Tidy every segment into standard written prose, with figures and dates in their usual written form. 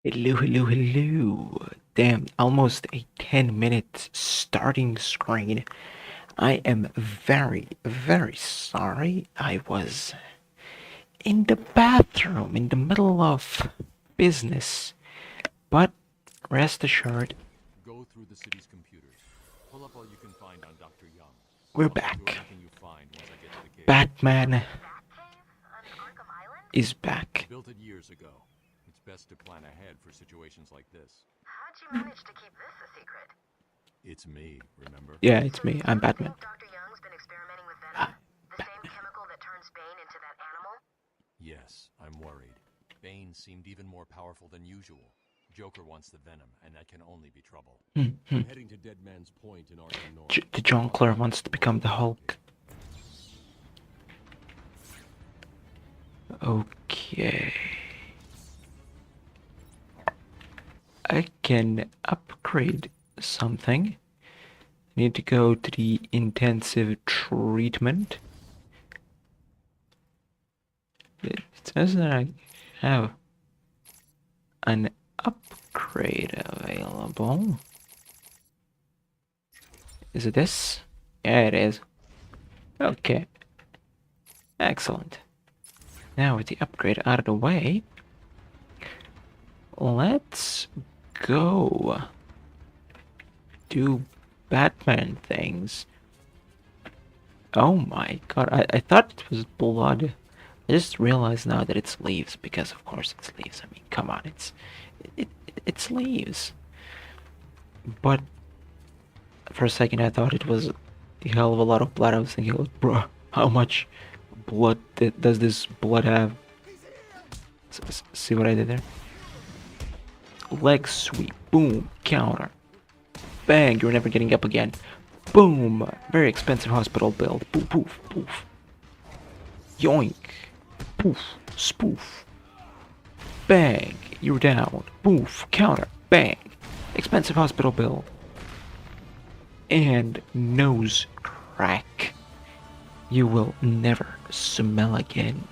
Hello, hello, hello. Damn, almost a 10-minute starting screen. I am very, very sorry. I was in the bathroom in the middle of business. But rest assured, Go through the city's computers. Pull up all you can find on Dr. Young. we're I'll tell you back. everything you find once I get to the cave. Batman Batcave on Arkham Island? is back. Built it years ago. It's best to plan ahead for situations like this. How'd you manage to keep this a secret? It's me, remember? Yeah, it's So me. you I'm really Batman. think Dr. Young's been experimenting with venom? Ah, The same chemical that turns Bane into that animal? Yes, I'm worried. Bane seemed even more powerful than usual. Joker wants the venom, and that can only be trouble. I'm heading to Dead Man's Point in Arkham North. The Jonkler wants to become the Hulk. Okay. I can upgrade something. Need to go to the intensive treatment. It says that I have an upgrade available. Is it this? Yeah, it is. Okay. Excellent. Now with the upgrade out of the way, let's go do Batman things. Oh my god, I thought it was blood. I just realized now that it's leaves, because of course it's leaves. I mean, come on, it's leaves. But for a second I thought it was a hell of a lot of blood. I was thinking, like, bruh, how much blood does this blood have? See what I did there? Leg sweep, boom, counter. Bang, you're never getting up again. Boom, very expensive hospital bill. Poof, poof, poof. Yoink. Poof, spoof. Bang, you're down. Poof, counter, bang. Expensive hospital bill. And nose crack. You will never smell again.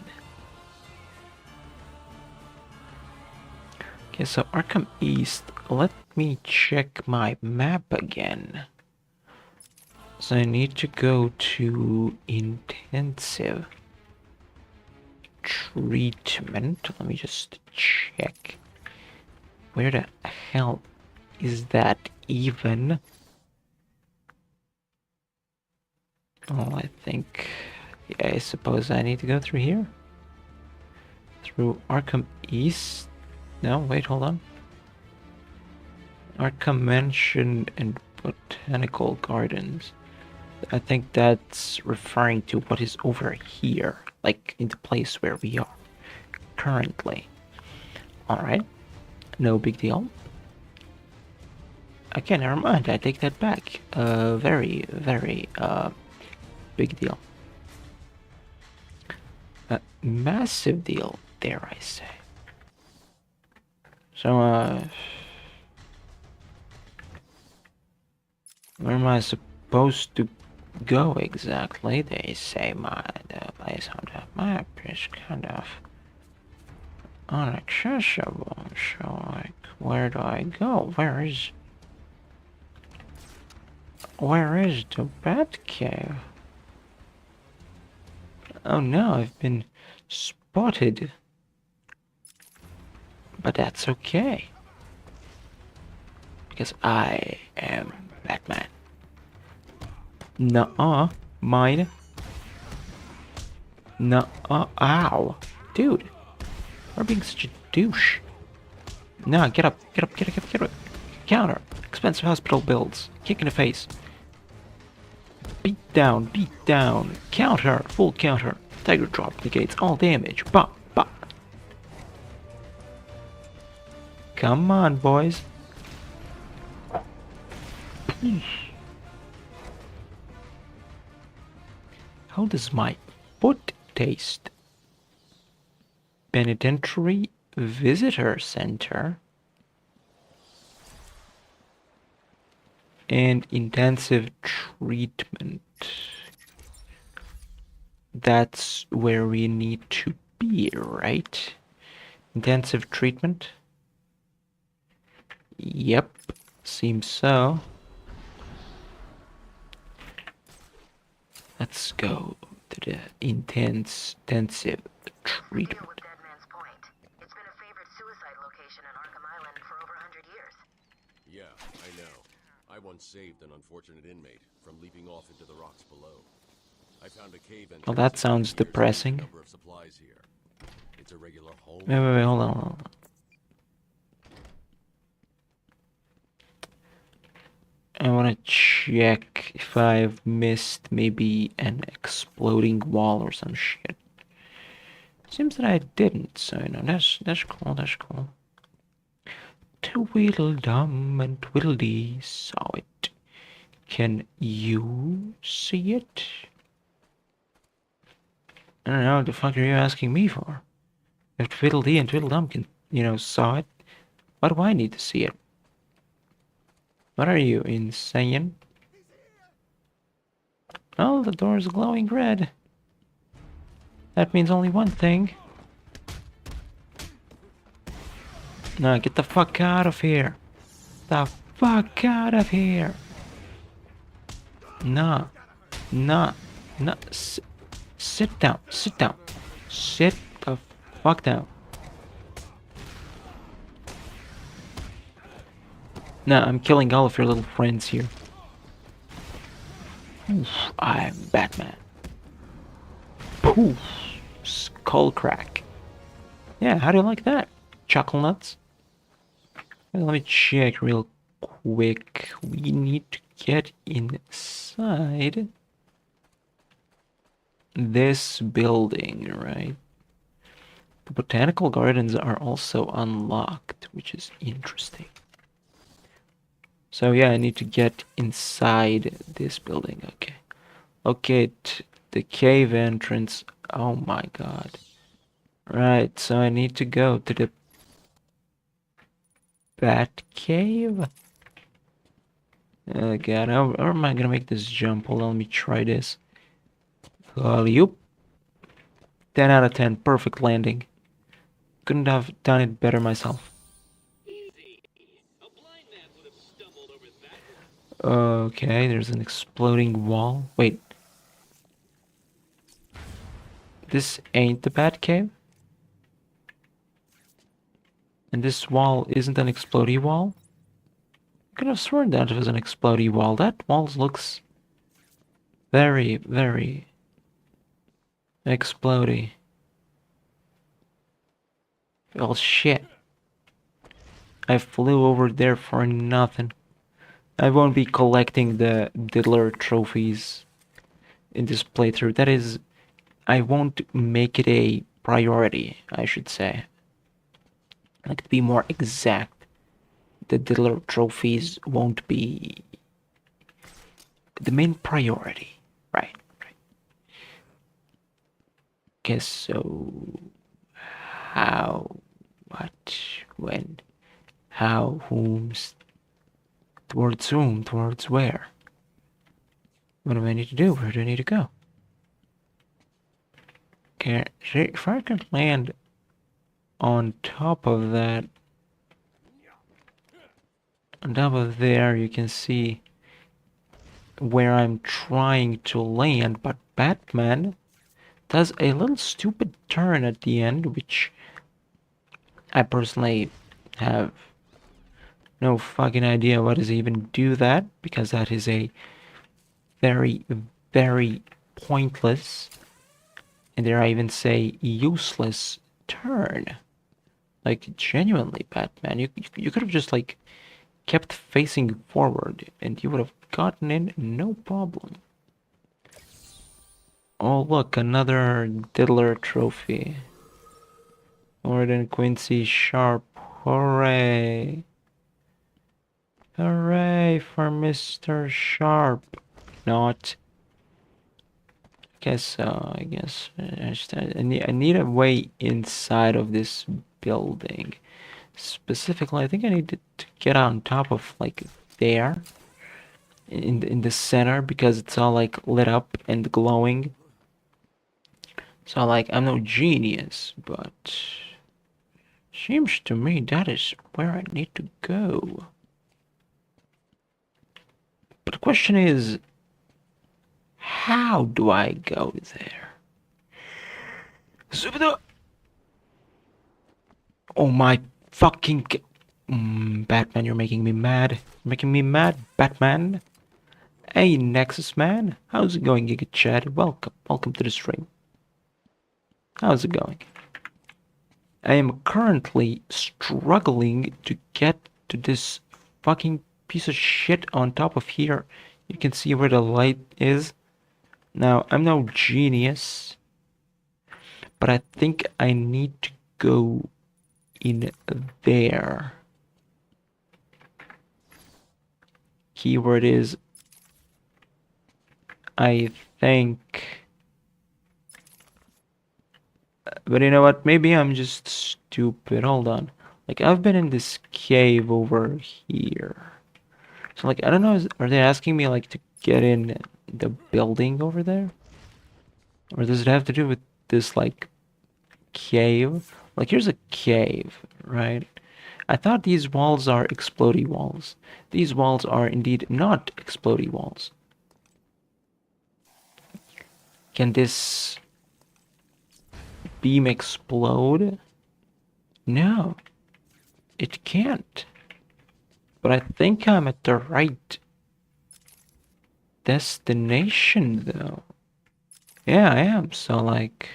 Okay, so Arkham East. Let me check my map again. So I need to go to intensive treatment. Let me just check. Where the hell is that even? Oh, I think... Yeah, I suppose I need to go through here. Through Arkham East? No, wait, hold on. Arkham Mansion and Botanical Gardens. I think that's referring to what is over here, like in the place where we are currently. Alright, no big deal. Okay, never mind, I take that back. Very, very, big deal. Massive deal, dare I say. So, where am I supposed to go exactly? They say the place on the map is kind of inaccessible. So, like, where do I go? Where is the Batcave? Oh no, I've been spotted. But that's okay. Because I am Batman. Nuh-uh, mine. Nuh-uh, ow. Dude, you're being such a douche. No, get up, get up, get up, get up, get up. Counter. Expensive hospital bills. Kick in the face. Beat down, beat down. Counter, full counter. Tiger drop negates all damage. Bah, bah. Come on, boys. How does my foot taste? Penitentiary Visitor Center and intensive treatment. That's where we need to be, right? Intensive treatment. Yep, seems so. Let's go to the intensive treatment. Deal with Dead Man's Point. It's been a favorite suicide location on Arkham Island for over 100 years. Yeah, I know. I once saved an unfortunate inmate from leaping off into the rocks below. I found a cave entrance. Well, that sounds depressing. Number of supplies here. It's a regular home. Wait, hold on. I want to check if I've missed maybe an exploding wall or some shit. Seems that I didn't, so you know, that's cool, that's cool. Tweedledum and Tweedledee saw it. Can you see it? I don't know, what the fuck are you asking me for? If Tweedledee and Tweedledum can, you know, saw it, why do I need to see it? What are you, insane? Oh, the door is glowing red. That means only one thing. No, get the fuck out of here. The fuck out of here. No. No. No. Sit down. Sit down. Sit the fuck down. No, I'm killing all of your little friends here. Oof, I'm Batman. Poof. Skull crack. Yeah, how do you like that? Chuckle nuts? Well, let me check real quick. We need to get inside this building, right? The botanical gardens are also unlocked, which is interesting. So yeah, I need to get inside this building. Okay. Okay, the cave entrance. Oh my god. Right, so I need to go to the Bat Cave. Oh god, how am I gonna make this jump? Hold on, let me try this. Alley-oop. 10 out of 10, perfect landing. Couldn't have done it better myself. Okay, there's an exploding wall. Wait. This ain't the Bat Cave? And this wall isn't an explodey wall? I could have sworn that it was an explodey wall. That wall looks very, very explodey. Well, shit. I flew over there for nothing. I won't be collecting the Diddler trophies in this playthrough. That is, I won't make it a priority, I should say. Like, to be more exact, the Diddler trophies won't be the main priority. Right. Guess so. How, what, when, how, whom's, towards whom, towards where? What do I need to do? Where do I need to go? Okay, if I can land on top of that, on top of there, you can see where I'm trying to land, but Batman does a little stupid turn at the end, which I personally have no fucking idea what does even do that, because that is a very, very pointless, and dare I even say useless turn. Like, genuinely, Batman, you could have just, like, kept facing forward, and you would have gotten in no problem. Oh, look, another Diddler trophy. More than Quincy Sharp. Hooray! Hooray for Mr. Sharp. Not. Guess so. I guess I need a way inside of this building. Specifically, I think I need to get on top of, like, there. In the center, because it's all, like, lit up and glowing. So, like, I'm no genius, but Seems to me that is where I need to go. But the question is, how do I go there? Zubida! Oh my fucking... Batman, you're making me mad. You're making me mad, Batman. Hey, Nexus man. How's it going, Giga Chad? Welcome. Welcome to the stream. How's it going? I am currently struggling to get to this fucking piece of shit on top of here. You can see where the light is. Now, I'm no genius, but I think I need to go in there. Keyword is, I think. But you know what? Maybe I'm just stupid. Hold on. Like, I've been in this cave over here. So, like, I don't know. Are they asking me, like, to get in the building over there? Or does it have to do with this, like, cave? Like, here's a cave, right? I thought these walls are explodey walls. These walls are indeed not explodey walls. Can this beam explode? No, it can't. But I think I'm at the right destination, though. Yeah, I am. So, like,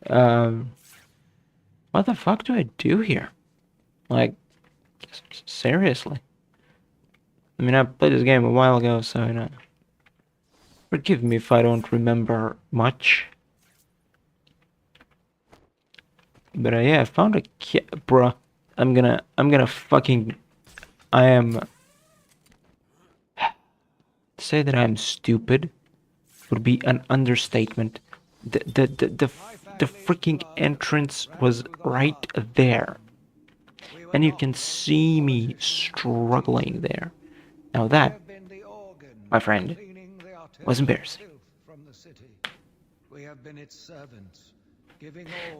what the fuck do I do here? Like, seriously. I mean, I played this game a while ago, so, you know, forgive me if I don't remember much. But yeah, I found a key, bruh. I'm gonna fucking, I am, say that I'm stupid would be an understatement. The freaking entrance was right there. And you can see me struggling there. Now that, my friend, was embarrassing.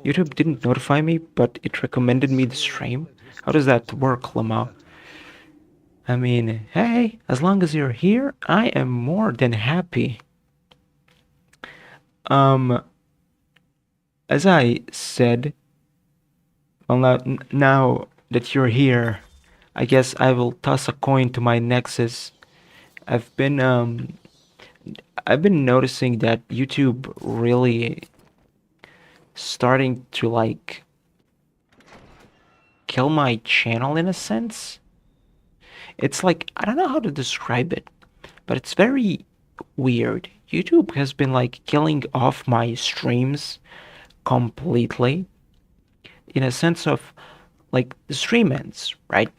YouTube didn't notify me, but it recommended me the stream. How does that work, Lama? I mean, hey, as long as you're here, I am more than happy. As I said, well, now that you're here, I guess I will toss a coin to my Nexus. I've been noticing that YouTube really starting to, like, kill my channel in a sense. It's like, I don't know how to describe it, but it's very weird. YouTube has been, like, killing off my streams completely, in a sense of, like, the stream ends, right?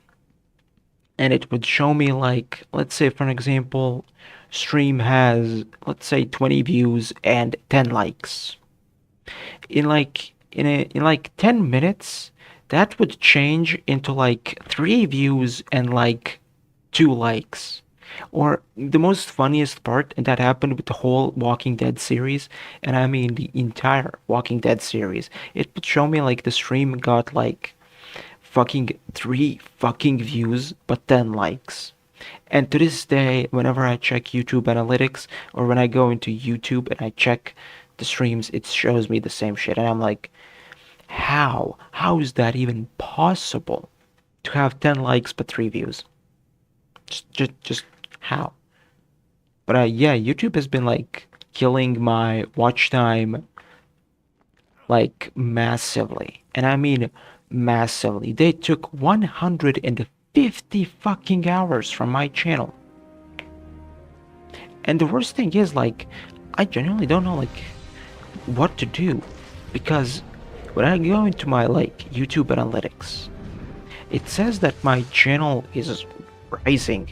And it would show me, like, let's say, for an example, stream has, let's say, 20 views and 10 likes. In like 10 minutes, that would change into like 3 views and like 2 likes. Or the most funniest part, and that happened with the whole Walking Dead series, and I mean the entire Walking Dead series, it would show me like the stream got like fucking 3 fucking views but 10 likes. And to this day, whenever I check YouTube analytics, or when I go into YouTube and I check the streams, it shows me the same shit, and I'm like, how is that even possible to have 10 likes but 3 views? Just how? But yeah, YouTube has been like killing my watch time like massively, and I mean massively. They took 150 fucking hours from my channel. And the worst thing is, like, I genuinely don't know like what to do, because when I go into my like YouTube analytics, it says that my channel is rising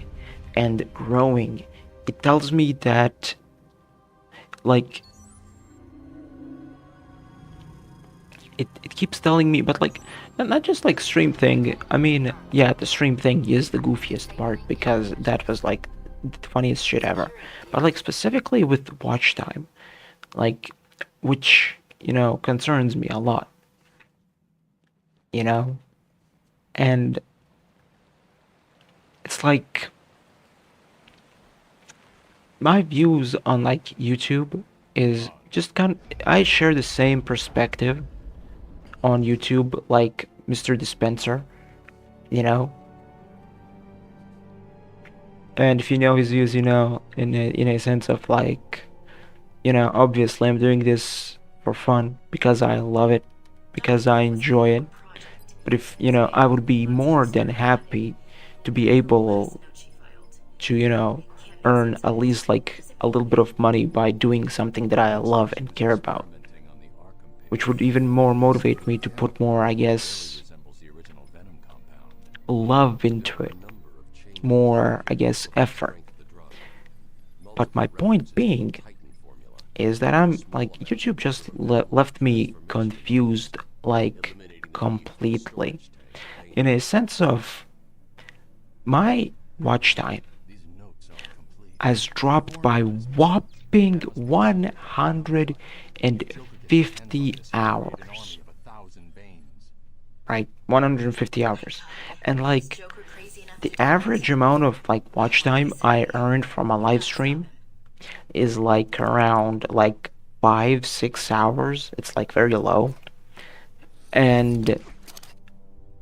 and growing. It tells me that, like, it keeps telling me, but like, not just like stream thing. I mean, yeah, the stream thing is the goofiest part, because that was like the funniest shit ever. But like specifically with watch time, like, which, you know, concerns me a lot. you know? And it's like my views on like YouTube is just I share the same perspective on YouTube like Mr. Dispenser, you know? And if you know his views, you know, in a sense of like, obviously I'm doing this for fun because I love it, because I enjoy it. But if, I would be more than happy to be able to, earn at least like a little bit of money by doing something that I love and care about, Experimenting on the Arkham which would payload even more motivate me to and put more, I clearly guess, resembles the original Venom compound. love There into are a it, number of changes more, I made to guess, improve the effort. strength of the drug. But my Multiple point references to the being chitin formula is that and a I'm small like, amount YouTube of just microdosing left of me transformation confused, drugs, like, eliminating the need for a completely, storage tank for in a payloads. sense of my watch time These notes are complete. has dropped Warning by participants. whopping As the system becomes verified, Joker gets his hands on 150 this to create an hours, army of 1,000 Banes. right? 150 hours. And Is like, Joker crazy enough to the do this? average amount of like watch time I earned from a live stream is like around like 5-6 hours. It's like very low. And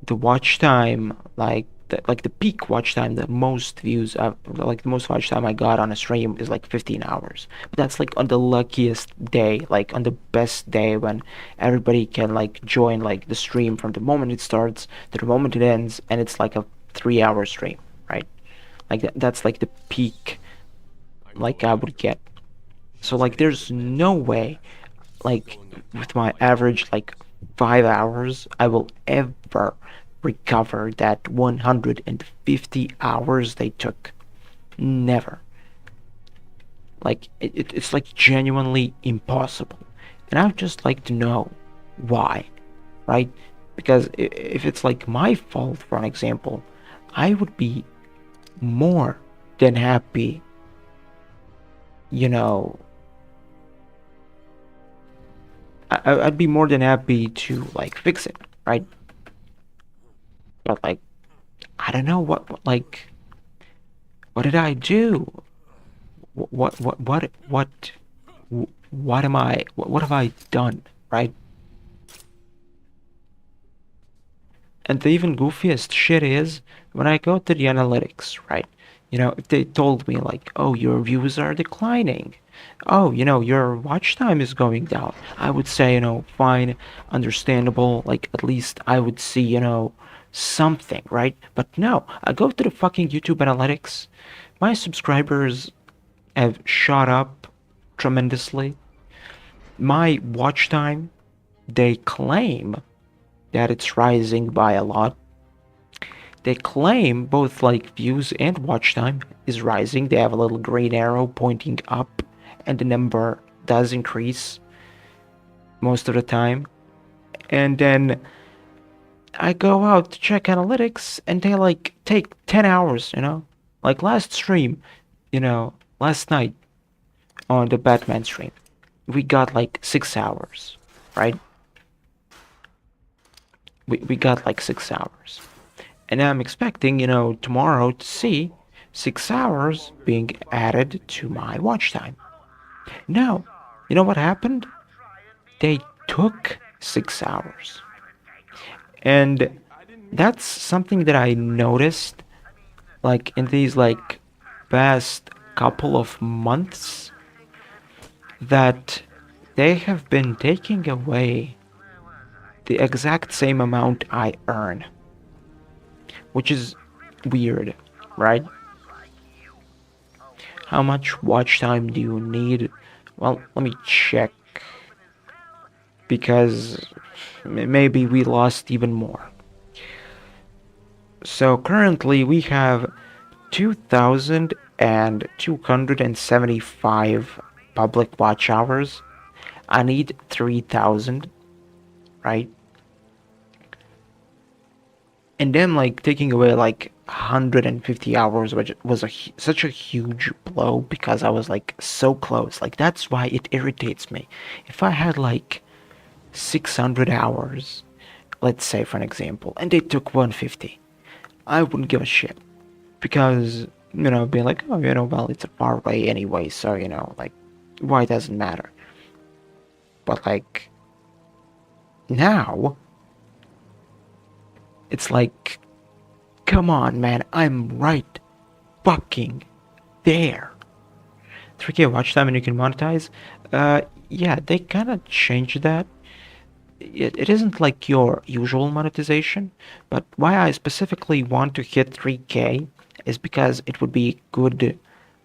the watch time, like the peak watch time, the most views, like the most watch time I got on a stream is like 15 hours. But that's like on the luckiest day, like on the best day when everybody can like join like the stream from the moment it starts to the moment it ends, and it's like a 3 hour stream, right? Like that's like the peak I know a like I would doctor. get. So He's like ready to there's commence no your way class. He's like going on with top of my my average time. like 5 hours I will ever recover that 150 hours they took. Never. Like it's like genuinely impossible. And I would just like to know why, right? Because if it's like my fault, for an example, I would be more than happy, you know, I'd be more than happy to like fix it, right? But like I don't know what did I do? What am I? What have I done? Right? And the even goofiest shit is when I go to the analytics, right? If they told me like, oh, your views are declining, oh, your watch time is going down, I would say, fine, understandable. Like at least I would see, something, right? But no, I go to the fucking YouTube analytics. My subscribers have shot up tremendously. My watch time, they claim that it's rising by a lot. They claim both like views and watch time is rising. They have a little green arrow pointing up, and the number does increase most of the time. And then I go out to check analytics, and they like take 10 hours, Like last stream, last night on the Batman stream, we got like 6 hours, right? We got like 6 hours. And I'm expecting, tomorrow to see 6 hours being added to my watch time. No. You know what happened? They took 6 hours. And that's something that I noticed like in these like past couple of months, that they have been taking away the exact same amount I earn, which is weird, right? How much watch time do you need? Well, let me check, because maybe we lost even more. So currently we have 2,275 public watch hours. I need 3,000, right? And then like taking away like 150 hours, which was such a huge blow, because I was like so close. Like that's why it irritates me. If I had like 600 hours, let's say for an example, and they took 150, I wouldn't give a shit because being like, oh, well, it's a parlay anyway, so like, why does it matter? But like now, it's like, come on, man, I'm right fucking there. 3K watch time and you can monetize. Yeah, they kind of changed that. It isn't like your usual monetization, but why I specifically want to hit 3K is because it would be good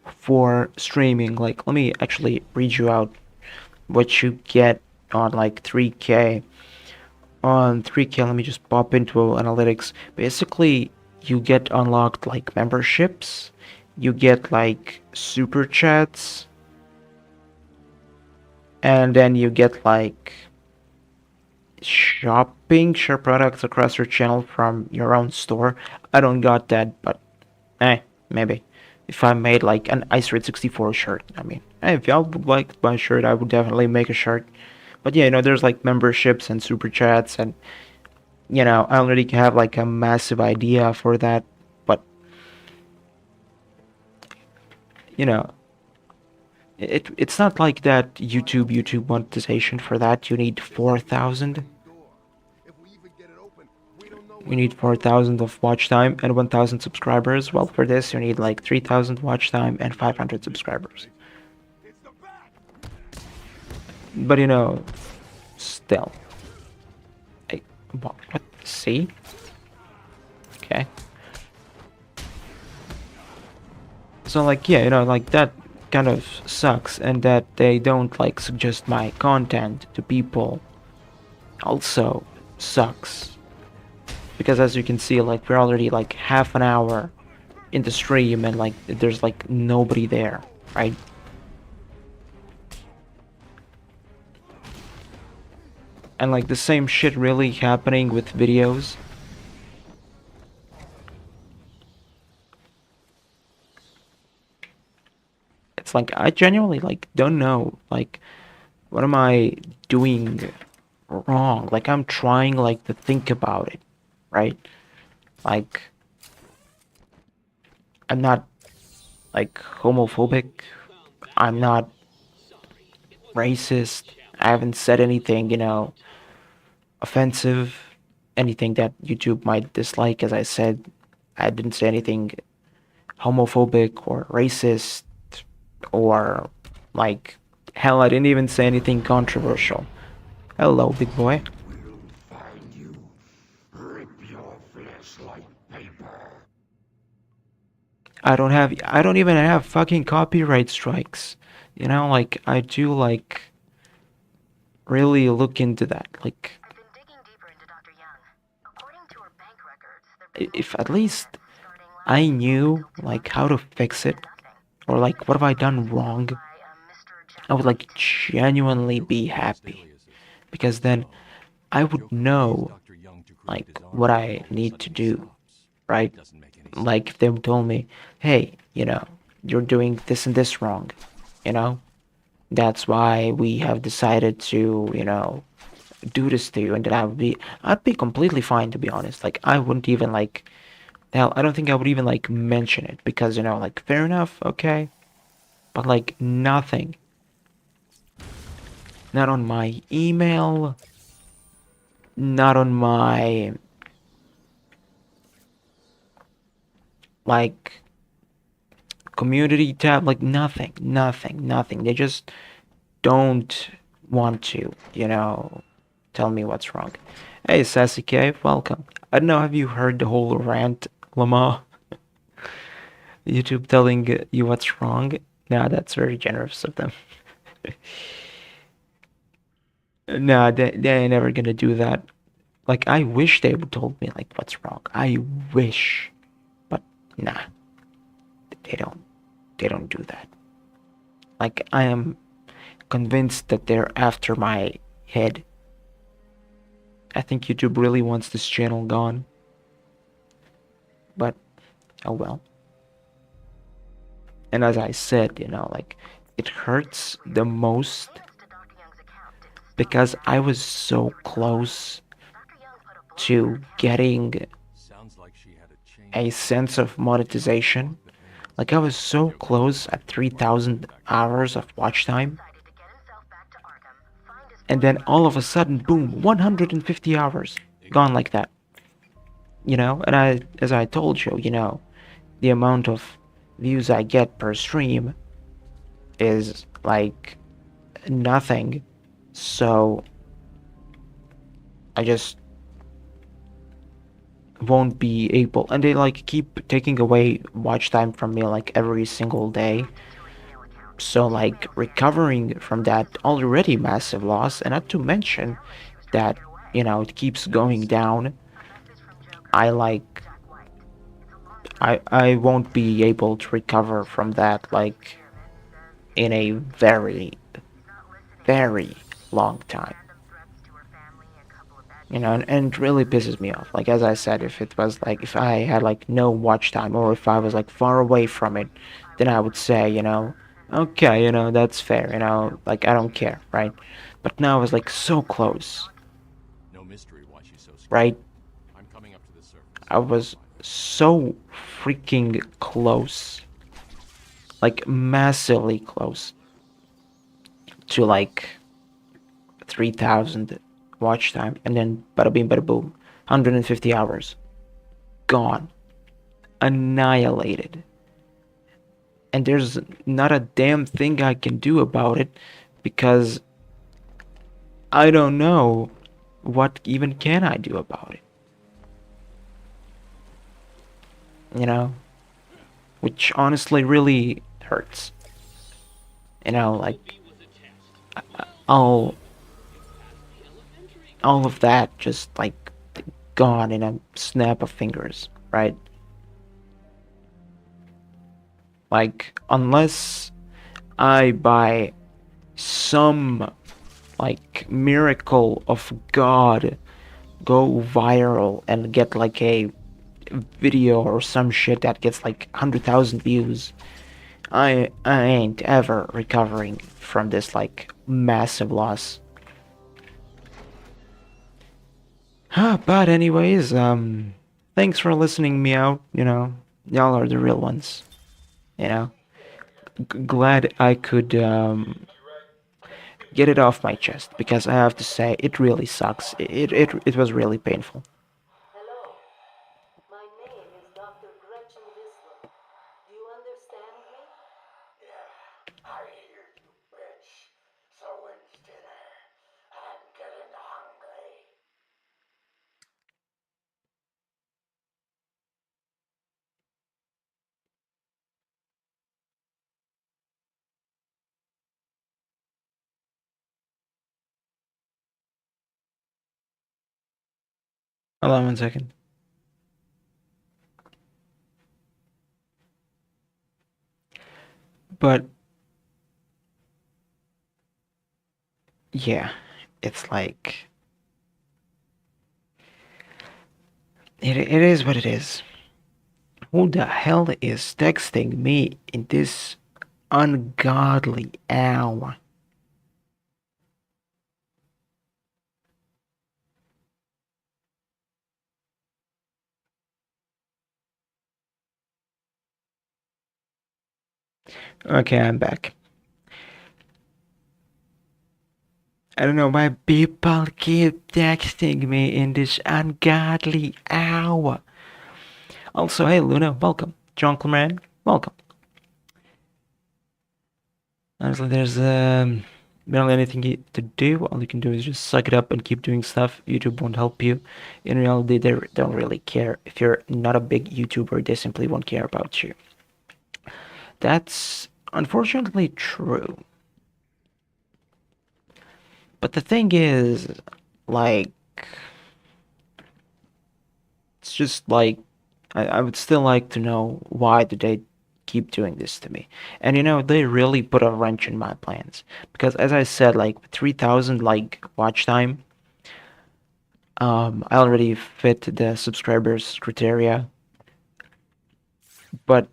for streaming. Like, let me actually read you out what you get on like 3K. On 3K, let me just pop into analytics. Basically, you get unlocked like memberships, you get like super chats, and then you get like shopping, share products across your channel from your own store. I don't got that, but maybe. If I made like an Ice Red 64 shirt, I mean, if y'all would like to buy a shirt, I would definitely make a shirt. But yeah, there's like memberships and super chats, and I already have like a massive idea for that. But you know, it's not like that YouTube monetization. For that you need 4,000. You need 4,000 of watch time and 1,000 subscribers. Well, for this you need like 3,000 watch time and 500 subscribers. But still. What? See? Okay. So like, yeah, like that kind of sucks, and that they don't like suggest my content to people also sucks. Because as you can see, like, we're already like half an hour in the stream and like there's like nobody there, right? And like the same shit really happening with videos. It's like I genuinely like don't know, like, what am I doing wrong? Like, I'm trying like to think about it, right? Like, I'm not like homophobic, I'm not racist, I haven't said anything, offensive, anything that YouTube might dislike. As I said, I didn't say anything homophobic or racist, or like, hell, I didn't even say anything controversial. Hello, big boy. I don't even have fucking copyright strikes. Like, I do like really look into that. Like, I've been digging deeper into Dr. Young. According to her bank records, if at least I knew like how to fix it, or like what have I done wrong, I would like genuinely be happy, because then I would know like what I need to do, right? Like if they told me, hey, you're doing this and this wrong, that's why we have decided to, do this to you, and then I'd be completely fine, to be honest. Like, I wouldn't even like, hell, I don't think I would even like mention it, because like, fair enough, okay, but like nothing, not on my email, not on my like community tab, like nothing. They just don't want to, tell me what's wrong. Hey, Sasuke, welcome. I don't know, have you heard the whole rant, Lamar? YouTube telling you what's wrong? Nah, that's very generous of them. Nah, they ain't never gonna do that. Like, I wish they would told me like what's wrong. I wish, but nah, they don't. They don't do that. Like, I am convinced that they're after my head. I think YouTube really wants this channel gone. But oh well. And as I said, like, it hurts the most because I was so close to getting Sounds like she had a a change of heart. sense of monetization. The payments. Like I was so Joker must close have at been smart about 3,000 factoring in hours all of of watch this. time, Decided to get himself back to Arkham, find his and then formula, all of a and sudden, start boom, saving the world. 150 hours gone like Exactly. that. And as I told you, the amount of views I get per stream is like nothing. So I just won't be able, and they like keep taking away watch time from me like every single day. Hacked into her email account. So She like claims that recovering from this that is what already happened. massive loss, and not to mention Sounded like she was trying to that get away. it keeps going Yes. down. A message from Joker. I like Jack White. It's a long I story. I won't be able to recover She from writes in that response to the like experiment and says in a very he's not listening. very long time. Random threats to her family, a couple of bad And it tweets. really pisses me off. Like as I said, if it was like if I had like no watch time or if I was like far away from it, I then would I want would to say, believe her and that okay, that's fair, she would know like I don't she is care, right? slowly, But now I was like so slowly close, talking. No mystery why she's so right? scared. I'm coming up to the surface. I I'll was find her. so freaking close, like massively close to like 3,000 watch time, and then bada bing bada boom, 150 hours gone, annihilated. And there's not a damn thing I can do about it because I don't know what even can I do about it, you know? Which honestly really hurts. Like all all of that just like gone in a snap of fingers, right? Like unless I buy some like miracle of God go viral and get like a video or some shit that gets like 100,000 views, I ain't ever recovering from this like massive loss. But anyways, thanks for listening me out. Y'all are the real ones. You know, glad I could get it off my chest because I have to say it really sucks. It was really painful. Hello, my name is Dr. Gretchen Whistler. Do you understand me? Yeah, I hear you, bitch. So when's dinner? I'm getting hungry. Hold on one second. But yeah, it's like it is what it is. Who the hell is texting me in this ungodly hour? Okay, I'm back. I don't know why people keep texting me in this ungodly hour. Also, hey Luna, welcome. Junkleman, welcome. Honestly, there's barely anything to do. All you can do is just suck it up and keep doing stuff. YouTube won't help you. In reality, they don't really care. If you're not a big YouTuber, they simply won't care about you. That's unfortunately true. But the thing is, like, it's just like I would still like to know why do they keep doing this to me. And they really put a wrench in my plans because as I said, like 3,000 like watch time, I already fit the subscribers criteria, but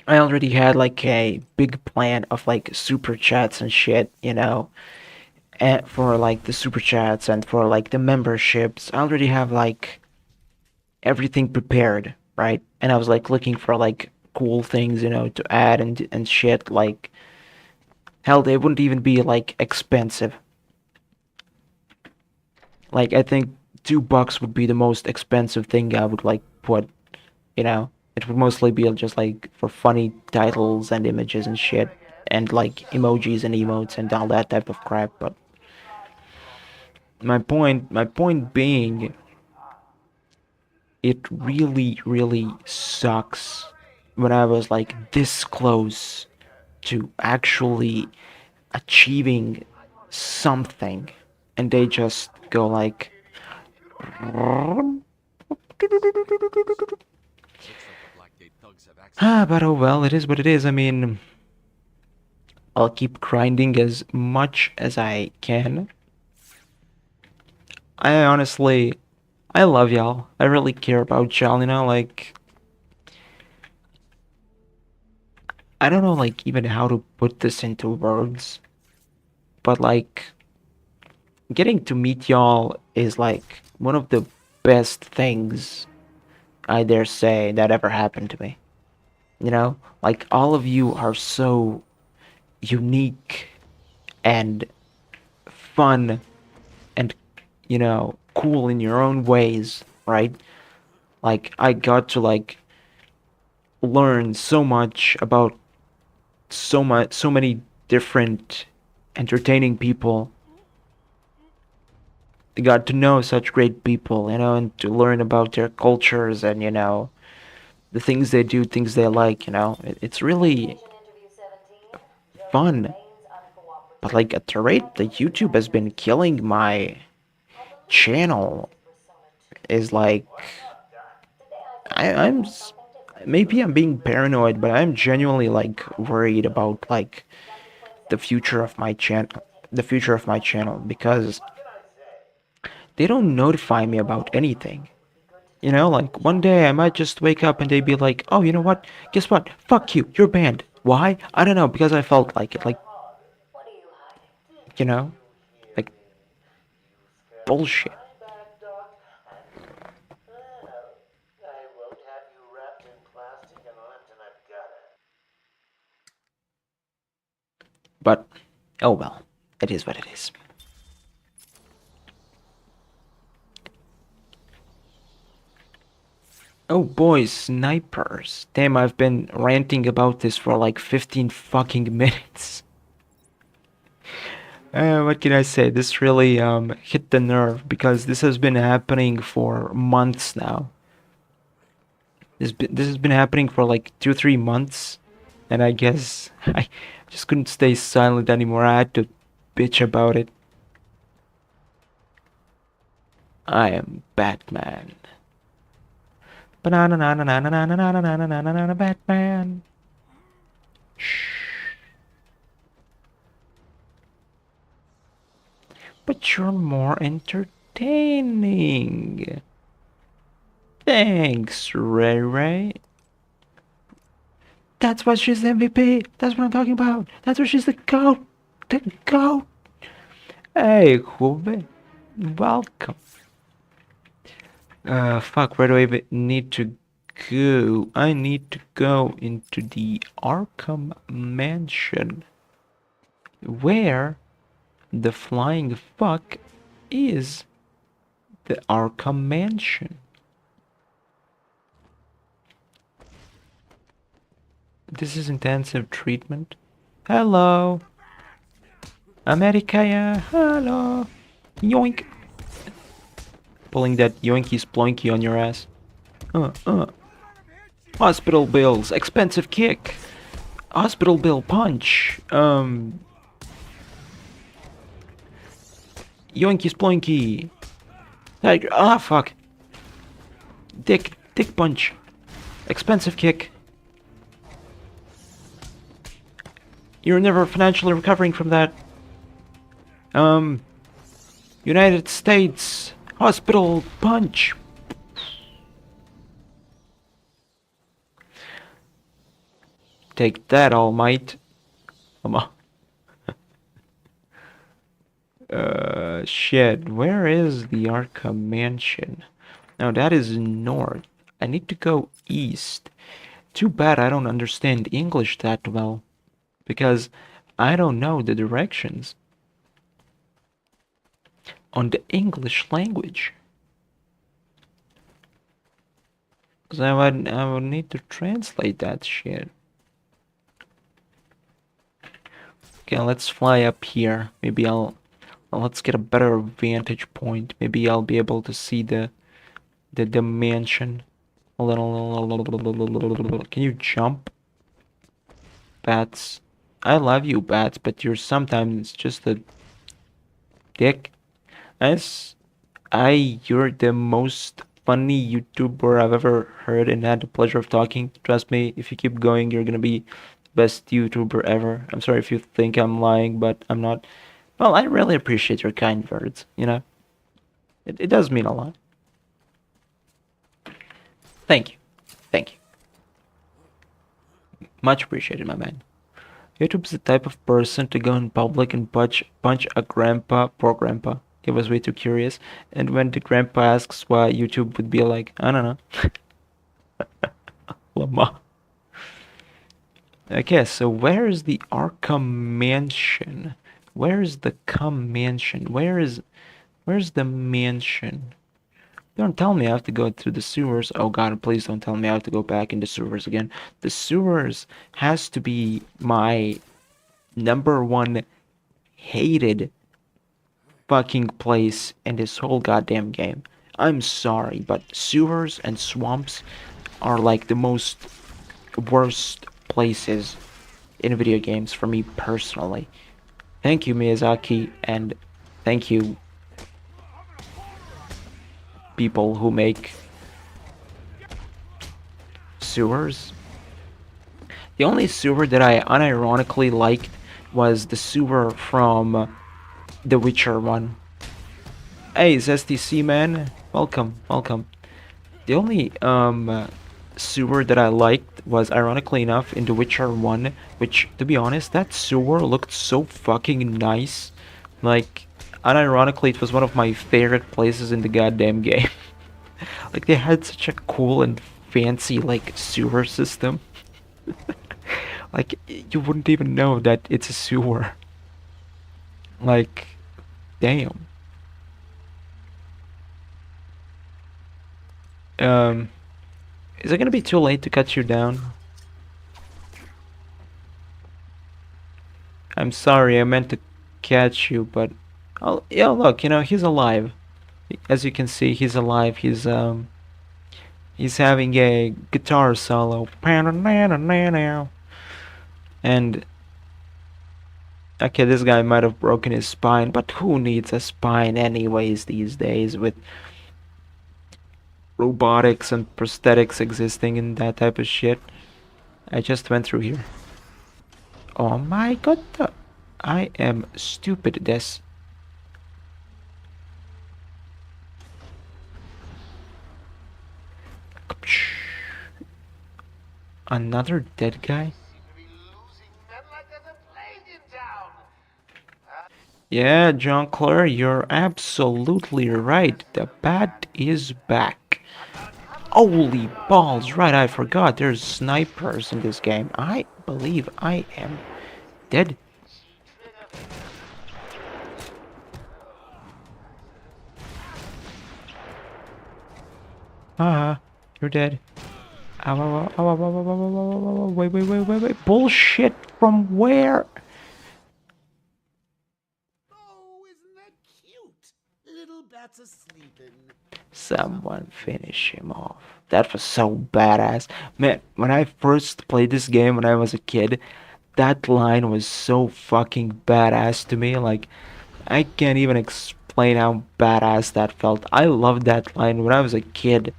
I already had like a big plan of like super chats and shit, and for like the super chats and for like the memberships. I already have like everything prepared, right? And I was like looking for like cool things, to add and shit. Like hell, they wouldn't even be like expensive. Like I think $2 would be the most expensive thing I would like put. It would mostly be just like for funny titles and images and shit, and like emojis and emotes and all that type of crap. But my point being, it really, really sucks when I was like this close to actually achieving something, and they just go like. Looks like the Blackgate thugs have access. But oh well, it is what it is. I mean, I'll keep grinding as much as I can. I honestly, I love y'all. I really care about y'all, like, I don't know, like, even how to put this into words, but like, getting to meet y'all is like one of the best things I dare say that ever happened to me. Like, all of you are so unique and fun and cool in your own ways, right? Like I got to like learn so much about so many different entertaining people. I got to know such great people, and to learn about their cultures and the things they do, things they like, it's really Station interview 17. Joker fun. remains But uncooperative. like at the rate that YouTube has been killing my I believe this is channel his persona 2. is like Today I thought I, we'd I'm try s- something different. maybe I'm being Listen to paranoid, but I'm Dr. genuinely Quinn. like worried about like Dr. Quinn's the future Asylum of my channel, facility. the future of my That's channel, all. because What can I say? they don't notify me about Overall, anything. it would be good to talk to Like the one chief. day I might just wake up and they'd be like, "Oh, you know what? Guess what? Fuck you. You're banned. Why? I don't know, because I felt like it. Like, What are you hiding? Did you know, you hear like me? You scratched bullshit." my back, Doc, and well, I won't have you wrapped in plastic and left in a gutter. But oh well, it is what it is. Oh boy, snipers. Damn, I've been ranting about this for like 15 fucking minutes. What can I say? This really hit the nerve because this has been happening for months now. This has been happening for like 2 3 months, and I guess I just couldn't stay silent anymore. I had to bitch about it. I am Batman. Banana, banana, banana, banana, banana, banana, banana, Batman. Shh. But you're more entertaining. Thanks, Ray Ray. That's why she's the MVP. That's what I'm talking about. That's why she's the GOAT. The GOAT. Hey, Hube. Welcome. Fuck, where do I even need to go? I need to go into the Arkham Mansion. Where the flying fuck is the Arkham Mansion? This is intensive treatment. Hello. America, hello. Yoink. Pulling that yoinky sploinky on your ass. Uh. Hospital bills, expensive kick. Hospital bill punch. Yoinky sploinky. Like, fuck. Dick punch. Expensive kick. You're never financially recovering from that. United States hospital punch. Take that, All Might. Come on. Shit, where is the Arkham mansion? Now that is north. I need to go east. Too bad I don't understand English that well, because I don't know the directions on the English language. Because I would need to translate that shit. Okay, let's fly up here. Maybe let's get a better vantage point. Maybe I'll be able to see the mansion. Can you jump? Bats. I love you, bats, but you're sometimes just a dick. You're the most funny YouTuber I've ever heard and had the pleasure of talking. Trust me, if you keep going, you're gonna be the best YouTuber ever. I'm sorry if you think I'm lying, but I'm not. Well, I really appreciate your kind words, you know? It does mean a lot. Thank you. Thank you. Much appreciated, my man. YouTube's the type of person to go in public and punch a grandpa, poor grandpa. He was way too curious. And when the grandpa asks why, YouTube would be like, I don't know. Lama. Okay, so where is the Arkham mansion? Where is the Cum mansion? Where's the mansion? Don't tell me I have to go through the sewers. Oh god, please don't tell me I have to go back in the sewers again. The sewers has to be my #1 hated fucking place in this whole goddamn game. I'm sorry, but sewers and swamps are like the most worst places in video games for me personally. Thank you, Miyazaki, and thank you, people who make sewers. The only sewer that I unironically liked was the sewer from The Witcher 1. Hey, ZSTC man, welcome, welcome. The only sewer that I liked was, ironically enough, in The Witcher 1, which, to be honest, that sewer looked so fucking nice. Like, unironically, it was one of my favorite places in the goddamn game. Like, they had such a cool and fancy, like, sewer system. Like, you wouldn't even know that it's a sewer. Like, damn. Is it gonna be too late to cut you down? I'm sorry, I meant to catch you, but yeah, look, you know, he's alive. As you can see, he's alive. He's having a guitar solo. And okay, this guy might have broken his spine, but who needs a spine anyways these days with robotics and prosthetics existing and that type of shit? I just went through here. Oh my god, I am stupid this. Another dead guy? Yeah, Jean-Claire, you're absolutely right. The bat is back. Holy balls, right, I forgot there's snipers in this game. I believe I am dead. Ah, you're dead. Ow, ow, ow, ow, ow, ow, ow, ow, ow, wait. Bullshit from where? Oh, isn't that cute? Little bats are sleeping. Someone finish him off. That was so badass. Man, when I first played this game when I was a kid, that line was so fucking badass to me. Like, I can't even explain how badass that felt. I loved that line when I was a kid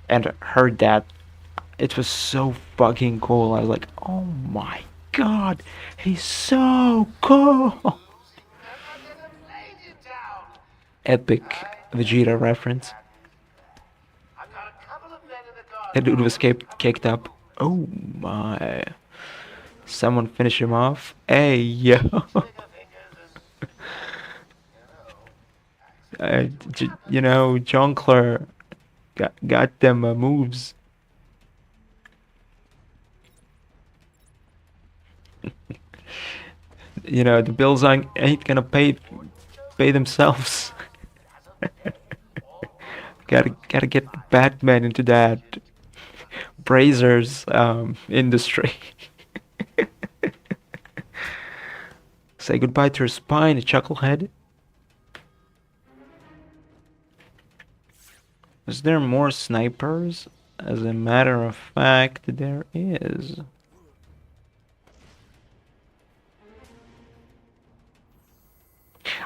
and heard that. It was so fucking cool. I was like, oh my god, he's so cool. Epic Vegeta reference. That dude was kicked up. Oh my. Someone finish him off. Hey, yo. You know, Jongleur got them moves. You know, the bills ain't gonna pay themselves. Gotta get Batman into that Brazers industry. Say goodbye to your spine, chucklehead. Is there more snipers? As a matter of fact, there is.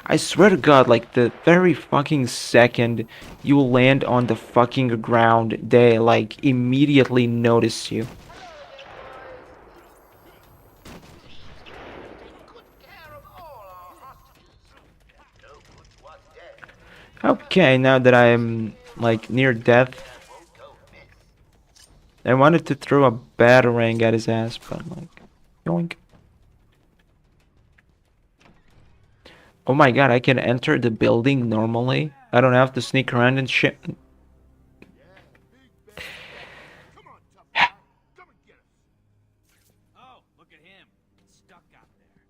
I swear to God, like the very fucking second you land on the fucking ground, they like immediately notice you. Okay, now that I'm like near death, I wanted to throw a batarang at his ass, but I'm like, yoink. Oh my God, I can enter the building normally. I don't have to sneak around and shit. Oh, look at him. Stuck out there.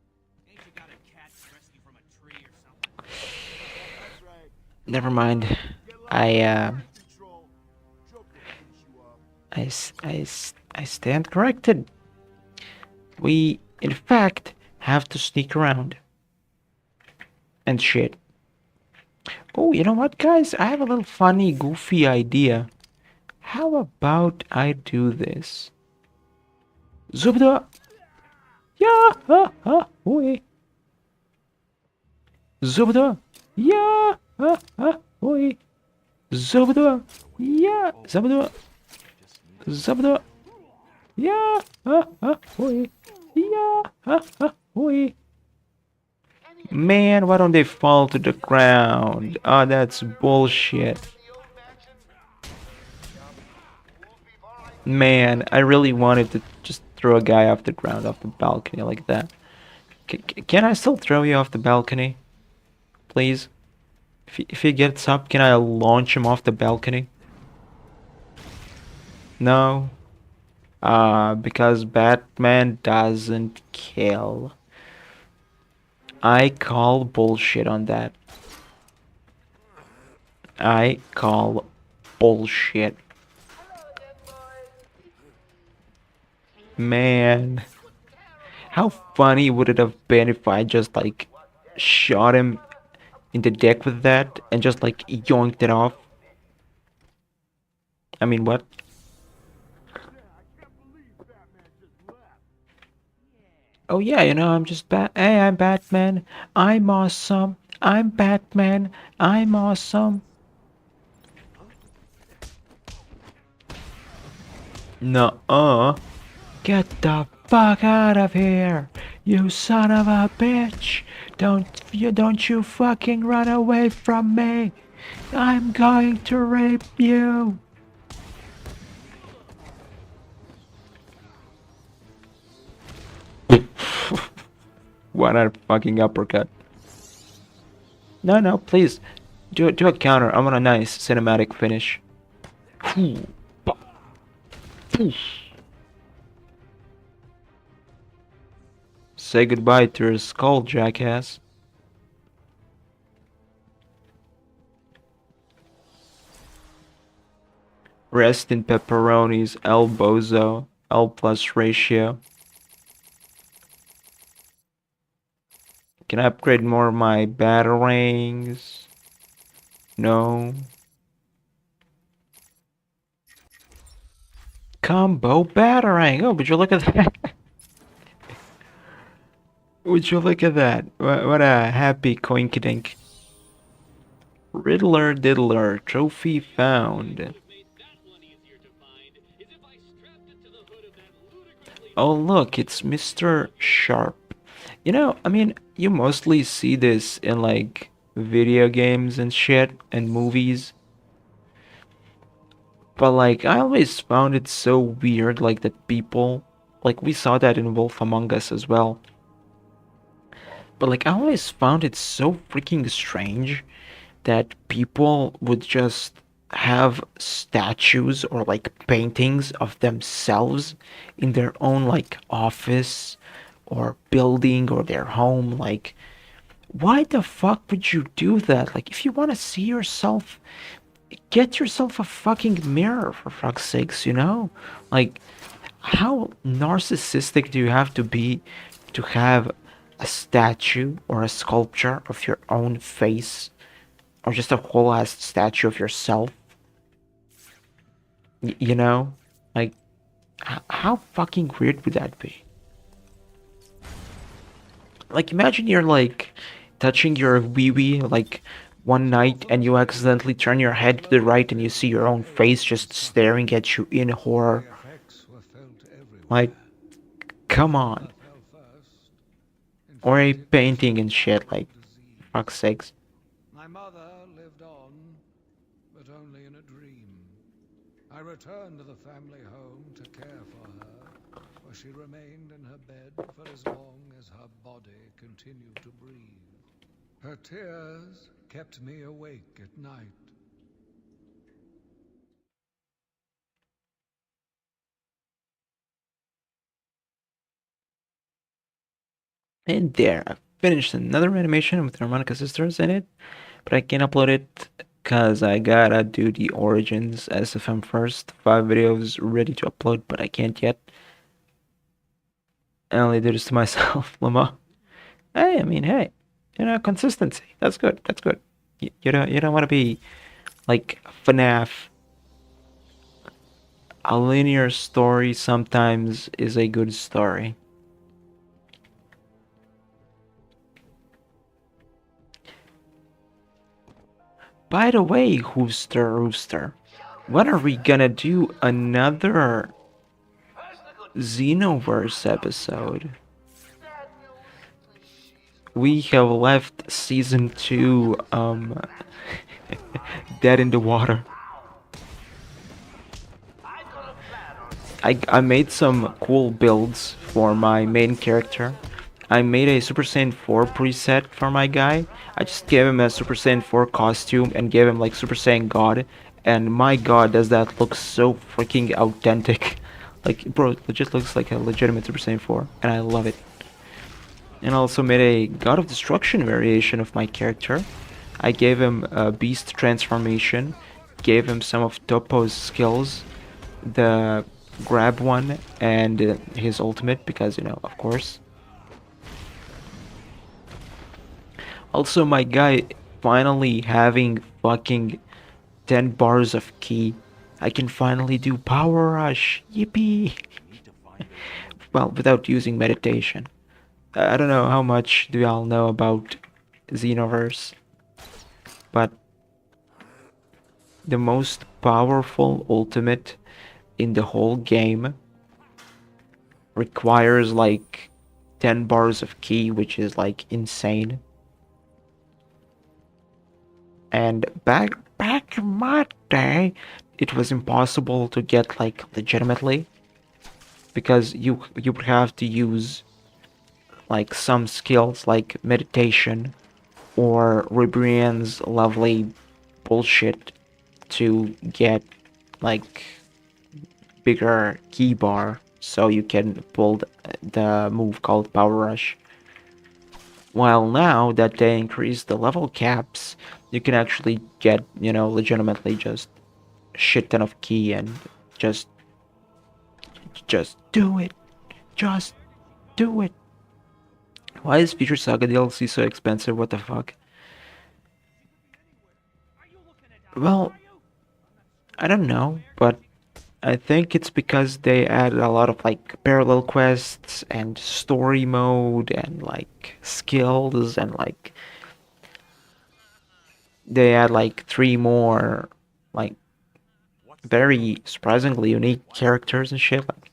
Ain't you got a cat rescue from a tree or something? Never mind. I stand corrected. We, in fact, have to sneak around. And shit. Oh, you know what, guys? I have a little funny, goofy idea. How about I do this? Zubda! Yeah! Ha! Ha! Oi! Zubda! Yeah! Ha! Ha! Oi! Zubda! Yeah! Zubda! Zubda! Yeah! Ha! Ha! Oi! Yeah! Ha! Ha! Oi! Man, why don't they fall to the ground? Oh, that's bullshit. Man, I really wanted to just throw a guy off the ground, off the balcony like that. Can I still throw you off the balcony? Please? If he gets up, can I launch him off the balcony? No? Because Batman doesn't kill. I call bullshit on that. I call bullshit. Man. How funny would it have been if I just like shot him in the deck with that and just like yoinked it off? I mean, what? Oh yeah, you know, I'm just Hey, I'm Batman. I'm awesome. I'm Batman. I'm awesome. Nuh-uh. Get the fuck out of here, you son of a bitch. Don't you fucking run away from me. I'm going to rape you. Why not a fucking uppercut? No, please. Do a counter. I want a nice cinematic finish. Say goodbye to your skull, jackass. Rest in pepperonis, El Bozo, L plus ratio. Can I upgrade more of my batarangs? No. Combo batarang. Oh, would you look at that? Would you look at that? What a happy coinkydink. Riddler diddler, trophy found. Oh look, it's Mr. Sharp. You know, I mean, you mostly see this in like video games and shit and movies. But like, I always found it so weird, like that people, like we saw that in Wolf Among Us as well. But like, I always found it so freaking strange that people would just have statues or like paintings of themselves in their own like office or building or their home. Like, why the fuck would you do that? Like, if you want to see yourself, get yourself a fucking mirror, for fuck's sakes, you know? Like, how narcissistic do you have to be to have a statue or a sculpture of your own face, or just a whole ass statue of yourself? You know? Like, how fucking weird would that be? Like, imagine you're like touching your wee wee like one night and you accidentally turn your head to the right and you see your own face just staring at you in horror. Like, come on. Or a painting and shit, like, fuck's sakes. My mother lived on, but only in a dream. I returned to the family home to care for her, where she remained in her bed for as long as her body continued to breathe. Her tears kept me awake at night. And there, I finished another animation with the Harmonica Sisters in it, but I can't upload it because I gotta do the Origins SFM first. 5 videos ready to upload, but I can't yet. I only did this to myself, Lama. Hey, I mean, hey, you know, consistency. That's good. That's good. You don't want to be like FNAF. A linear story sometimes is a good story. By the way, Rooster, when are we gonna do another Xenoverse episode? We have left season 2 dead in the water. I made some cool builds for my main character. I made a Super Saiyan 4 preset for my guy. I just gave him a Super Saiyan 4 costume and gave him like Super Saiyan God. And my god, does that look so freaking authentic. Like, bro, it just looks like a legitimate Super Saiyan 4. And I love it. And I also made a God of Destruction variation of my character. I gave him a Beast transformation. Gave him some of Topo's skills. The grab one and his ultimate, because, you know, of course. Also, my guy finally having fucking 10 bars of ki. I can finally do Power Rush. Yippee! Well, without using meditation. I don't know how much do y'all know about Xenoverse, but the most powerful ultimate in the whole game requires like 10 bars of ki, which is like insane. And back in my day, it was impossible to get like legitimately, because you would have to use like some skills like meditation or Ribrian's lovely bullshit to get like bigger key bar so you can pull the move called Power Rush. While now that they increase the level caps, you can actually get, you know, legitimately just shit ton of ki and just do it. Just do it. Why is Future Saga DLC so expensive? What the fuck? Well, I don't know, but I think it's because they added a lot of like parallel quests and story mode and like skills, and like they add like 3 more like very surprisingly unique characters and shit. Like,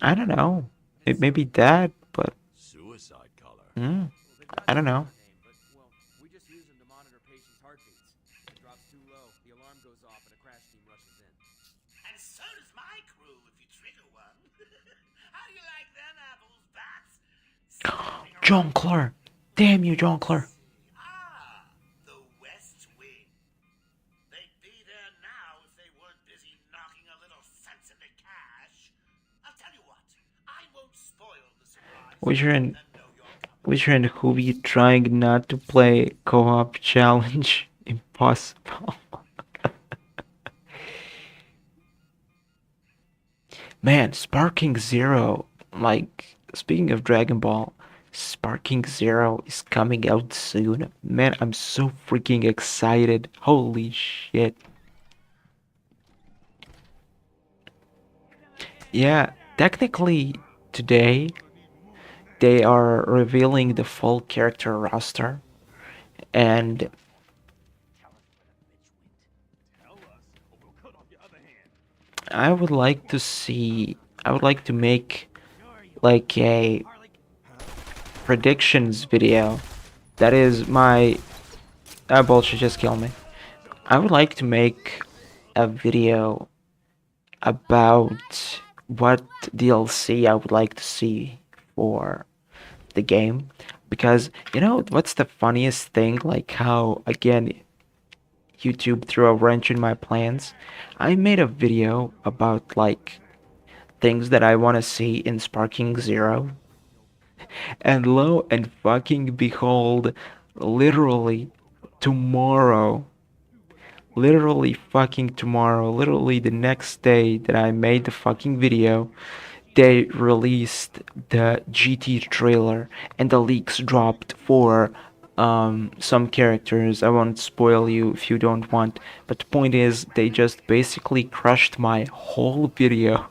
I don't know. It may be that, but Suicide color. I don't know. We just use them to monitor patients' heartbeats. If it drops too low, the alarm goes off and a crash team rushes in. And so does my crew if you trigger one. How do you like them apples, bats? Jonkler! Damn you, Jonkler! Ah, the West Witcher and Hoovy trying not to play co-op challenge. Impossible. Man, Sparking Zero. Like, speaking of Dragon Ball, Sparking Zero is coming out soon. Man, I'm so freaking excited. Holy shit. Yeah, technically, today they are revealing the full character roster, and I would like to see. I would like to make like a predictions video. That is my. Ah, bullshit, just kill me. I would like to make a video about what DLC I would like to see for the game. Because, you know, what's the funniest thing? Like how, again, YouTube threw a wrench in my plans. I made a video about, like, things that I want to see in Sparking Zero. And lo and fucking behold, literally tomorrow, literally fucking tomorrow, literally the next day that I made the fucking video, they released the GT trailer and the leaks dropped for some characters. I won't spoil you if you don't want, but the point is they just basically crushed my whole video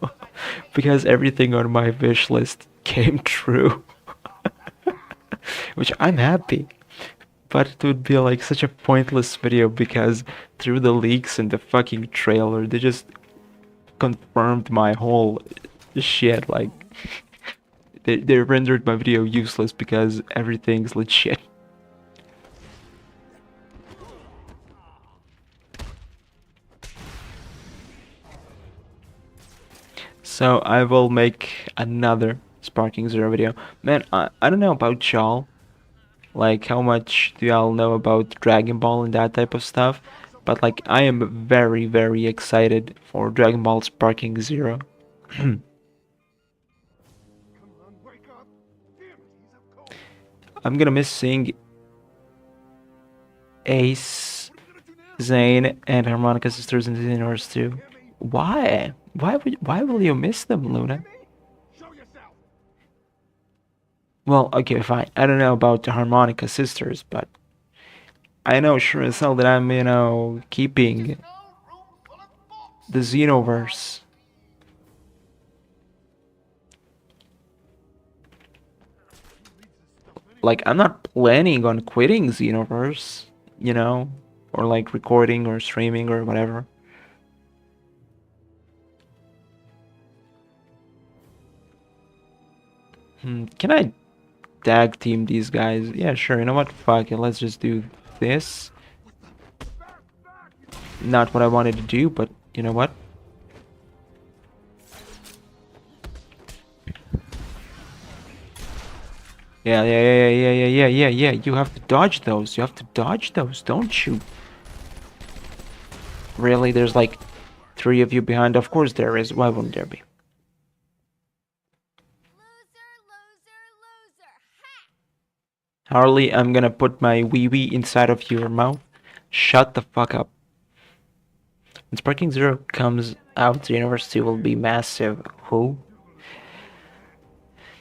because everything on my wish list came true. Which I'm happy. But it would be like such a pointless video because through the leaks and the fucking trailer, they just confirmed my whole shit. Like, they rendered my video useless because everything's legit. So I will make another Sparking Zero video. Man, I don't know about y'all. Like, how much do y'all know about Dragon Ball and that type of stuff? But, like, I am very, very excited for Dragon Ball Sparking Zero. I'm gonna miss seeing Ace, Zane, and Harmonica Sisters in the universe too. Why? Why will you miss them, Luna? Well, okay, fine. I don't know about the Harmonica Sisters, but I know sure as hell that I'm, you know, keeping the Xenoverse. Like, I'm not planning on quitting Xenoverse, you know, or like recording or streaming or whatever. Can I tag team these guys? Yeah, sure. You know what? Fuck it. Let's just do this. Not what I wanted to do, but you know what? Yeah. You have to dodge those. You have to dodge those, don't you? Really? There's like 3 of you behind? Of course there is. Why wouldn't there be? Harley, I'm gonna put my wee-wee inside of your mouth. Shut the fuck up. When Sparking Zero comes out, the Universe 2 will be massive. Who?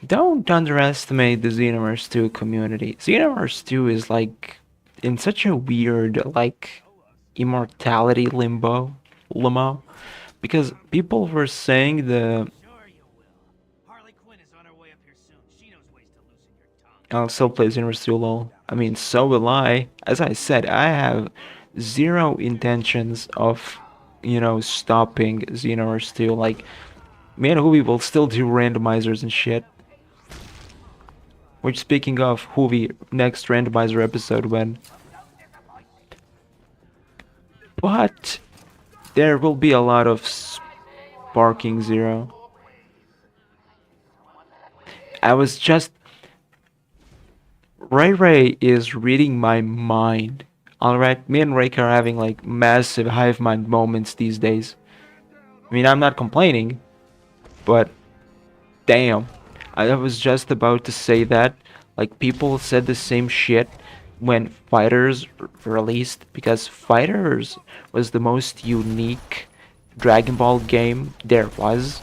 Don't underestimate the Xenoverse 2 community. Xenoverse 2 is like in such a weird like immortality limo because people were saying the Harley Quinn is on her way up here soon. She knows ways to loosen your tongue. I'll still play Xenoverse 2 lol. I mean, so will I. As I said, I have zero intentions of, you know, stopping Xenoverse 2. Like, me and Hoovy will still do randomizers and shit. Which, speaking of Hoovy, next randomizer episode when. But there will be a lot of Sparking Zero. I was just. Ray is reading my mind. Alright, me and Rake are having like massive hive mind moments these days. I mean, I'm not complaining, but damn. I was just about to say that. Like, people said the same shit when Fighters released, because Fighters was the most unique Dragon Ball game there was.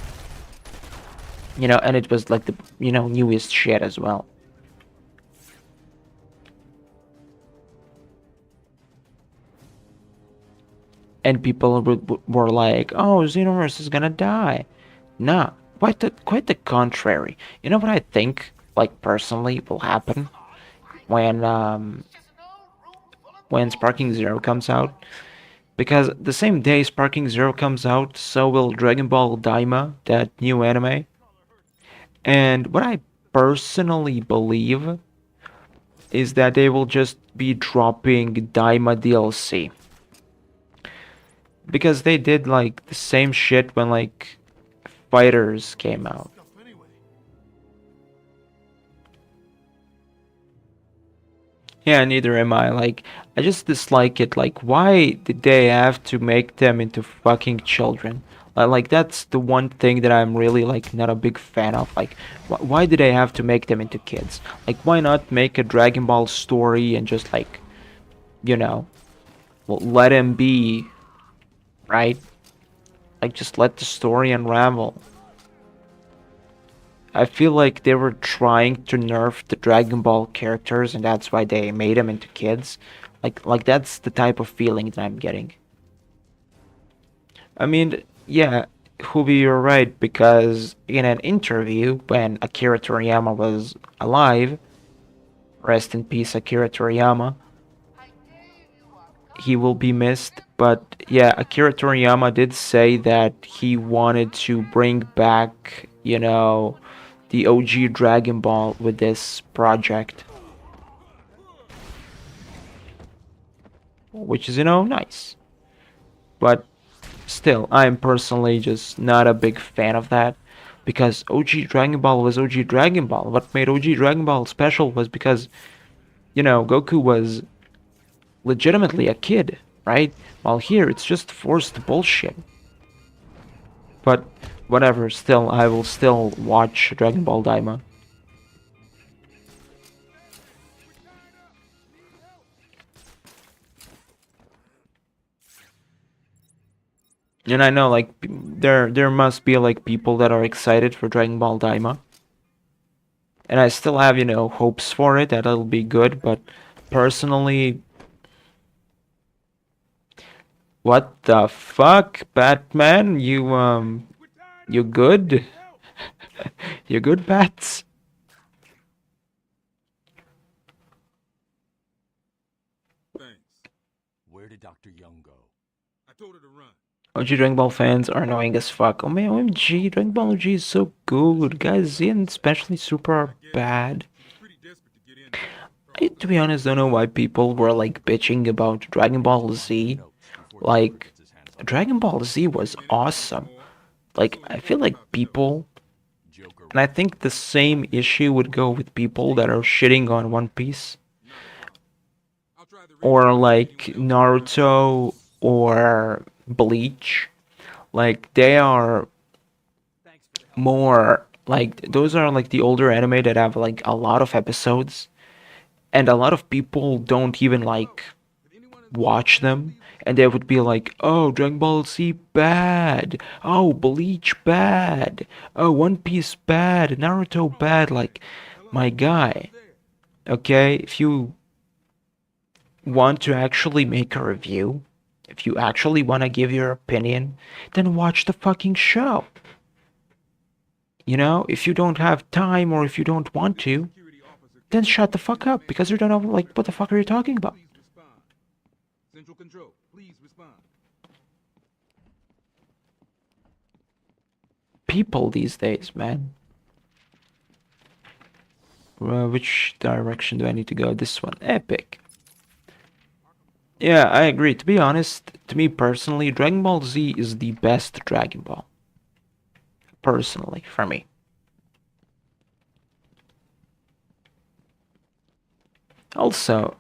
You know, and it was like the, newest shit as well. And people were like, "Oh, Xenoverse is gonna die." Nah, quite the contrary. You know what I think, like personally, will happen when Sparking Zero comes out? Because the same day Sparking Zero comes out, so will Dragon Ball Daima, that new anime. And what I personally believe is that they will just be dropping Daima DLC. Because they did like the same shit when like Fighters came out. Yeah, neither am I. Like, I just dislike it. Like, why did they have to make them into fucking children? Like, that's the one thing that I'm really, like, not a big fan of. Like, why did they have to make them into kids? Like, why not make a Dragon Ball story and just, like, you know, well, let him be, right? Like, just let the story unravel. I feel like they were trying to nerf the Dragon Ball characters, and that's why they made them into kids. Like that's the type of feeling that I'm getting. I mean, yeah, Hubi, you're right, because in an interview when Akira Toriyama was alive, rest in peace, Akira Toriyama, he will be missed. But yeah, Akira Toriyama did say that he wanted to bring back, the OG Dragon Ball with this project. Which is, nice. But still, I'm personally just not a big fan of that. Because OG Dragon Ball was OG Dragon Ball. What made OG Dragon Ball special was because, Goku was legitimately a kid, right? While here, it's just forced bullshit. But whatever, still, I will still watch Dragon Ball Daima. And I know, like, there must be, like, people that are excited for Dragon Ball Daima. And I still have, hopes for it, that it'll be good, but personally... What the fuck, Batman? You good? You good, Bats? Thanks. Where did Dr. Young go? I told her to run. OG Dragon Ball fans are annoying as fuck. Oh man, OMG, Dragon Ball OG is so good. Guys, Z and especially Super are bad. I, to be honest, don't know why people were like bitching about Dragon Ball Z. Like, Dragon Ball Z was awesome. Like, I feel like people, and I think the same issue would go with people that are shitting on One Piece, or like Naruto, or Bleach. Like, they are more, like, those are like the older anime that have like a lot of episodes, and a lot of people don't even like watch them, and they would be like, "Oh, Dragon Ball Z bad. Oh, Bleach bad. Oh, One Piece bad. Naruto bad." Like, my guy, okay, if you want to actually make a review, if you actually want to give your opinion, then watch the fucking show. If you don't have time or if you don't want to, then shut the fuck up, because you don't know, like, what the fuck are you talking about? Central Control, please respond. People these days, man. Which direction do I need to go? This one. Epic. Yeah, I agree. To be honest, to me personally, Dragon Ball Z is the best Dragon Ball. Personally, for me. Also,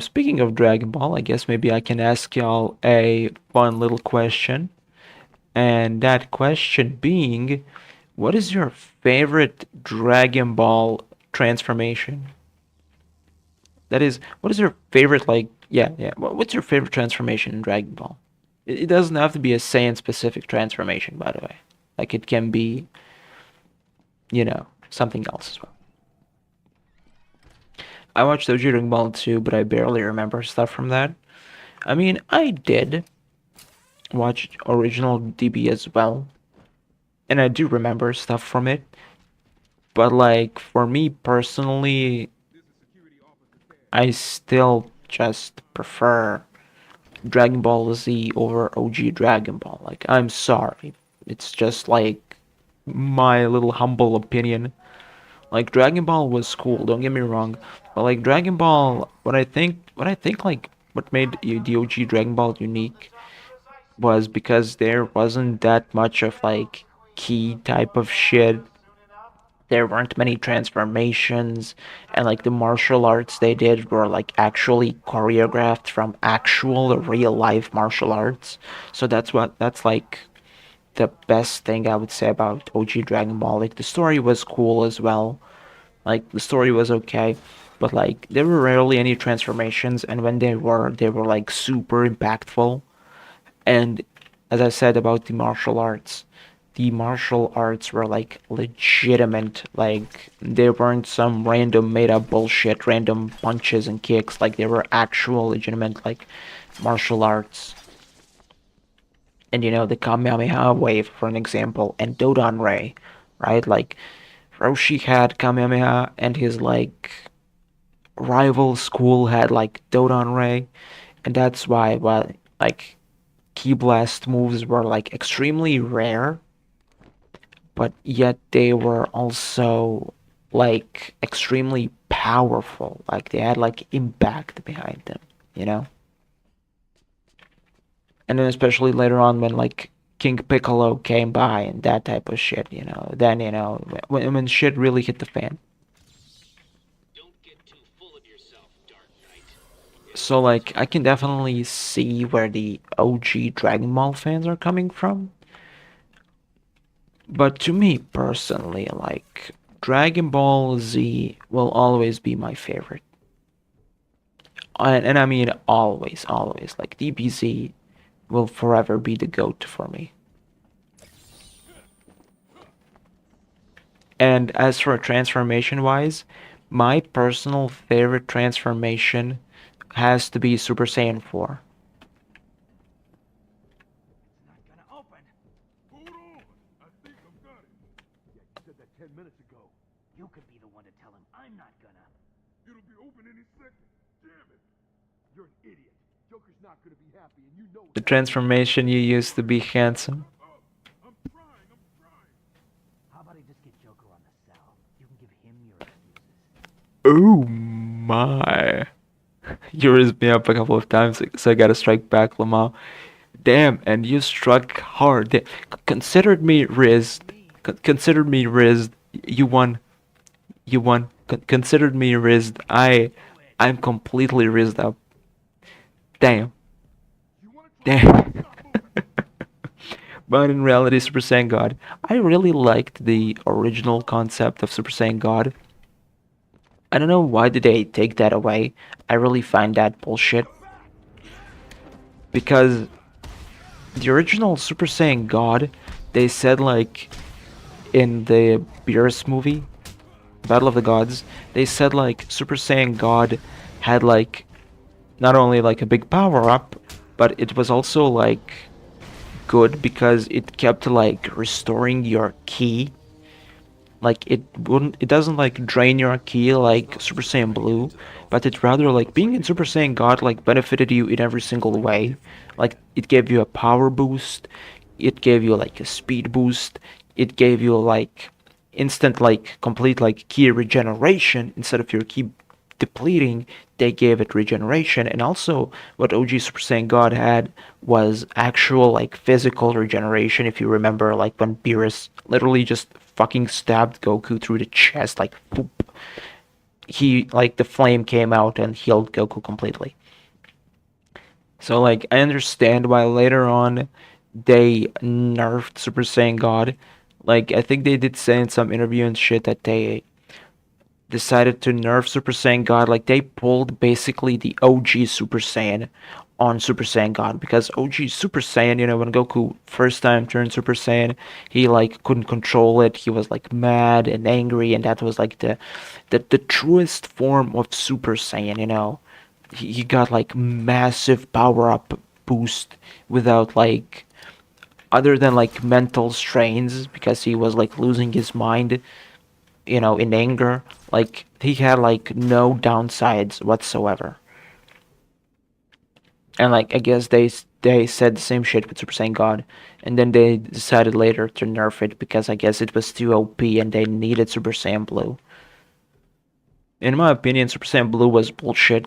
speaking of Dragon Ball, I guess maybe I can ask y'all a fun little question. And that question being, What is your favorite Dragon Ball transformation? That is, what is your favorite, like, yeah, what's your favorite transformation in Dragon Ball? It doesn't have to be a Saiyan specific transformation, by the way. Like, it can be, something else as well. I watched OG Dragon Ball 2, but I barely remember stuff from that. I mean, I did watch original DB as well, and I do remember stuff from it. But, like, for me personally, I still just prefer Dragon Ball Z over OG Dragon Ball. Like, I'm sorry. It's just like my little humble opinion. Like, Dragon Ball was cool, don't get me wrong. But like Dragon Ball, what I think like what made the OG Dragon Ball unique was because there wasn't that much of like key type of shit. There weren't many transformations, and like the martial arts they did were like actually choreographed from actual real life martial arts. So that's like the best thing I would say about OG Dragon Ball. Like the story was cool as well. Like the story was okay, but like there were rarely any transformations, and when they were like super impactful. And as I said about the martial arts were like legitimate. Like they weren't some random made up bullshit, random punches and kicks. Like they were actual legitimate like martial arts. And the Kamehameha wave, for an example, and Dodon Ray, right? Like Roshi had Kamehameha, and his like rival school had like Dodon Ray, and that's why like Ki Blast moves were like extremely rare, but yet they were also like extremely powerful. Like they had like impact behind them, you know? And then especially later on when like King Piccolo came by and that type of shit, then when shit really hit the fan. Don't get too full of yourself, Dark Knight. So like I can definitely see where the OG Dragon Ball fans are coming from. But to me personally, like Dragon Ball Z will always be my favorite. And I mean always, always. Like DBZ will forever be the GOAT for me. And as for transformation wise, my personal favorite transformation has to be Super Saiyan 4. Not gonna open. Hold on! I think I've got it. Yeah, you said that 10 minutes ago. You could be the one to tell him. I'm not gonna. It'll be open any second. Damn it! You're an idiot. Joker's not gonna be happy, and you know The that. transformation you used to be handsome. I'm trying. How about I just get Joker on the cell? You can give him your excuses. Oh my. You raised me up a couple of times, so I gotta strike back, Lamau. Damn, and you struck hard. Considered me rizzed. Considered me rizzed. You won. You won. Considered me rizzed. I'm completely rizzed up. Damn. Damn. But in reality, Super Saiyan God, I really liked the original concept of Super Saiyan God. I don't know why did they take that away. I really find that bullshit. Because the original Super Saiyan God, they said like in the Beerus movie, Battle of the Gods, they said like Super Saiyan God had like not only like a big power up, but it was also like good because it kept like restoring your ki. Like it doesn't like drain your ki like Super Saiyan Blue, but it rather like being in Super Saiyan God like benefited you in every single way. Like it gave you a power boost, it gave you like a speed boost, it gave you like instant like complete like ki regeneration instead of your ki depleting. They gave it regeneration, and also what OG Super Saiyan God had was actual like physical regeneration. If you remember, like when Beerus literally just fucking stabbed Goku through the chest, like boop, he like the flame came out and healed Goku completely. So like I understand why later on they nerfed Super Saiyan God Like, I think they did say in some interview and shit that they decided to nerf Super Saiyan God. Like, they pulled basically the OG Super Saiyan on Super Saiyan God, because OG Super Saiyan, when Goku first time turned Super Saiyan, he like couldn't control it. He was like mad and angry, and that was like the truest form of Super Saiyan. He got like massive power up boost without like other than like mental strains, because he was like losing his mind, in anger. Like, he had like no downsides whatsoever. And like, I guess they said the same shit with Super Saiyan God, and then they decided later to nerf it because I guess it was too OP and they needed Super Saiyan Blue. In my opinion, Super Saiyan Blue was bullshit.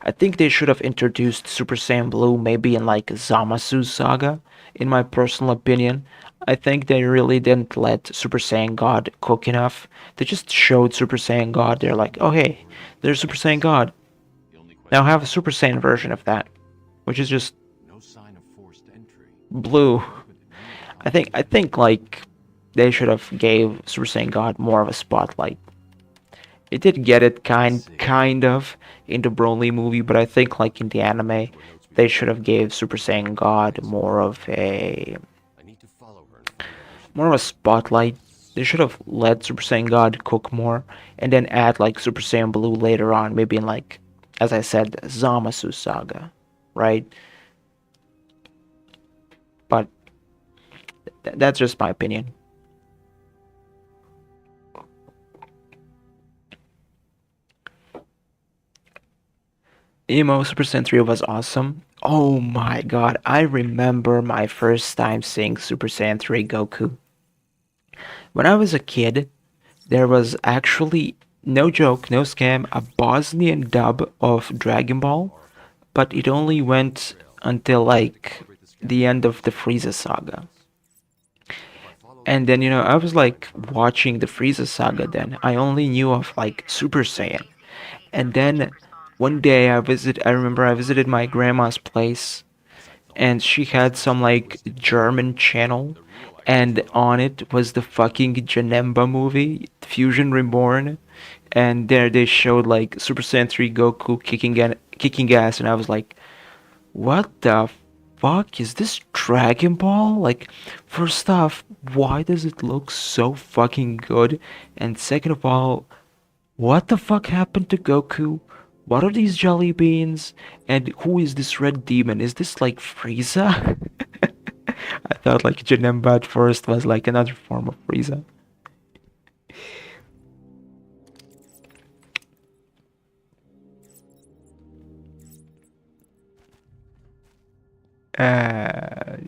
I think they should have introduced Super Saiyan Blue maybe in like Zamasu's saga, in my personal opinion. I think they really didn't let Super Saiyan God cook enough. They just showed Super Saiyan God. They're like, oh hey, there's Super Saiyan God. The only Now question have a Super Saiyan version of that, which is just no sign of forced entry. blue. But I think like they should have gave Super Saiyan God more of a spotlight. It did get it kind of in the Broly movie, but I think like in the anime, they should have gave Super Saiyan God I need to follow her and find out where she more of a spotlight. They should have let Super Saiyan God cook more, and then add like Super Saiyan Blue later on, maybe in like, as I said, Zamasu saga, right? But that's just my opinion. Emo Super Saiyan 3 was awesome. Oh my god, I remember my first time seeing Super Saiyan 3 Goku. When I was a kid, there was actually, no joke, no scam, a Bosnian dub of Dragon Ball, but it only went until like the end of the Frieza saga. And then, I was like watching the Frieza saga then. I only knew of like Super Saiyan. And then one day I remember I visited my grandma's place, and she had some like German channel, and on it was the fucking Janemba movie, Fusion Reborn, and there they showed like Super Saiyan 3 Goku kicking ass, and I was like, what the fuck is this Dragon Ball? Like, first off, why does it look so fucking good? And second of all, what the fuck happened to Goku? What are these jelly beans? And who is this red demon? Is this like Frieza? I thought like Janemba at first was like another form of Frieza. Uh,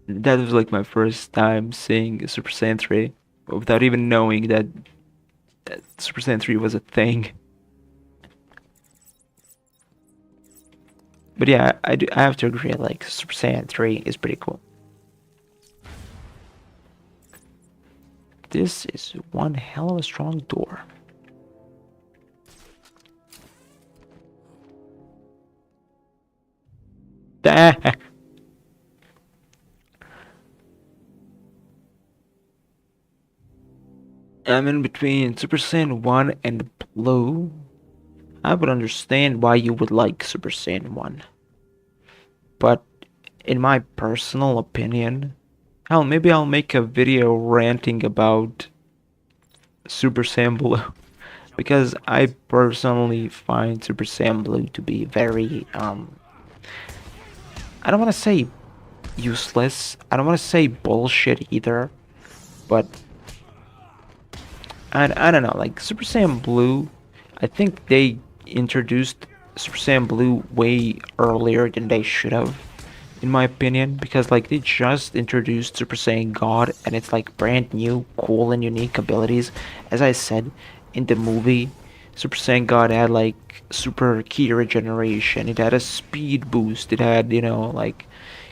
that was like my first time seeing Super Saiyan 3 without even knowing that Super Saiyan 3 was a thing. But yeah, I have to agree, like Super Saiyan 3 is pretty cool. This is one hell of a strong door. I'm in between Super Saiyan 1 and Blue. I would understand why you would like Super Saiyan 1. But in my personal opinion, hell, maybe I'll make a video ranting about Super Saiyan Blue. Because I personally find Super Saiyan Blue to be very, I don't want to say useless. I don't want to say bullshit either. But I don't know, like Super Saiyan Blue, I think they introduced Super Saiyan Blue way earlier than they should have, in my opinion, because like they just introduced Super Saiyan God, and it's like brand new, cool and unique abilities. As I said in the movie, Super Saiyan God had like super ki regeneration, it had a speed boost, it had, like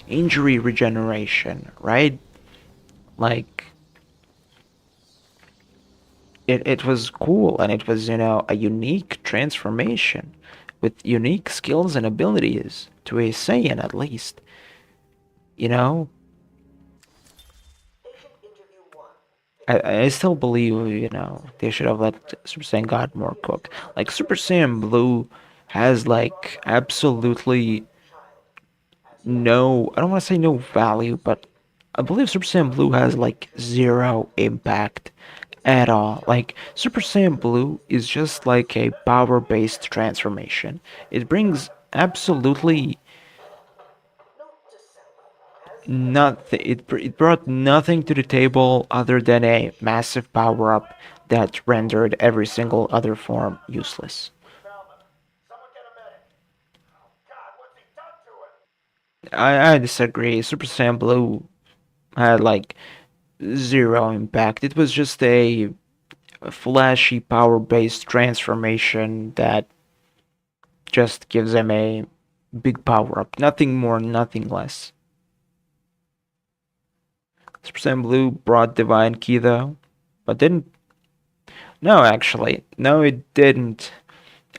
injury regeneration, right? Like it was cool, and it was, a unique transformation with unique skills and abilities to a Saiyan, at least. You know? Patient interview I still believe, you know, they should have let Super Saiyan God more cook. Like Super Saiyan Blue has like absolutely no, I don't want to say no value, but I believe Super Saiyan Blue has like zero impact at all. Like Super Saiyan Blue is just like a power-based transformation. It brings absolutely nothing. It brought nothing to the table other than a massive power-up that rendered every single other form useless. Found them. Someone get a medic. Oh, God, what's he done to him? I disagree. Super Saiyan Blue had like zero impact. It was just a flashy power-based transformation that just gives him a big power-up. Nothing more, nothing less. Super Saiyan Blue brought Divine Key though, but didn't. No, actually, no, it didn't.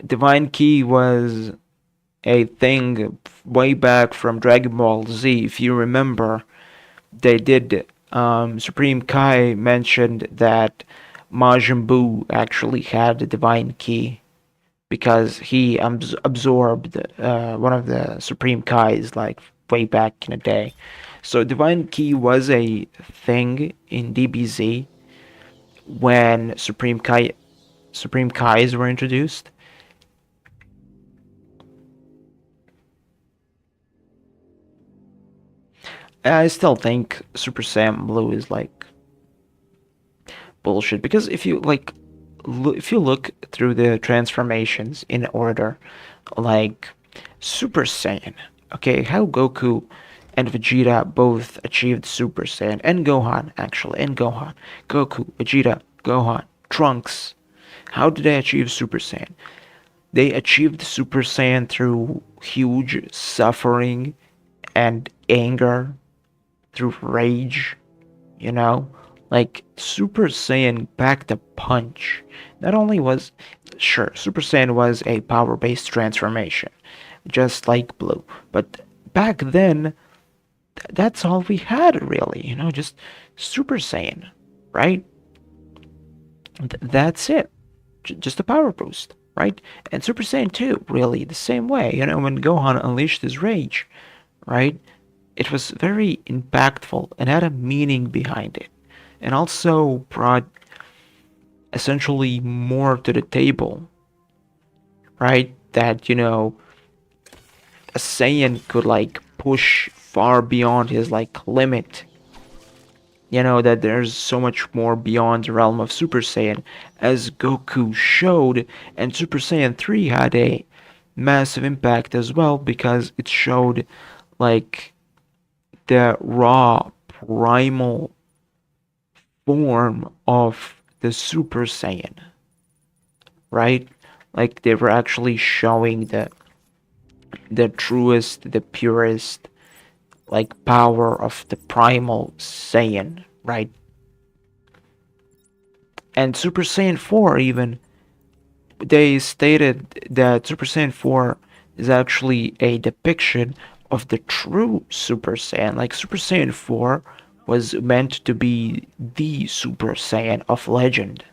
Divine Key was a thing way back from Dragon Ball Z. If you remember, they did. Supreme Kai mentioned that Majin Buu actually had the Divine Key because he absorbed one of the Supreme Kais like way back in the day. So Divine Key was a thing in DBZ when Supreme Kais were introduced. I still think Super Saiyan Blue is like bullshit because if you look through the transformations in order, like Super Saiyan, okay, how Goku and Vegeta both achieved Super Saiyan, and Gohan actually, and Gohan, Goku, Vegeta, Gohan, Trunks, how did they achieve Super Saiyan? They achieved Super Saiyan through huge suffering and anger, through rage, you know? Like, Super Saiyan packed a punch. Not only was, sure, Super Saiyan was a power-based transformation, just like Blue, but back then, that's all we had, really, you know, just Super Saiyan, right? That's it. Just a power boost, right? And Super Saiyan 2, really, the same way, you know, when Gohan unleashed his rage, right? It was very impactful and had a meaning behind it, and also brought essentially more to the table, right? That, you know, a Saiyan could like push far beyond his like limit. You know, that there's so much more beyond the realm of Super Saiyan, as Goku showed, and Super Saiyan 3 had a massive impact as well because it showed like the raw primal form of the Super Saiyan, right? Like they were actually showing the truest, the purest, like power of the primal Saiyan, right? And Super Saiyan 4 even, they stated that Super Saiyan 4 is actually a depiction of the true Super Saiyan. Like Super Saiyan 4 was meant to be the Super Saiyan of legend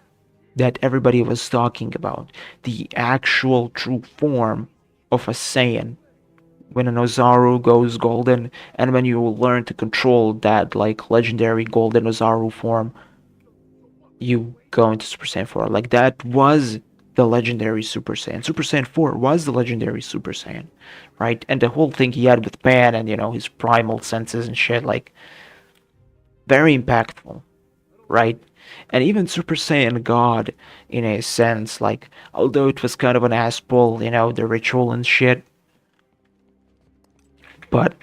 that everybody was talking about. The actual true form of a Saiyan. When an Ozaru goes golden, and when you learn to control that like legendary golden Ozaru form, you go into Super Saiyan 4. Like that was the legendary Super Saiyan. Super Saiyan 4 was the legendary Super Saiyan, right? And the whole thing he had with Pan and, you know, his primal senses and shit, like, very impactful, right? And even Super Saiyan God, in a sense, like, although it was kind of an ass-pull, you know, the ritual and shit, but,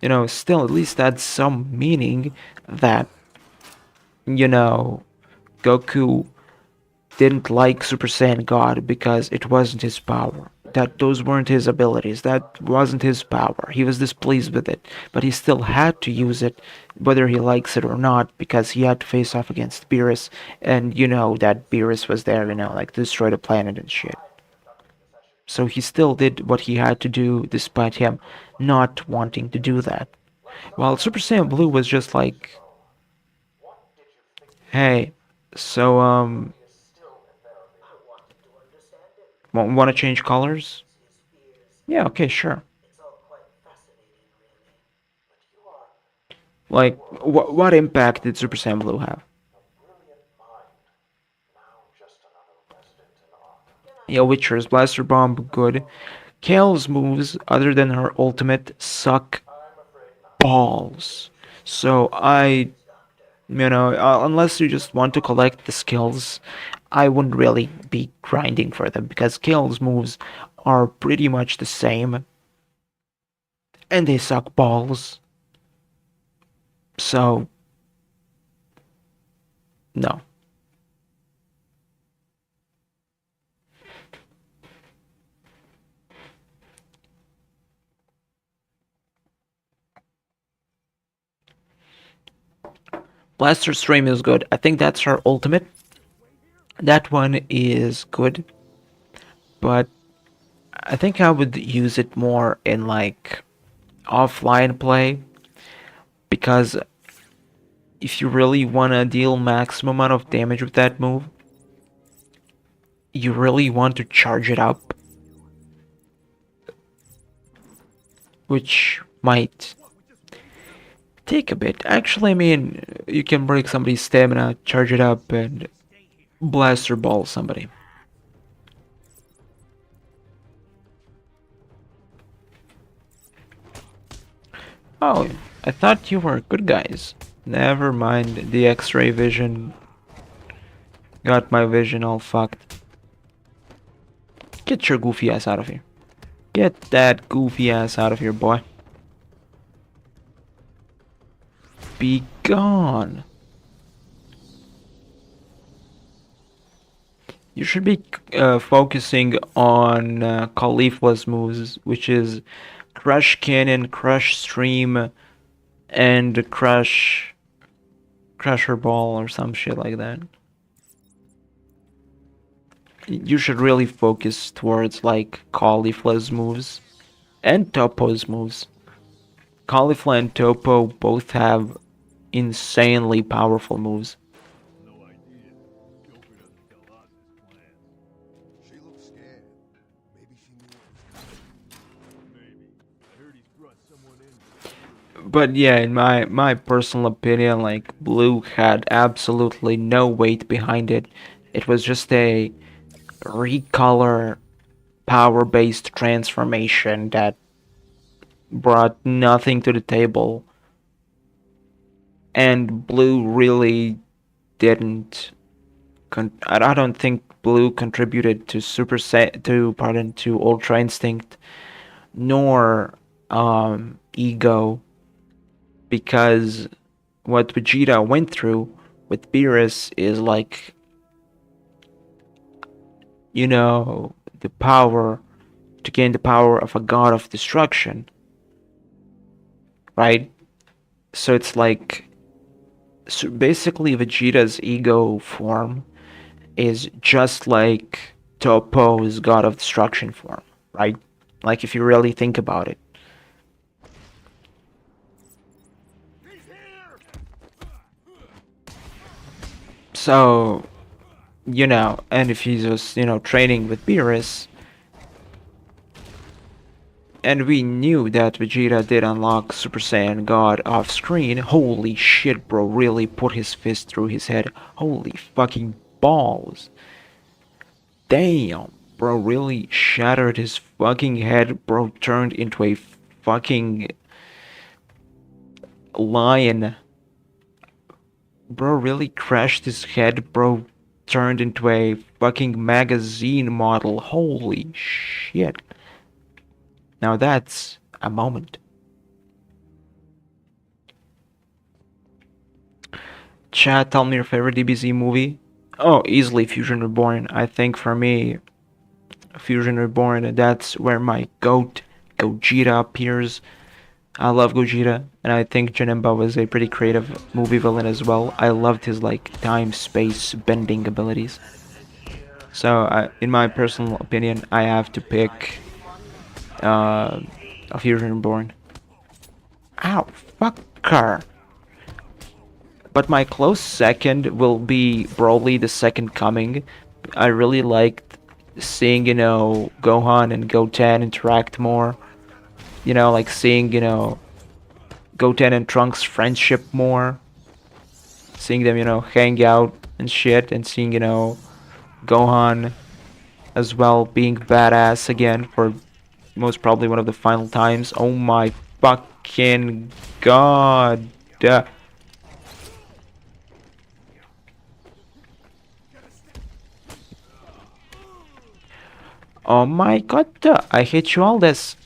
you know, still at least had some meaning that, you know, Goku didn't like Super Saiyan God because it wasn't his power. That those weren't his abilities. That wasn't his power. He was displeased with it, but he still had to use it, whether he likes it or not, because he had to face off against Beerus, and you know that Beerus was there, you know, like to destroy the planet and shit. So he still did what he had to do, despite him not wanting to do that. While Super Saiyan Blue was just like Hey, so, want to change colors? Yeah, okay, sure. It's all quite fascinating, really. But you are Like, what impact did Super Saiyan Blue have? Brilliant mind. Now just another resident in Arkham. Yeah, Witcher's Blaster Bomb, good. Kale's moves, other than her ultimate, suck I'm afraid not. balls. So unless you just want to collect the skills, I wouldn't really be grinding for them because Kale's moves are pretty much the same and they suck balls. So, no. Blaster Stream is good. I think that's her ultimate. That one is good, but I think I would use it more in like offline play because if you really want to deal maximum amount of damage with that move, you really want to charge it up, which might take a bit. Actually, I mean, you can break somebody's stamina, charge it up, and blaster ball somebody. Oh, I thought you were good guys. Never mind, the X-ray vision got my vision all fucked. Get your goofy ass out of here. Get that goofy ass out of here, boy. Be gone. You should be focusing on Caulifla's moves, which is Crush Cannon, Crush Stream, and Crusher Ball or some shit like that. You should really focus towards like Caulifla's moves and Topo's moves. Caulifla and Topo both have insanely powerful moves. No idea. Joker doesn't tell us his plans. She looks scared. Maybe she knew it was coming. Maybe. I heard he's brought someone in. But yeah, in my personal opinion, like Blue had absolutely no weight behind it. It was just a recolor power-based transformation that brought nothing to the table. And Blue really didn't. I don't think Blue contributed to to Ultra Instinct, nor Ego, because what Vegeta went through with Beerus is like, the power to gain the power of a god of destruction, right? So it's like, so basically Vegeta's ego form is just like Topo's god of destruction form, right? Like if you really think about it. So, and if he's just, training with Beerus, and we knew that Vegeta did unlock Super Saiyan God off screen. Holy shit, bro, really put his fist through his head. Holy fucking balls. Damn, bro, really shattered his fucking head, bro, turned into a fucking lion. Bro, really crashed his head, bro, turned into a fucking magazine model. Holy shit. Now that's a moment. Chat, tell me your favorite DBZ movie. Oh, easily Fusion Reborn. I think for me, Fusion Reborn, that's where my GOAT, Gogeta, appears. I love Gogeta, and I think Janemba was a pretty creative movie villain as well. I loved his, like, time-space bending abilities. So, in my personal opinion, I have to pick a Fusion Reborn. Ow, fuck her. But my close second will be Broly the Second Coming. I really liked seeing, Gohan and Goten interact more. Like seeing, Goten and Trunks' friendship more. Seeing them, hang out and shit, and seeing, Gohan as well being badass again for most probably one of the final times. Oh my fucking god. Oh my god, I hate you all this.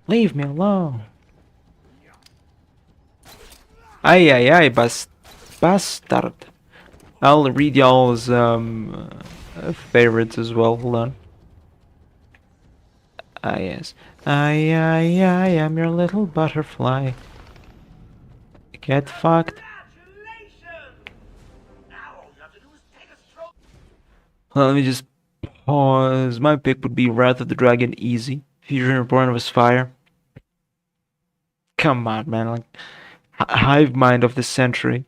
Leave me alone. Ay ay ay, bastard. I'll read y'all's favorites as well. Hold on. Ah yes. I am your little butterfly. Get fucked. Congratulations! Now all you have to do is take a stroll. Let me just pause. My pick would be Wrath of the Dragon Easy. Fusion Reborn was fire. Come on, man. Like, Hive Mind of the Century.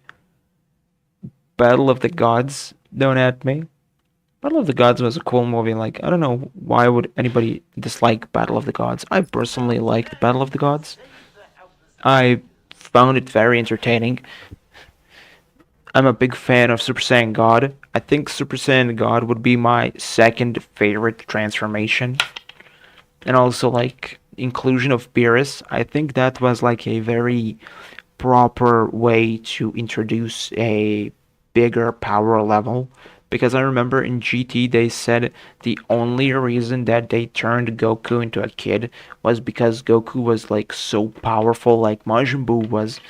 Battle of the Gods. Don't at me. Battle of the Gods was a cool movie. Like, I don't know why would anybody dislike Battle of the Gods. I personally liked Battle of the Gods. I found it very entertaining. I'm a big fan of Super Saiyan God. I think Super Saiyan God would be my second favorite transformation. And also, like, inclusion of Beerus. I think that was, like, a very proper way to introduce a bigger power level. Because I remember in GT they said the only reason that they turned Goku into a kid was because Goku was, like, so powerful. Like, Majin Buu was,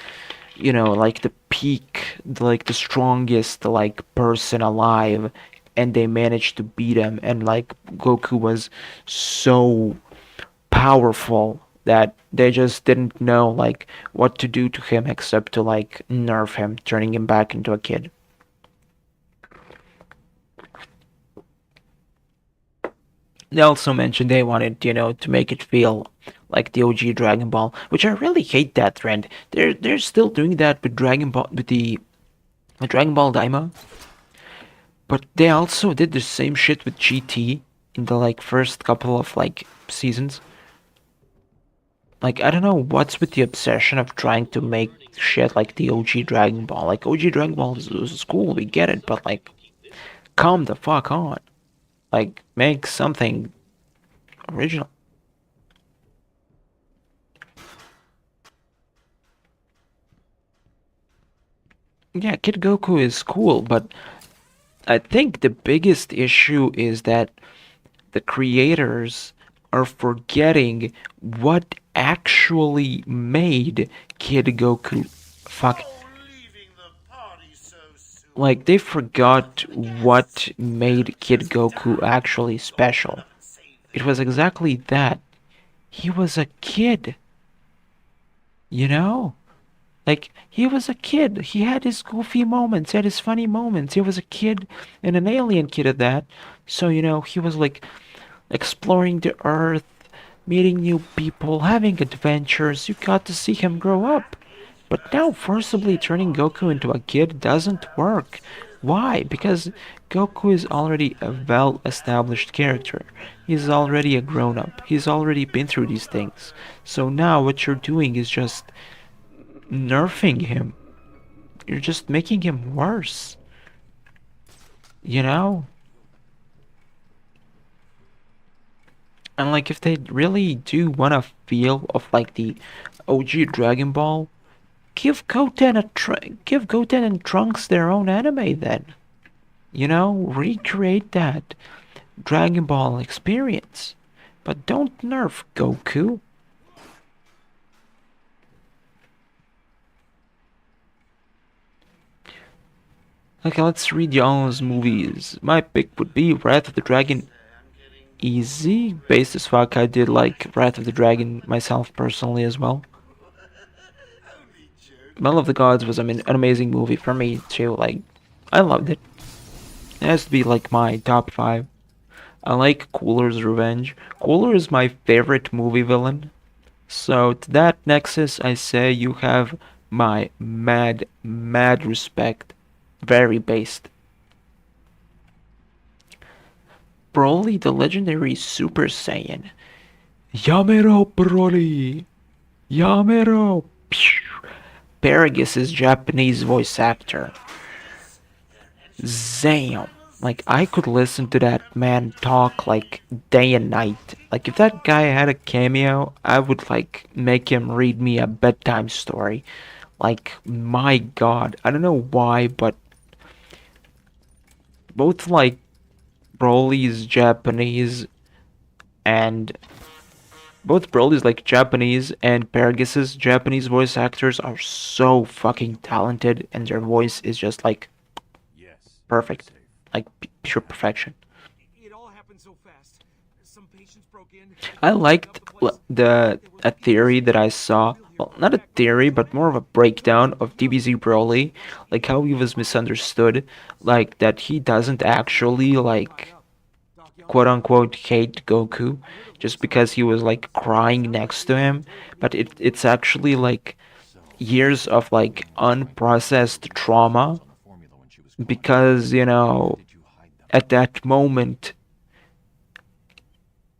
like the peak, like the strongest, like, person alive, and they managed to beat him. And, like, Goku was so powerful that they just didn't know, like, what to do to him except to, like, nerf him, turning him back into a kid. They also mentioned they wanted, to make it feel like the OG Dragon Ball, which I really hate that trend. They're still doing that with Dragon Ball, with the Dragon Ball Daima, but they also did the same shit with GT in the, like, first couple of, like, seasons. Like, I don't know what's with the obsession of trying to make shit like the OG Dragon Ball. Like, OG Dragon Ball is cool, we get it, but, like, calm the fuck on. Like, make something original. Yeah, Kid Goku is cool, but I think the biggest issue is that the creators are forgetting what actually made Kid Goku like, they forgot what made Kid Goku actually special. It was exactly that. He was a kid. You know? Like, he was a kid. He had his goofy moments, he had his funny moments. He was a kid, and an alien kid at that. So, he was, like, exploring the earth, meeting new people, having adventures. You got to see him grow up. But now forcibly turning Goku into a kid doesn't work. Why? Because Goku is already a well-established character. He's already a grown-up. He's already been through these things. So now what you're doing is just nerfing him. You're just making him worse. You know? And, like, if they really do want a feel of, like, the OG Dragon Ball, give Goten and Trunks their own anime then. Recreate that Dragon Ball experience. But don't nerf Goku. Okay, let's read y'all's movies. My pick would be Wrath of the Dragon Easy. Based as fuck, I did like Wrath of the Dragon myself personally as well. Battle of the Gods was an amazing movie for me too. Like, I loved it. It has to be like my top 5. I like Cooler's Revenge. Cooler is my favorite movie villain. So to that Nexus, I say you have my mad respect. Very based. Broly, the legendary Super Saiyan. Yamero Broly! Yamero! Paragus' Japanese voice actor. Zam! Like, I could listen to that man talk like day and night. Like, if that guy had a cameo, I would like make him read me a bedtime story. Like, my god. I don't know why, but both like Broly's Japanese and both Broly's like Japanese and Paragus's Japanese voice actors are so fucking talented, and their voice is just like Yes. perfect, Safe. like pure perfection. It all happened so fast. Some patients broke in. I liked the a theory that I saw. Well, not a theory, but more of a breakdown of DBZ Broly, like how he was misunderstood, like that he doesn't actually like quote unquote hate Goku just because he was like crying next to him, but it's actually like years of like unprocessed trauma because at that moment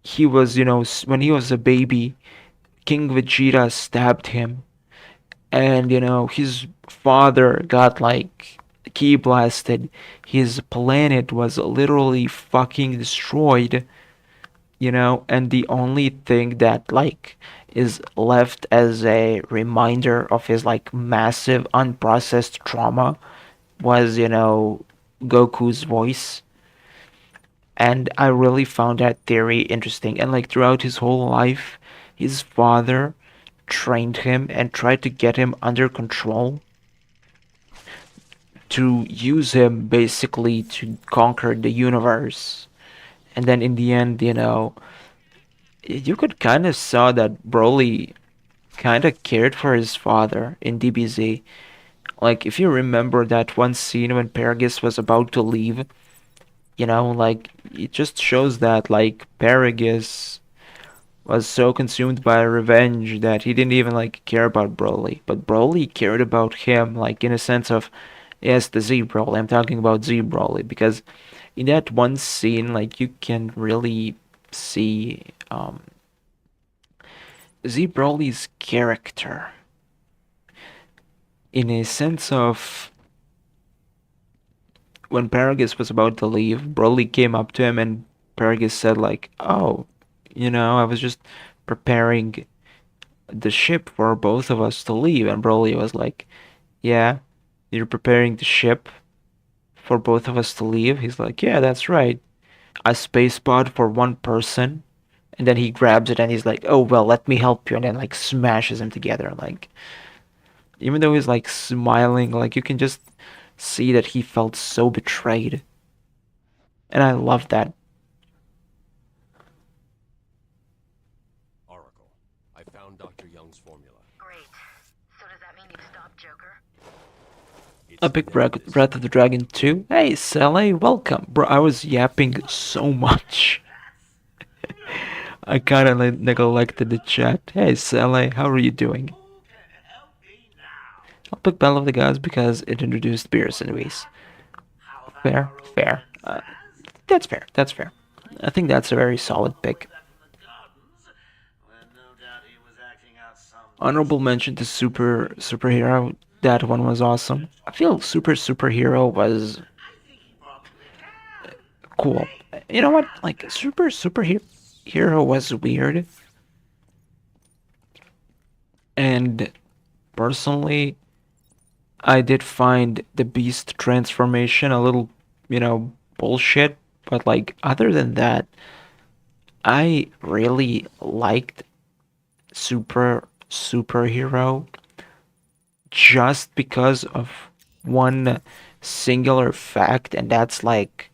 he was when he was a baby, King Vegeta stabbed him, and his father got like key blasted. His planet was literally fucking destroyed, and the only thing that like is left as a reminder of his like massive unprocessed trauma was Goku's voice. And I really found that theory interesting. And like throughout his whole life, his father trained him and tried to get him under control to use him basically to conquer the universe. And then in the end, you could kind of saw that Broly kind of cared for his father in DBZ. Like if you remember that one scene when Paragus was about to leave, like it just shows that like Paragus was so consumed by revenge that he didn't even like care about Broly. But Broly cared about him, like in a sense of, yes, the Z Broly. I'm talking about Z Broly because in that one scene, like you can really see Z Broly's character in a sense of when Paragus was about to leave, Broly came up to him and Paragus said like, "Oh, I was just preparing the ship for both of us to leave." And Broly was like, "Yeah, you're preparing the ship for both of us to leave?" He's like, "Yeah, that's right. A space pod for one person." And then he grabs it and he's like, "Oh, well, let me help you." And then like smashes him together. Like, even though he's like smiling, like you can just see that he felt so betrayed. And I love that. Oracle, I found Dr. Young's formula. Great. So does that mean you've stopped Joker? It's A big nemesis. Breath of the Dragon 2. Hey, Sally, welcome. Bro, I was yapping so much. I kind of neglected the chat. Hey, Sally, how are you doing? Who can help me now? I'll pick Battle of the Gods because it introduced Beerus and Whis. How about Fair, our old fair. friend Spaz? That's fair, that's fair. I think that's a very solid pick. That from the gardens, when no doubt he was acting out some Honorable mention to Superhero. That one was awesome. I feel Superhero was I think he probably can. cool. You know what? Like Superhero was weird, and personally, I did find the Beast transformation a little, bullshit. But like other than that, I really liked Superhero just because of one singular fact, and that's like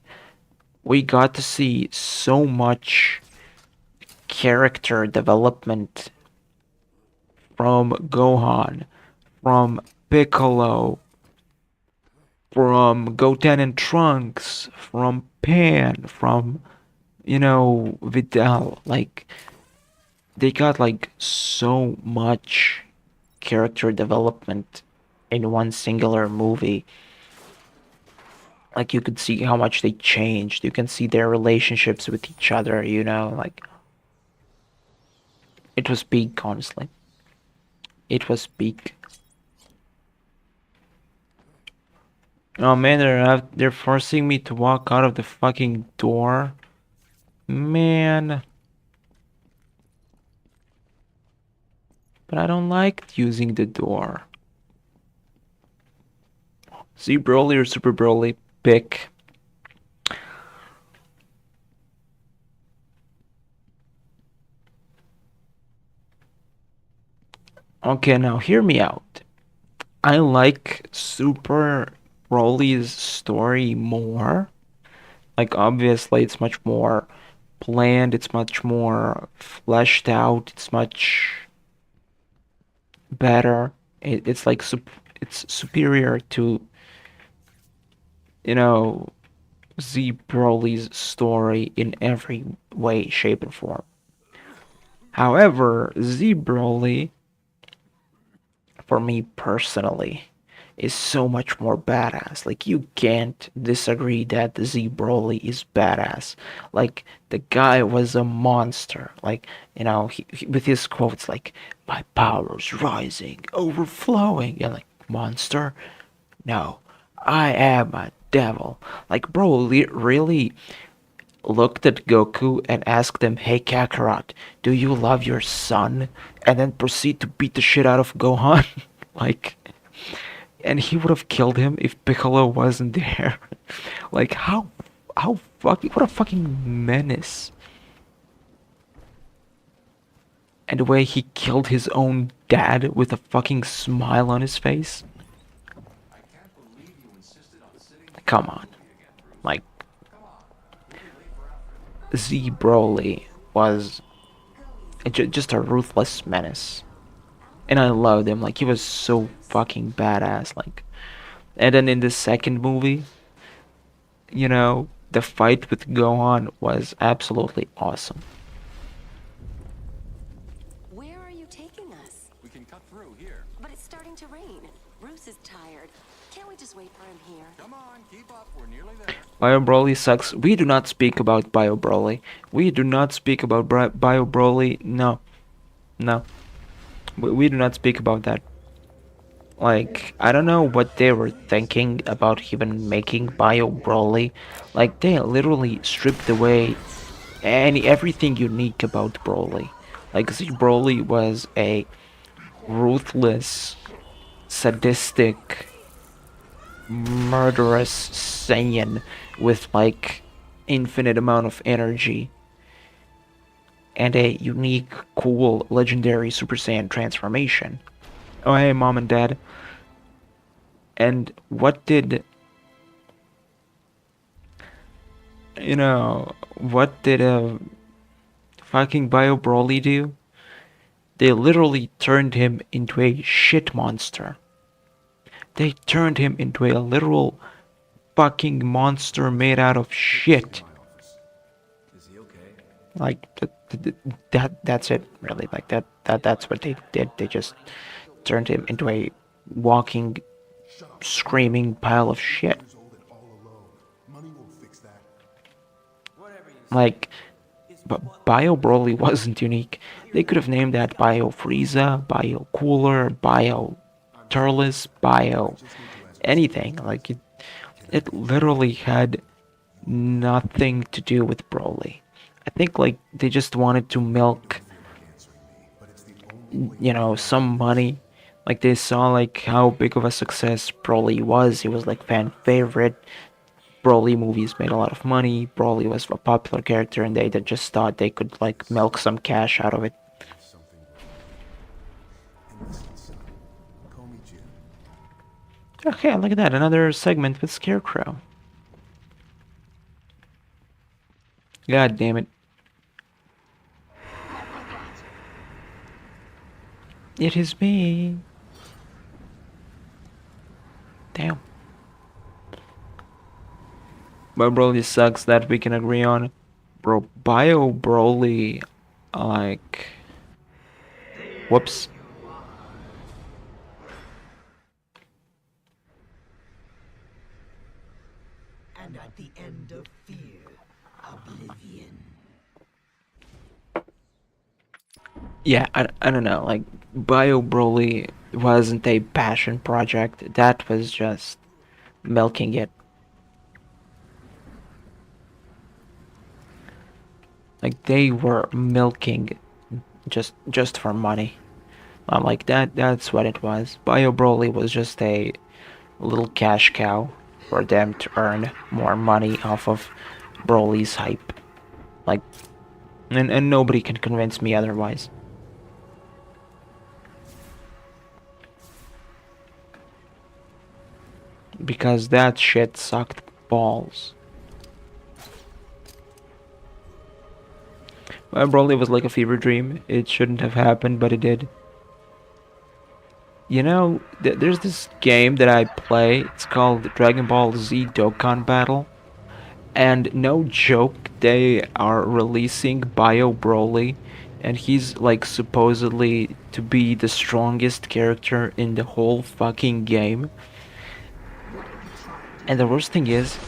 we got to see so much character development from Gohan, from Piccolo, from Goten and Trunks, from Pan, from Videl. Like they got like so much character development in one singular movie. Like you could see how much they changed. You can see their relationships with each other, you know, like it was peak, honestly. It was peak. Oh man, they're forcing me to walk out of the fucking door. Man. But I don't like using the door. See, Broly or Super Broly, pick. Okay, now hear me out. I like Super Broly's story more. Like, obviously, it's much more planned, it's much more fleshed out, it's much better. It's like, it's superior to, you know, Z Broly's story in every way, shape, and form. However, Z Broly, for me personally, is so much more badass. Like, you can't disagree that Z Broly is badass. Like, the guy was a monster. Like, you know, with his quotes like, my power's rising, overflowing, and like, monster? No, I am a devil. Like, bro, really looked at Goku and asked him, hey Kakarot, do you love your son? And then proceed to beat the shit out of Gohan. Like, and he would have killed him if Piccolo wasn't there. Like, how fucking, what a fucking menace. And the way he killed his own dad with a fucking smile on his face. Come on. Like, Z Broly was just a ruthless menace. And I loved him. Like, he was so fucking badass. Like, and then in the second movie, you know, the fight with Gohan was absolutely awesome. Where are you taking us? We can cut through here. But it's starting to rain. Bruce is tired. Can't we just wait for him here? Come on, keep up. We're nearly there. Bio Broly sucks. We do not speak about Bio Broly. We do not speak about Bio Broly. No. No. We do not speak about that. Like, I don't know what they were thinking about even making Bio Broly. Like, they literally stripped away everything unique about Broly. Like, Z Broly was a ruthless, sadistic, murderous Saiyan with like infinite amount of energy and a unique, cool, legendary Super Saiyan transformation. Oh hey, mom and dad. And what did, you know, what did fucking Bio Broly do? They literally turned him into a shit monster. They turned him into a literal fucking monster made out of shit. Is he okay? Like that's it, really. Like that's what they did. They just turned him into a walking, screaming pile of shit. Years old and all alone. Money won't fix that. Like, but Bio Broly wasn't unique. They could have named that Bio Frieza, Bio Cooler, Bio Turles, Bio anything. Like, it literally had nothing to do with Broly. I think like they just wanted to milk, you know, some money. Like they saw like how big of a success Broly was. He was like fan favorite. Broly movies made a lot of money. Broly was a popular character, and they just thought they could like milk some cash out of it. Something wrong. And listen, son. Call me Jim. Okay, look at that, another segment with Scarecrow. God damn it. It is me. Damn. But Broly sucks, that we can agree on. Bro, Bio Broly, like, Whoops. And at the end of fear, oblivion. Yeah, I don't know. Like, Bio Broly wasn't a passion project. That was just milking it. Like, they were milking just for money. I'm like, that's what it was. Bio Broly was just a little cash cow for them to earn more money off of Broly's hype. Like, and nobody can convince me otherwise. Because that shit sucked balls. Broly was like a fever dream. It shouldn't have happened, but it did. You know, there's this game that I play. It's called Dragon Ball Z Dokkan Battle. And no joke, they are releasing Bio Broly. And he's like supposedly to be the strongest character in the whole fucking game. And the worst thing is,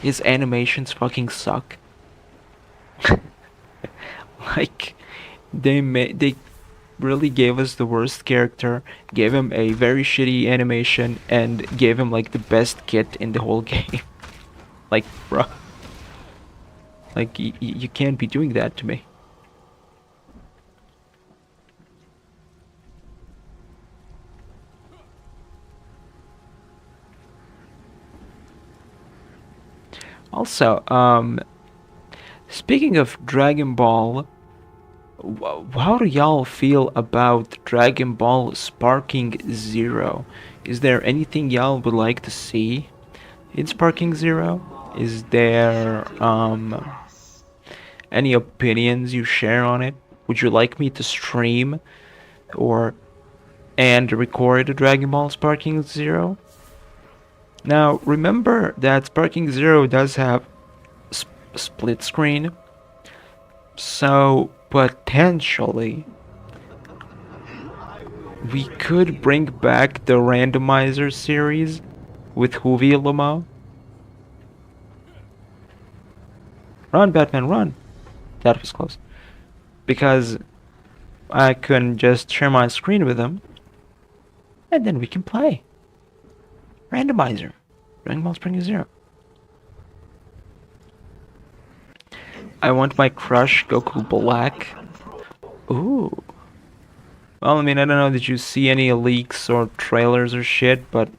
his animations fucking suck. Like, they really gave us the worst character, gave him a very shitty animation, and gave him like the best kit in the whole game. Like, bro. Like, you can't be doing that to me. Also, speaking of Dragon Ball, how do y'all feel about Dragon Ball Sparking Zero? Is there anything y'all would like to see in Sparking Zero? Is there any opinions you share on it? Would you like me to stream or and record Dragon Ball Sparking Zero? Now, remember that Sparking Zero does have split screen, so potentially we could bring back the randomizer series with Huvi Luma. Run, Batman, run! That was close. Because I can just share my screen with him, and then we can play. Randomizer. Dragon Ball Spring Zero. I want my crush Goku Black. Ooh. Well, I mean, I don't know, did you see any leaks or trailers or shit, but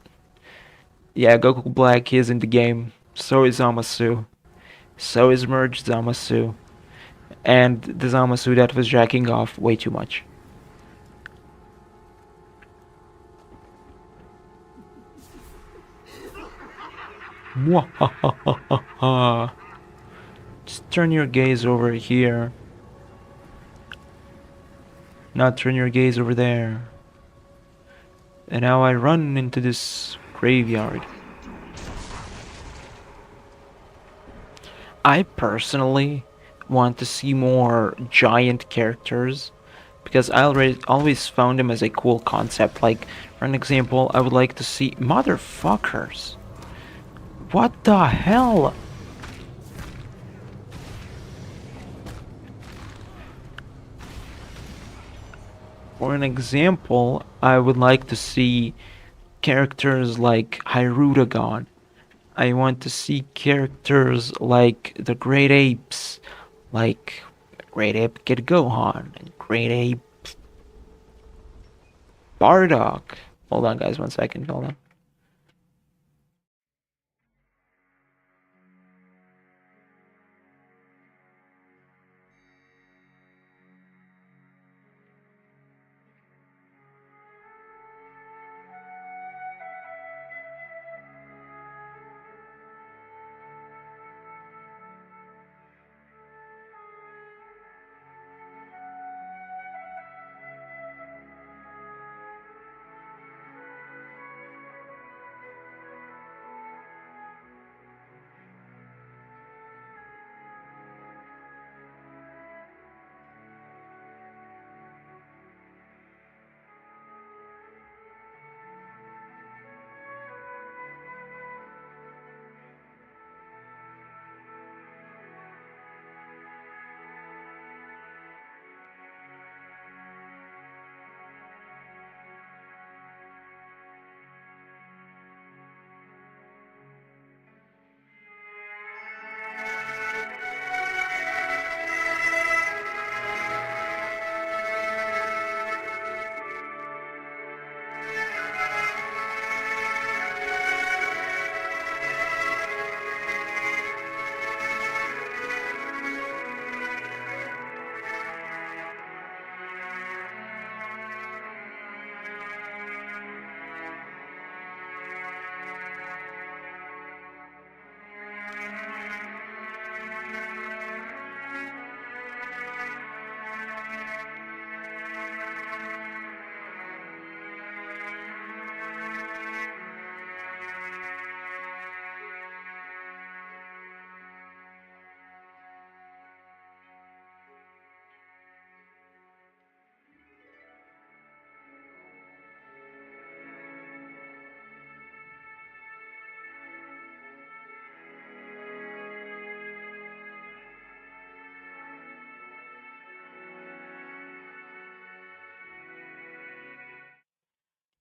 yeah, Goku Black is in the game. So is Zamasu. So is Merged Zamasu. And the Zamasu that was jacking off way too much. Mwahahaha. Just turn your gaze over here. Not turn your gaze over there. And now I run into this graveyard. I personally want to see more giant characters because I always found them as a cool concept. Like, for an example, I would like to see motherfuckers. What the hell? For an example, I would like to see characters like Hyrule. I want to see characters like the Great Apes, like Great Ape Kid Gohan, and Great Ape Bardock. Hold on, guys, 1 second, hold on.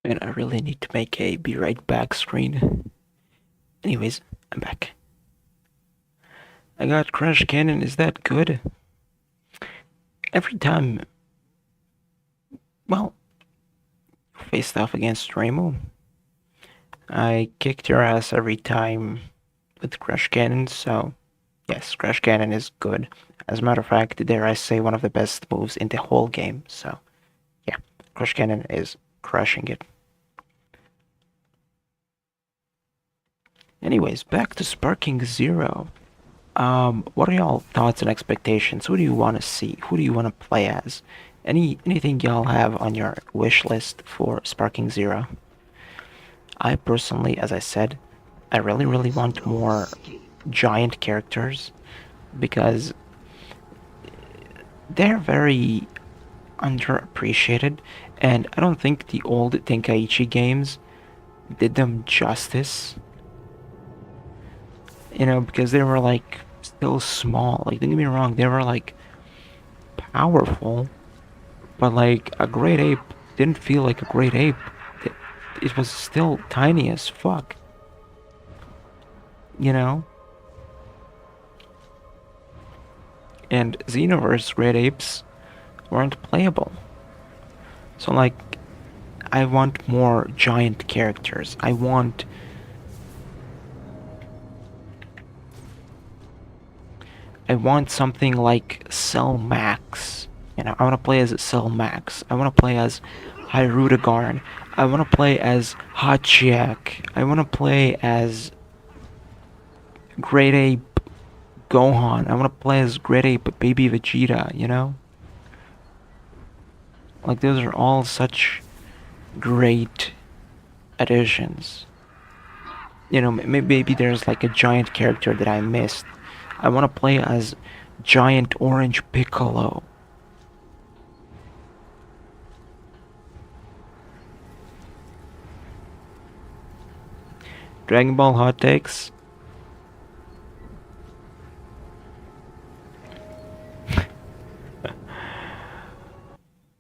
And I really need to make a be right back screen. Anyways, I'm back. I got Crash Cannon, is that good? Every time, well, faced off against Ramo, I kicked your ass every time with Crash Cannon, so yes, Crash Cannon is good. As a matter of fact, dare I say, one of the best moves in the whole game, so yeah, Crash Cannon is crushing it. Anyways, back to Sparking Zero. What are y'all thoughts and expectations? Who do you want to see? Who do you want to play as? Anything y'all have on your wish list for Sparking Zero? I personally, as I said, I really want more giant characters because they're very underappreciated, and I don't think the old Tenkaichi games did them justice. You know, because they were like still small. Like, don't get me wrong, they were like powerful, but like a great ape didn't feel like a great ape. It was still tiny as fuck. You know? And Xenoverse great apes weren't playable. So like, I want more giant characters. I want something like Cell Max. You know, I want to play as Cell Max. I want to play as Hyrudegarn. I want to play as Hachiak. I want to play as Great Ape Gohan. I want to play as Great Ape Baby Vegeta, you know? Like, those are all such great additions. You know, maybe there's like a giant character that I missed. I want to play as Giant Orange Piccolo. Dragon Ball hot takes.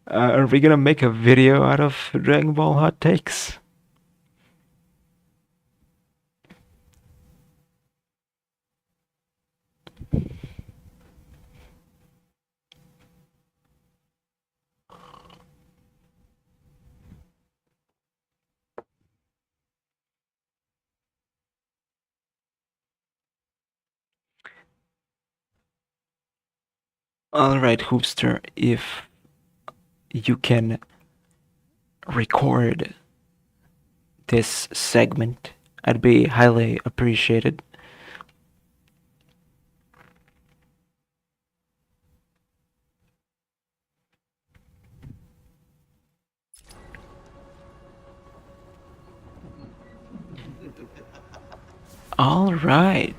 Are we gonna make a video out of Dragon Ball hot takes? Alright, Hoopster, if you can record this segment, I'd be highly appreciated. Alright,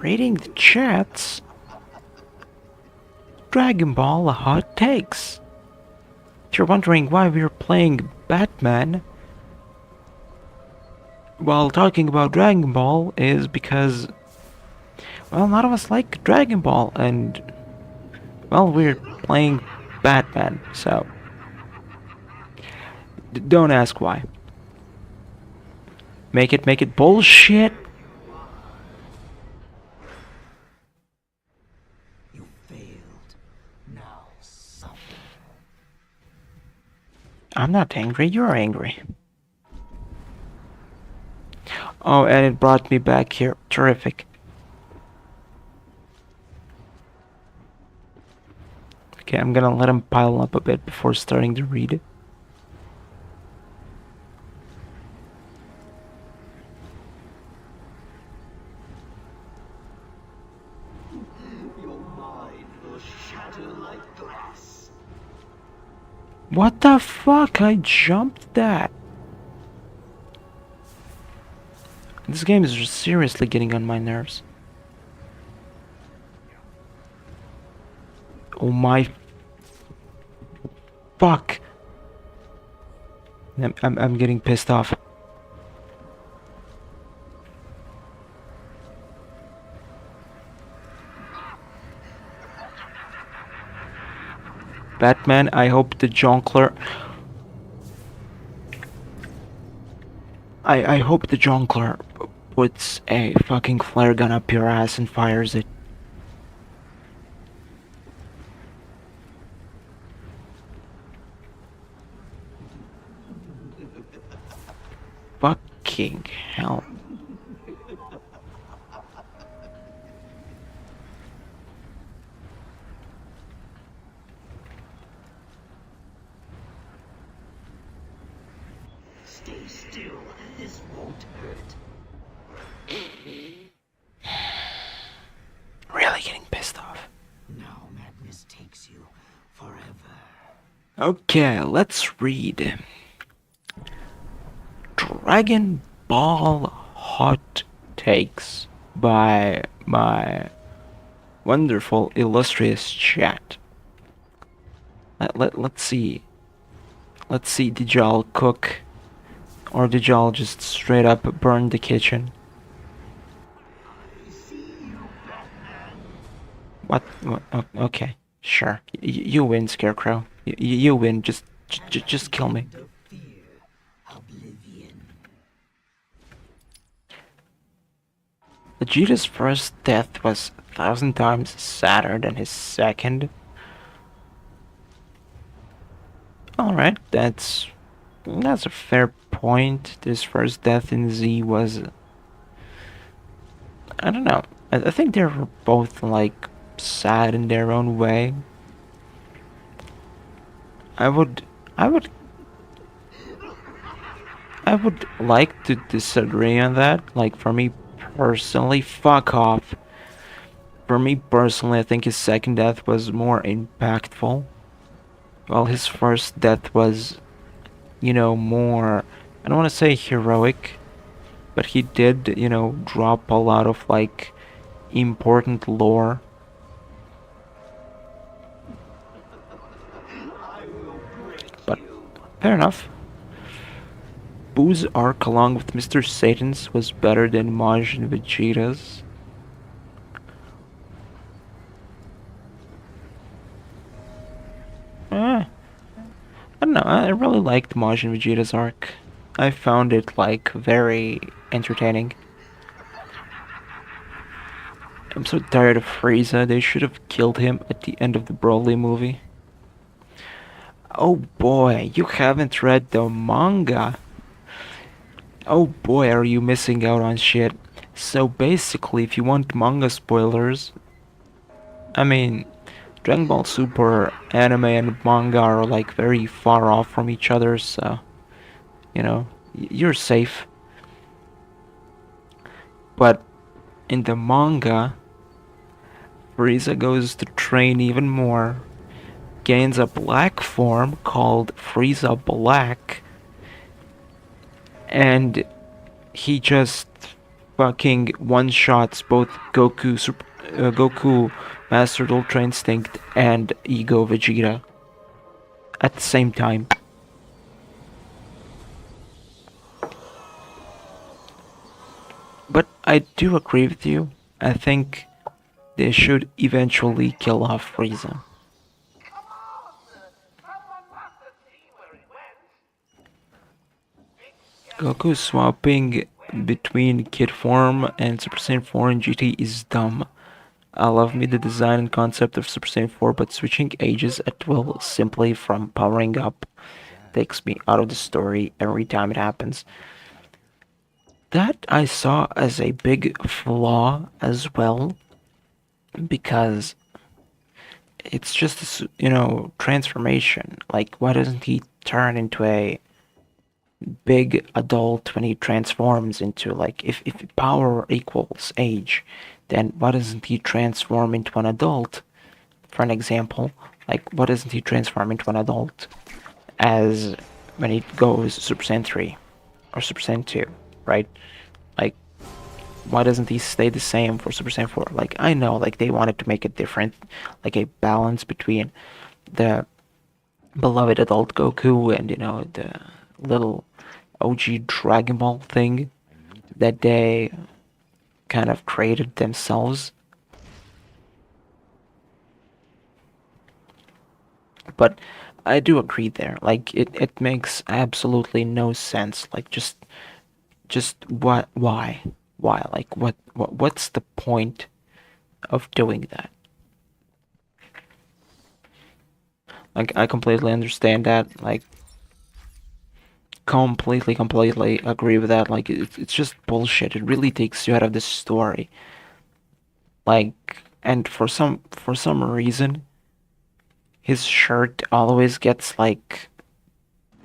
reading the chats. Dragon Ball hot takes. If you're wondering why we're playing Batman while talking about Dragon Ball, is because, well, none of us like Dragon Ball, and, well, we're playing Batman, so don't ask why. Make it bullshit. You failed. Now suffer. I'm not angry, you're angry. Oh, and it brought me back here. Terrific. Okay, I'm gonna let him pile up a bit before starting to read it. Your mind will shatter like glass. What the fuck? I jumped that. This game is seriously getting on my nerves. Oh my fuck. I'm getting pissed off. Batman, I hope the Jonkler... I hope the jongleur puts a fucking flare gun up your ass and fires it. Fucking hell. Stay still. This won't hurt. Really getting pissed off. Now madness takes you forever. Okay, let's read. Dragon Ball Hot Takes by my wonderful illustrious chat. Let's see. Let's see, did y'all cook? Or did y'all just straight up burn the kitchen? What? Okay, sure. You win, Scarecrow. You win. Just kill me. Vegeta's first death was 1,000 times sadder than his second. Alright, that's a fair point. His first death in Z was... I don't know. I think they were both, like, sad in their own way. I would like to disagree on that. Like, for me personally, fuck off. For me personally, I think his second death was more impactful. While his first death was, you know, more, I don't want to say heroic, but he did, you know, drop a lot of, like, important lore. But, fair enough. Boo's arc along with Mr. Satan's was better than Maj and Vegeta's. I don't know, I really liked Maj and Vegeta's arc. I found it, like, very entertaining. I'm so tired of Frieza, they should have killed him at the end of the Broly movie. Oh boy, you haven't read the manga. Oh boy, are you missing out on shit. So basically, if you want manga spoilers, I mean, Dragon Ball Super anime and manga are like very far off from each other, so, you know, you're safe. But in the manga, Frieza goes to train even more, gains a black form called Frieza Black, and he just fucking one-shots both Goku, Mastered Ultra Instinct, and Ego Vegeta at the same time. But I do agree with you. I think they should eventually kill off Frieza. Goku swapping between Kid form and Super Saiyan 4 in GT is dumb. I love me the design and concept of Super Saiyan 4, but switching ages at will simply from powering up takes me out of the story every time it happens. That I saw as a big flaw as well, because it's just a, you know, transformation. Like, why doesn't he turn into a big adult when he transforms into, like, if power equals age, then why doesn't he transform into an adult? For an example, like, why doesn't he transform into an adult as when he goes Super Saiyan 3 or Super Saiyan 2, right? Like, why doesn't he stay the same for Super Saiyan 4? Like, I know, like, they wanted to make it different, like a balance between the beloved adult Goku and, you know, the little OG Dragon Ball thing that they kind of created themselves. But I do agree there. Like, it makes absolutely no sense. Like, just just what? Why? Why? Like what's the point of doing that? Like I completely understand that. Like completely agree with that. Like it's just bullshit. It really takes you out of the story. Like, and for some reason, his shirt always gets like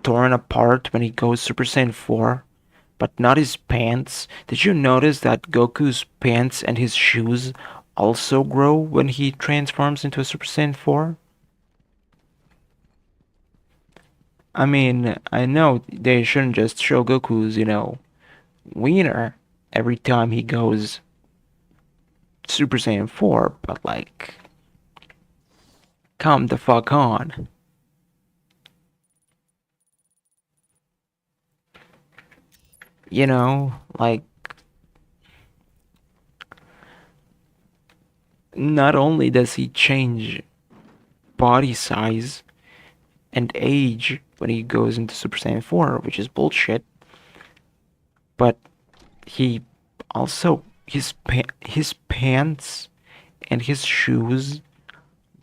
torn apart when he goes Super Saiyan 4, but not his pants. Did you notice that Goku's pants and his shoes also grow when he transforms into a Super Saiyan 4? I mean, I know they shouldn't just show Goku's, wiener every time he goes Super Saiyan 4, but like, come the fuck on. Like, not only does he change body size and age when he goes into Super Saiyan 4, which is bullshit, but he also, his pants and his shoes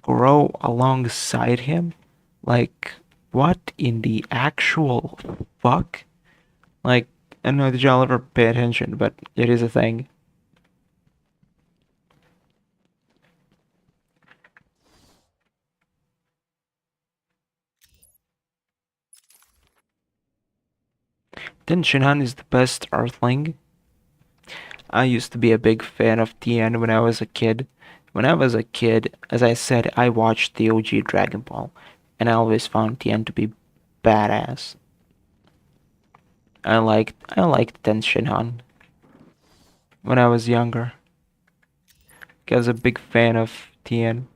grow alongside him. Like, what in the actual fuck? Like, I don't know, did y'all ever pay attention, but it is a thing. Then Shinhan is the best Earthling. I used to be a big fan of Tien when I was a kid. When I was a kid, as I said, I watched the OG Dragon Ball, and I always found Tien to be badass. I liked Ten Shinhan when I was younger. I was a big fan of Tien.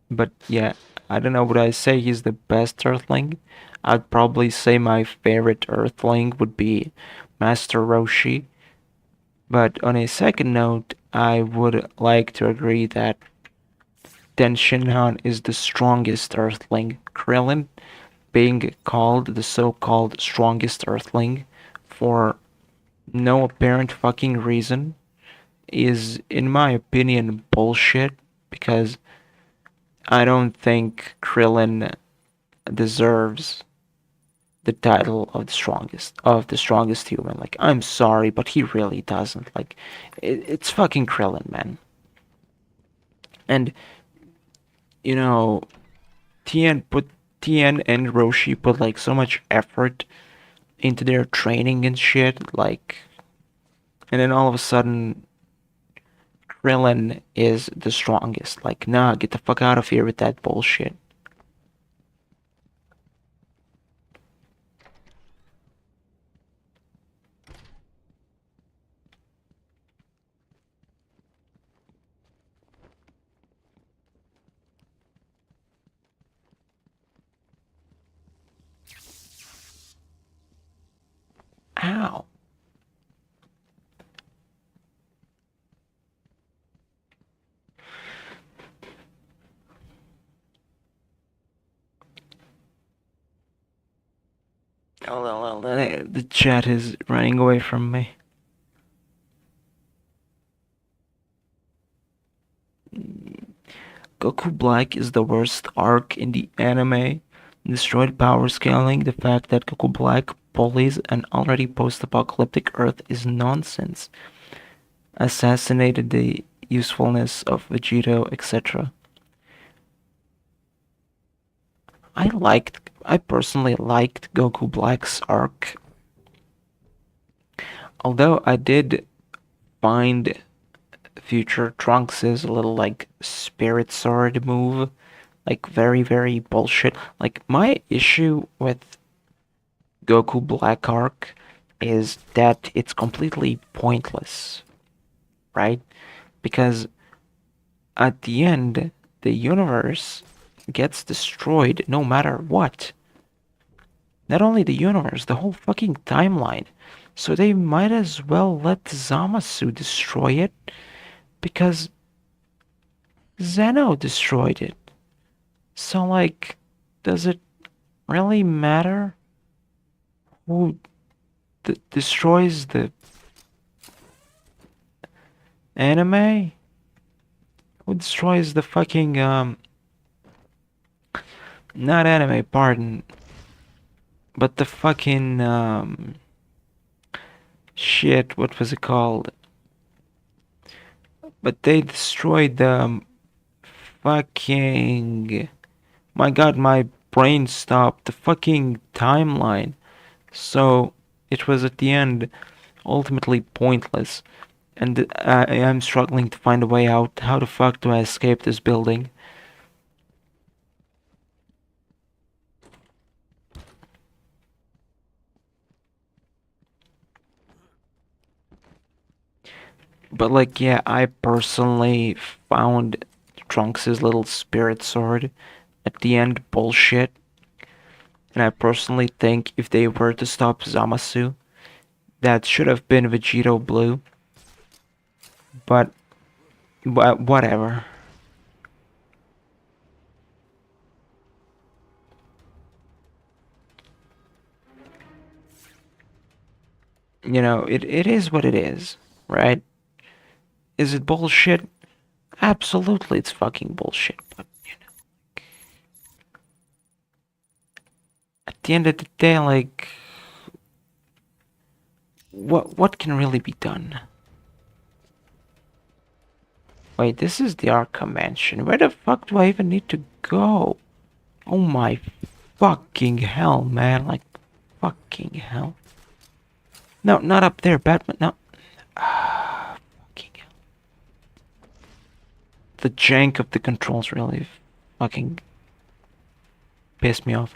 But yeah, I don't know, would I say he's the best Earthling? I'd probably say my favorite Earthling would be Master Roshi. But on a second note, I would like to agree that Den Shinhan is the strongest Earthling. Krillin being called the so-called strongest Earthling for no apparent fucking reason is, in my opinion, bullshit, because I don't think Krillin deserves the title of the strongest human. Like, I'm sorry, but he really doesn't. Like, it's fucking Krillin, man. And you know, Tien and Roshi put like so much effort into their training and shit. Like, and then all of a sudden, Krillin is the strongest. Like, nah, get the fuck out of here with that bullshit. Ow. Oh, the chat is running away from me. Goku Black is the worst arc in the anime. Destroyed power scaling. The fact that Goku Black bullies an already post-apocalyptic Earth is nonsense. Assassinated the usefulness of Vegito, etc. I personally liked Goku Black's arc. Although I did find Future Trunks' little like spirit sword move like very bullshit. Like, my issue with Goku Black arc is that it's completely pointless, right? Because at the end, the universe gets destroyed no matter what. Not only the universe, the whole fucking timeline. So they might as well let Zamasu destroy it, because Zeno destroyed it. So, like, does it really matter who destroys the anime? Who destroys the fucking not anime, pardon, but the fucking shit, what was it called? But they destroyed the fucking, my god, my brain stopped, the fucking timeline. So it was at the end ultimately pointless, and I am struggling to find a way out. How the fuck do I escape this building? But like, yeah, I personally found Trunks' little spirit sword at the end bullshit. And I personally think if they were to stop Zamasu, that should have been Vegito Blue. But whatever. You know, it is what it is, right? Is it bullshit? Absolutely, it's fucking bullshit. But you know, at the end of the day, like, what can really be done? Wait, this is the Arkham mansion. Where the fuck do I even need to go? Oh my fucking hell, man! Like, fucking hell. No, not up there, Batman. No. Fucking hell. The jank of the controls really fucking pissed me off.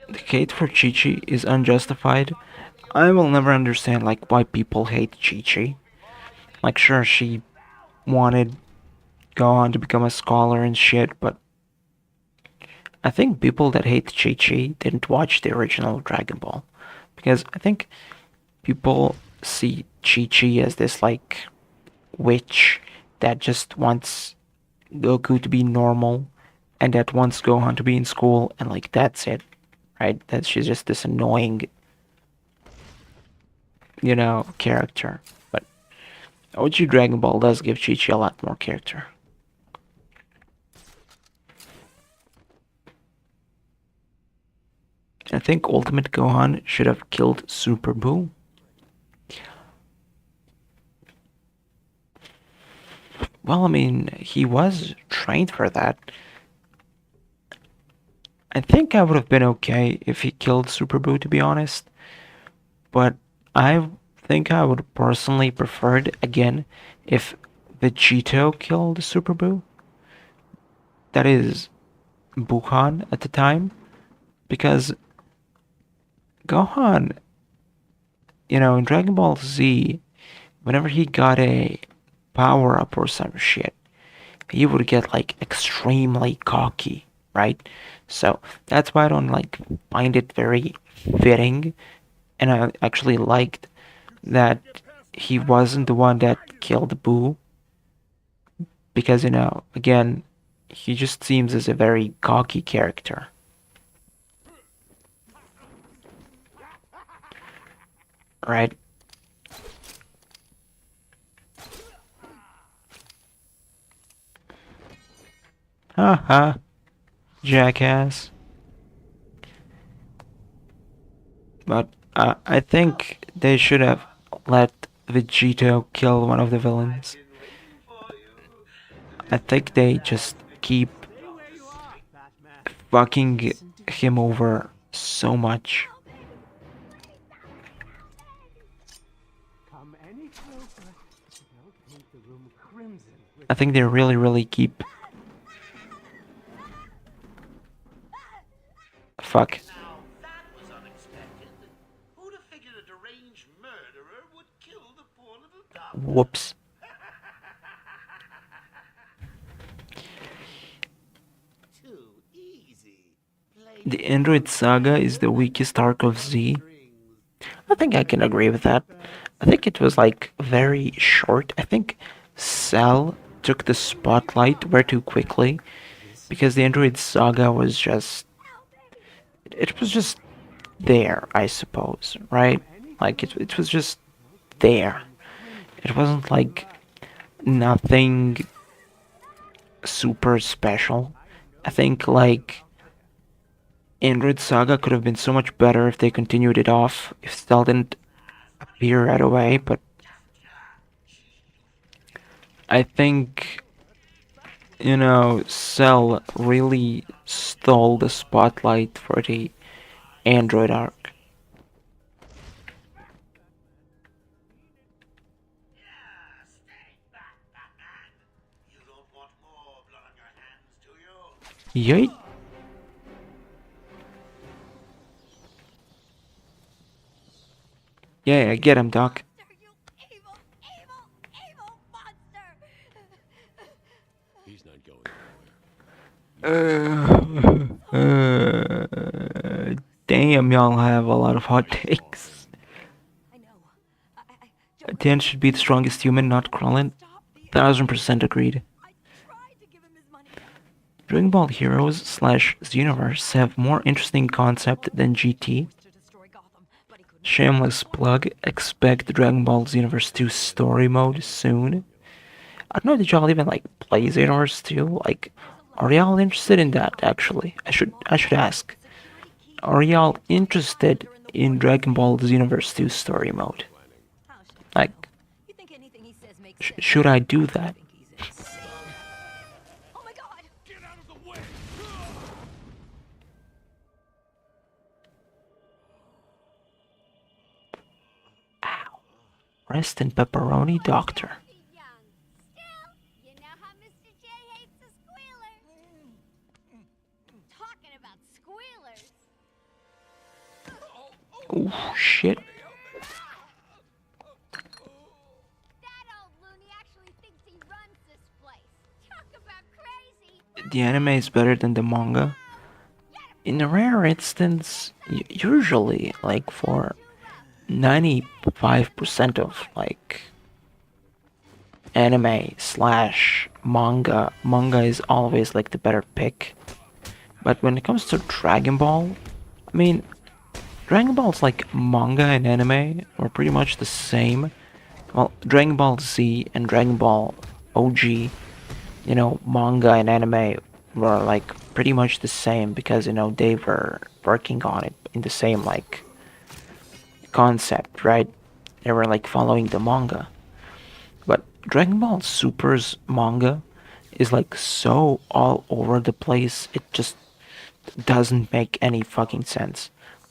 The hate for Chi-Chi is unjustified. I will never understand like why people hate Chi-Chi. Like sure she wanted Gohan to become a scholar and shit, but I think people that hate Chi-Chi didn't watch the original Dragon Ball. Because I think people see Chi-Chi as this like witch that just wants Goku to be normal and that wants Gohan to be in school and like that's it. Right? That she's just this annoying, you know, character. But OG Dragon Ball does give Chi-Chi a lot more character. I think Ultimate Gohan should have killed Super Buu. Well, I mean, he was trained for that. I think I would have been okay if he killed Super Buu, to be honest. But I think I would personally preferred, again, if Vegito killed Super Buu. That is, Buhan at the time. Because Gohan, you know, in Dragon Ball Z, whenever he got a power up or some shit, he would get like extremely cocky, right? So that's why I don't like find it very fitting, and I actually liked that he wasn't the one that killed Boo, because you know, again, he just seems as a very cocky character. Right? Haha, jackass. But I think they should have let Vegito kill one of the villains. I think they just keep fucking him over so much. I think they really keep. Fuck. Now that was unexpected. Who'd have figured a deranged murderer would kill the poor little doctor? Whoops. Too easy. The Android Saga is the weakest arc of Z. I think I can agree with that. I think it was like very short. I think Cell took the spotlight way too quickly. because the Android saga was just, it was just there, I suppose, right? Like it was just there. It wasn't like nothing super special. I think like Android Saga could have been so much better if they continued it off, if Stell didn't appear right away, but I think, you know, Cell really stole the spotlight for the Android arc. Yeah, stay back, Batman. You don't want more blood on your hands, do you? Yeet. Yeah, I get him, Doc. You evil, evil, evil monster! He's not going Damn, y'all have a lot of hot takes. I know. I Dan should be the strongest human, not Krillin. 1000% agreed. I tried to give him his money back. Dragon Ball Heroes / Xenoverse have more interesting concept than GT. To destroy Gotham, but he couldn't. Shameless plug, expect Dragon Ball Xenoverse 2 story mode soon. I don't know, did y'all even like play Xenoverse 2? Like, are y'all interested in that actually? I should ask. Are y'all interested in Dragon Ball Xenoverse 2 story mode? How should Like, you think anything he says makes sense? should I do that? Think he's insane. Oh my god! Get out of the way! Rest in pepperoni, doctor. Young. Still, you know how Mr. J hates a squealer. Talking about squealers. Oh shit. That old loony actually thinks he runs this place. Talk about crazy. The anime is better than the manga. In a rare instance, usually, like for 95% of like anime / manga is always like the better pick. But when it comes to Dragon Ball, I mean, Dragon Ball's like manga and anime are pretty much the same. Well, Dragon Ball Z and Dragon Ball OG, you know, manga and anime were like pretty much the same because, you know, they were working on it in the same like concept, right? They were like following the manga. But Dragon Ball Super's manga is like so all over the place, it just doesn't make any fucking sense.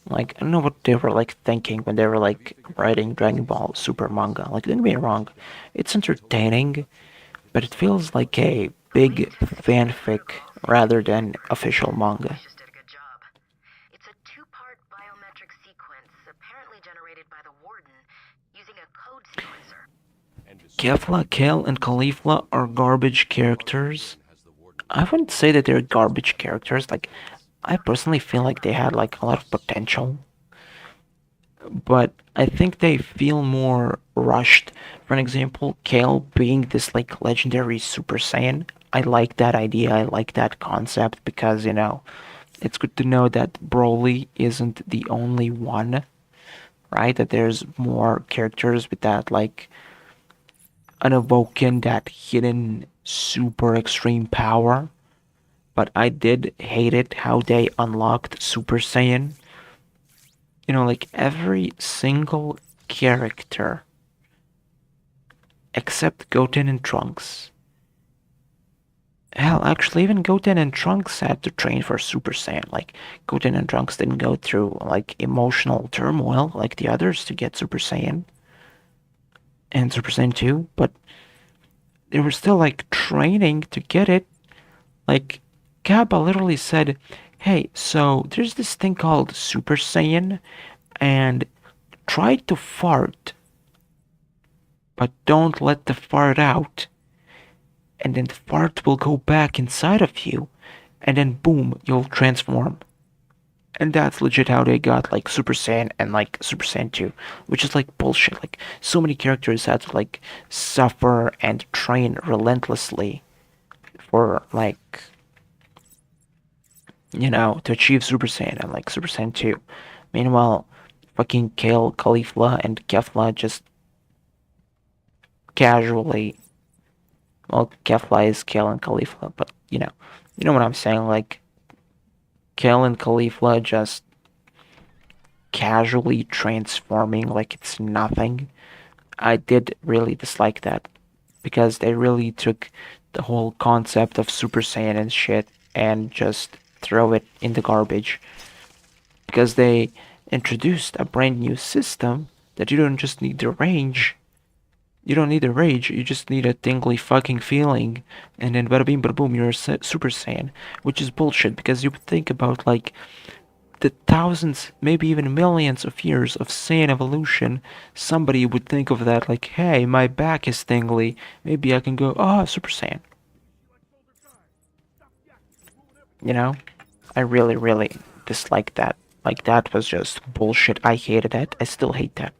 Like, I don't know what they were like thinking when they were like writing Dragon Ball Super manga. Like, don't get me wrong, it's entertaining, but it feels like a big fanfic rather than official manga. Just did a good job. It's a two-part biometric sequence apparently generated by the Warden using a code sequencer. Kefla, Kale, and Caulifla are garbage characters. I wouldn't say that they're garbage characters. Like, I personally feel like they had like a lot of potential, but I think they feel more rushed. For an example, Kale being this like legendary Super Saiyan, I like that idea. I like that concept because, you know, it's good to know that Broly isn't the only one, right? That there's more characters with that like unawoken, that hidden super extreme power. But I did hate it how they unlocked Super Saiyan. You know, like every single character except Goten and Trunks. Hell, actually, even Goten and Trunks had to train for Super Saiyan. Like, Goten and Trunks didn't go through, like, emotional turmoil like the others to get Super Saiyan and Super Saiyan 2, but they were still, like, training to get it. Like, Kappa literally said, hey, so there's this thing called Super Saiyan, and try to fart, but don't let the fart out. And then the fart will go back inside of you, and then boom, you'll transform. And that's legit how they got like Super Saiyan and like Super Saiyan 2, which is like bullshit. Like so many characters had to like suffer and train relentlessly for like you know, to achieve Super Saiyan and like Super Saiyan 2. Meanwhile, fucking Kale, Caulifla, and Kefla just casually. Well, Kefla is Kale and Caulifla, but you know what I'm saying. Like Kale and Caulifla just casually transforming like it's nothing. I did really dislike that because they really took the whole concept of Super Saiyan and shit and just throw it in the garbage because they introduced a brand new system that you don't just need the range. You don't need the rage, you just need a tingly fucking feeling, and then bada bing bada boom, you're a Super Saiyan, which is bullshit because you would think about like the thousands, maybe even millions of years of Saiyan evolution. Somebody would think of that like, hey, my back is tingly, maybe I can go, oh, Super Saiyan. You know, I really, really dislike that. Like that was just bullshit. I hated it. I still hate that.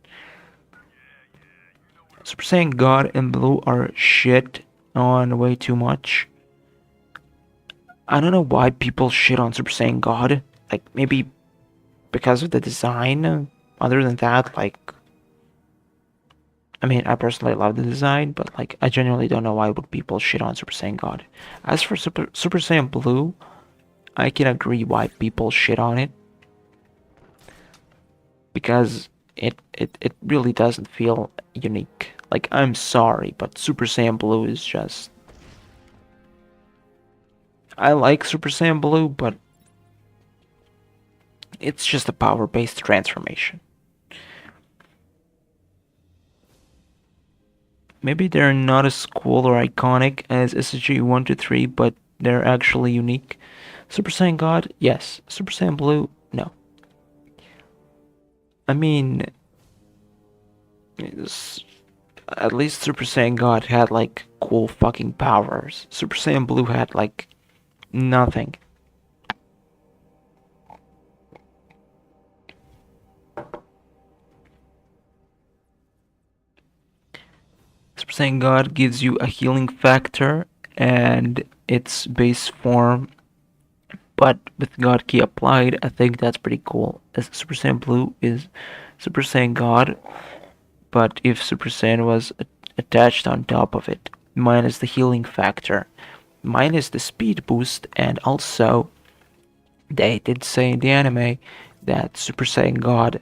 Super Saiyan God and Blue are shit on way too much. I don't know why people shit on Super Saiyan God. Like maybe because of the design. Other than that, like I mean, I personally love the design, but like I genuinely don't know why would people shit on Super Saiyan God. As for Super Saiyan Blue, I can agree why people shit on it because it really doesn't feel unique. Like I'm sorry, but Super Saiyan Blue is just I like Super Saiyan Blue, but it's just a power-based transformation. Maybe they're not as cool or iconic as SSG 1 to 3, but they're actually unique. Super Saiyan God, yes. Super Saiyan Blue, no. I mean, at least Super Saiyan God had like cool fucking powers. Super Saiyan Blue had like nothing. Super Saiyan God gives you a healing factor and its base form, but with God Key applied, I think that's pretty cool. As Super Saiyan Blue is Super Saiyan God, but if Super Saiyan was attached on top of it, minus the healing factor, minus the speed boost, and also they did say in the anime that Super Saiyan God,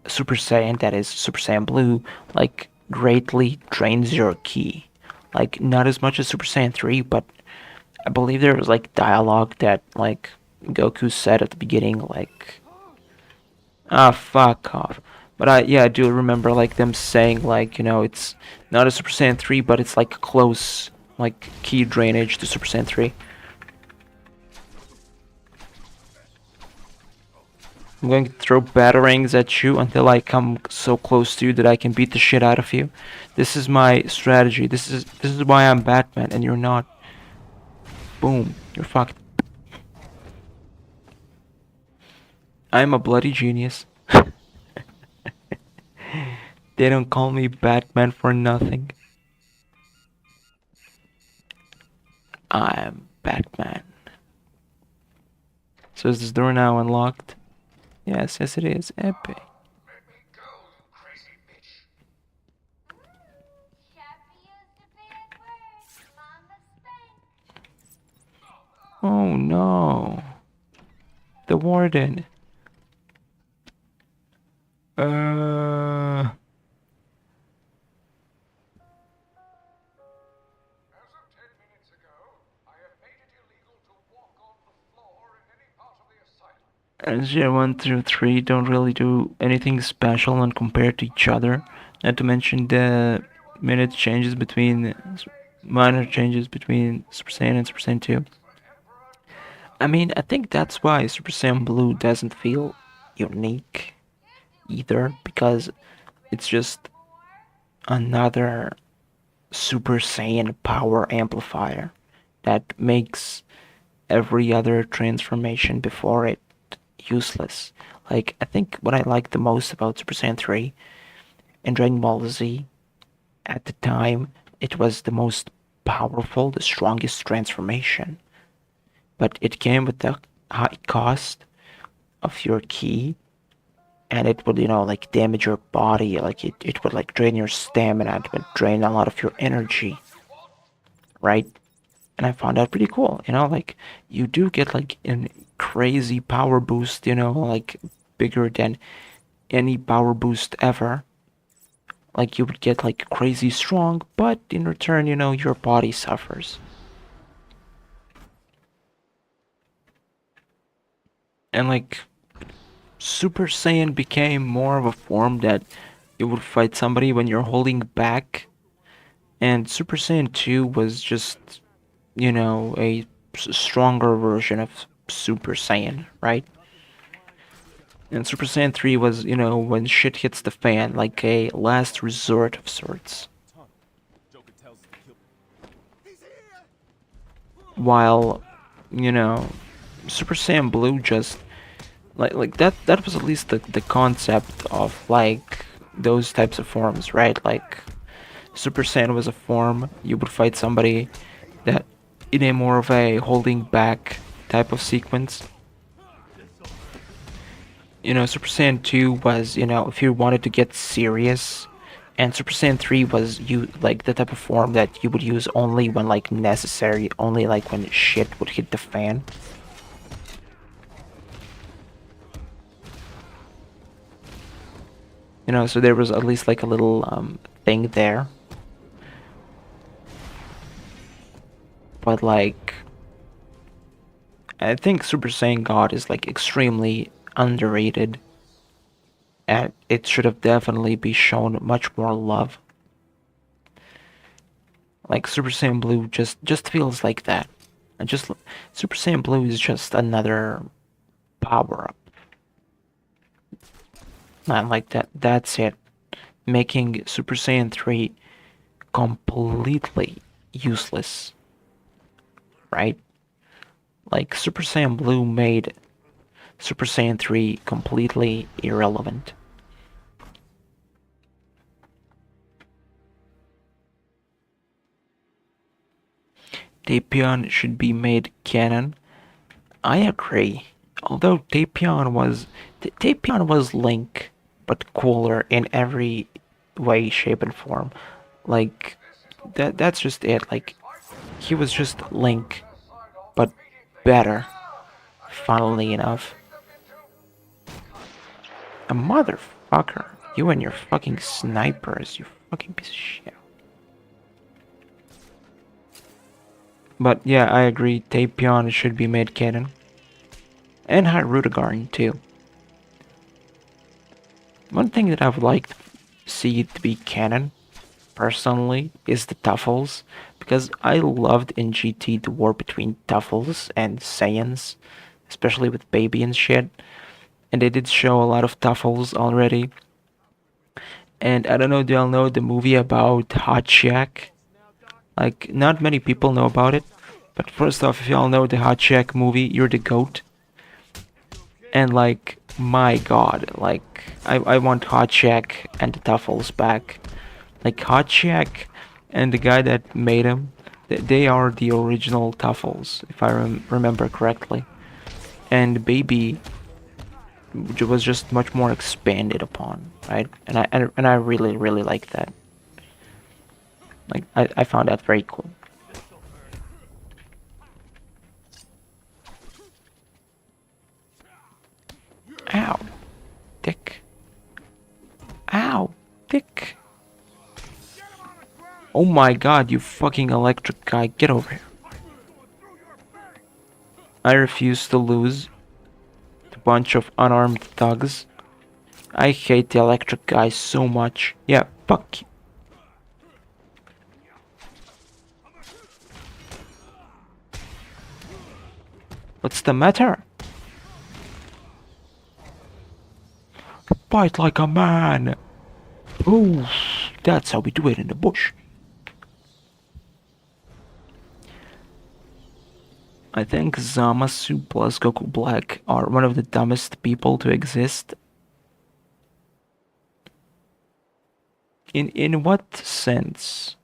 Super Saiyan, that is Super Saiyan Blue, like greatly drains your ki. Like not as much as Super Saiyan 3, but I believe there was like dialogue that like Goku said at the beginning, like, ah, fuck off. But I do remember like them saying like, it's not a Super Saiyan 3, but it's like close, like ki drainage to Super Saiyan 3. I'm going to throw batarangs at you until I come so close to you that I can beat the shit out of you. This is my strategy. This is why I'm Batman and you're not. Boom, you're fucked. I'm a bloody genius. They don't call me Batman for nothing. I'm Batman. So is this door now unlocked? Yes, it is. Epic. Let me go, you crazy bitch. Chappie used a bad word. Mama spanked. Oh no. The warden. Uh. As of 10 minutes ago, I have made it illegal to walk on the floor in any part of the asylum. SG 1 through 3 don't really do anything special when compared to each other. Not to mention the minute changes between minor changes between Super Saiyan and Super Saiyan 2. I mean, I think that's why Super Saiyan Blue doesn't feel unique either, because it's just another Super Saiyan power amplifier that makes every other transformation before it useless. Like, I think what I like the most about Super Saiyan 3 and Dragon Ball Z at the time, it was the most powerful, the strongest transformation. But it came with the high cost of your ki, and it would, like damage your body. Like it would like drain your stamina, it would drain a lot of your energy, right? And I found that pretty cool, like you do get like a crazy power boost, like bigger than any power boost ever. Like you would get like crazy strong, but in return, your body suffers. And like Super Saiyan became more of a form that you would fight somebody when you're holding back, and Super Saiyan 2 was just, a stronger version of Super Saiyan, right? And Super Saiyan 3 was, when shit hits the fan, like a last resort of sorts. While, Super Saiyan Blue just like that was at least the concept of like those types of forms, right? Like Super Saiyan was a form you would fight somebody that in a more of a holding back type of sequence. Super Saiyan 2 was, if you wanted to get serious, and Super Saiyan 3 was you like the type of form that you would use only when like necessary, only like when shit would hit the fan. So there was at least like a little thing there. But like I think Super Saiyan God is like extremely underrated, and it should have definitely be shown much more love. Like Super Saiyan Blue just feels like that. And just Super Saiyan Blue is just another power up. Not like that. That's it. Making Super Saiyan 3 completely useless. Right? Like Super Saiyan Blue made Super Saiyan 3 completely irrelevant. Tapion should be made canon. I agree. Although Tapion was Link, but cooler in every way, shape, and form. Like that's just it. Like he was just Link, but better. Funnily enough. A motherfucker. You and your fucking snipers, you fucking piece of shit. But yeah, I agree. Tapion should be made canon. And Hyrudigarn too. One thing that I would like to see to be canon, personally, is the Tuffles. Because I loved in GT the war between Tuffles and Saiyans. Especially with Baby and shit. And they did show a lot of Tuffles already. And I don't know, do y'all know the movie about Hot Shack? Like, not many people know about it. But first off, if y'all know the Hot Shack movie, you're the GOAT. And like, my god, like, I want Hot Shack and the Tuffles back. Like, Hot Shack and the guy that made him, they are the original Tuffles, if I remember correctly. And Baby was just much more expanded upon, right? And I really like that. Like, I found that very cool. Ow, dick. Ow, dick. Oh my god, you fucking electric guy, get over here. I refuse to lose to a bunch of unarmed thugs. I hate the electric guy so much. Yeah, fuck you. What's the matter? Fight like a man. Oh, that's how we do it in the bush. I think Zamasu plus Goku Black are one of the dumbest people to exist. In what sense?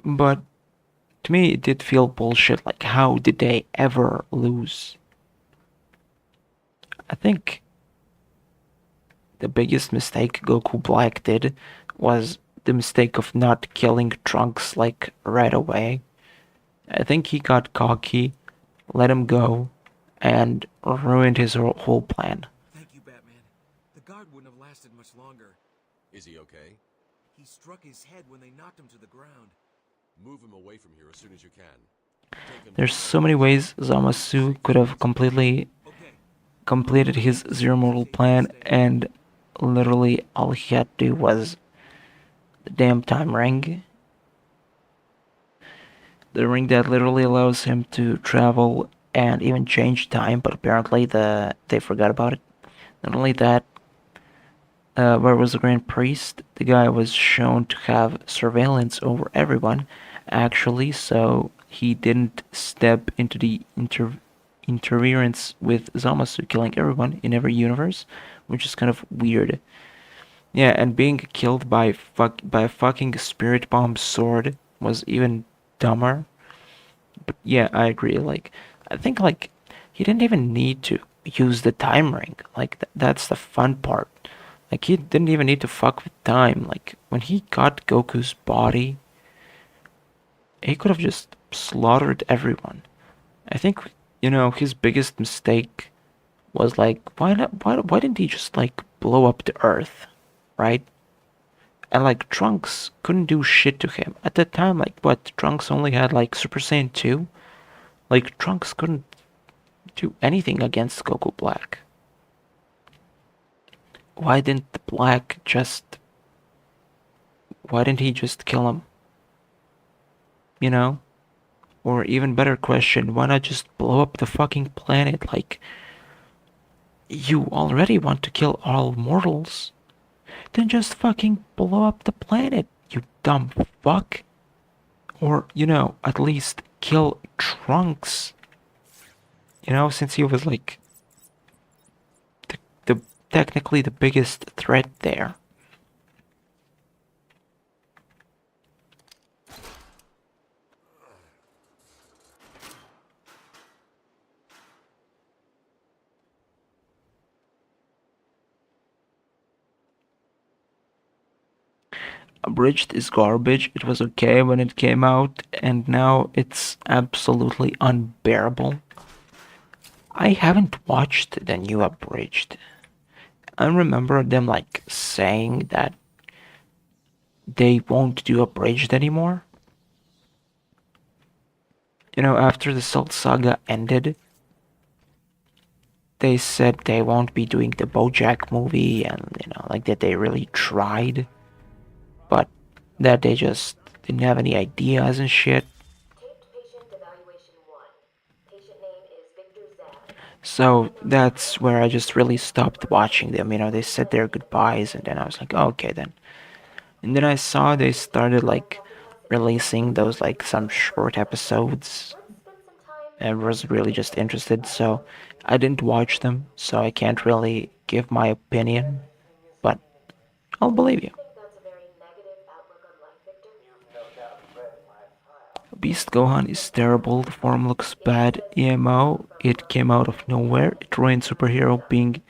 But to me, it did feel bullshit. Like, how did they ever lose? I think the biggest mistake Goku Black did was the mistake of not killing Trunks like right away. I think he got cocky, let him go, and ruined his whole plan. Thank you, Batman. The guard wouldn't have lasted much longer. Is he okay? He struck his head when they knocked him to the ground. Move him away from here as soon as you can. There's so many ways Zamasu could have completely completed his Zero Mortal plan, and literally all he had to do was the damn time ring. The ring that literally allows him to travel and even change time, but apparently they forgot about it. Not only that, where was the Grand Priest? The guy was shown to have surveillance over everyone, actually, so he didn't step into the interference with Zamasu killing everyone in every universe, which is kind of weird. Yeah, and being killed by a fucking spirit bomb sword was even dumber. But yeah, I agree. Like, I think like he didn't even need to use the time ring. Like that's the fun part. Like he didn't even need to fuck with time. Like when he got Goku's body, he could have just slaughtered everyone. I think his biggest mistake was like why didn't he just like blow up the earth, right? And like Trunks couldn't do shit to him at the time. Like what? Trunks only had like Super Saiyan 2. Like Trunks couldn't do anything against Goku Black. Why didn't the Black just? Why didn't he just kill him? You know? Or even better question, why not just blow up the fucking planet? Like, you already want to kill all mortals. Then just fucking blow up the planet, you dumb fuck. Or, at least kill Trunks. Since he was like the technically the biggest threat there. Abridged is garbage. It was okay when it came out, and now it's absolutely unbearable. I haven't watched the new Abridged. I remember them like saying that they won't do Abridged anymore. After the Cell Saga ended, they said they won't be doing the BoJack movie, and like that they really tried, but that they just didn't have any ideas and shit. So that's where I just really stopped watching them. They said their goodbyes, and then I was like, oh, okay then. And then I saw they started like releasing those like some short episodes. I was really just interested, so I didn't watch them, so I can't really give my opinion, but I'll believe you. Beast Gohan is terrible, the form looks bad, EMO, it came out of nowhere, it ruined Superhero being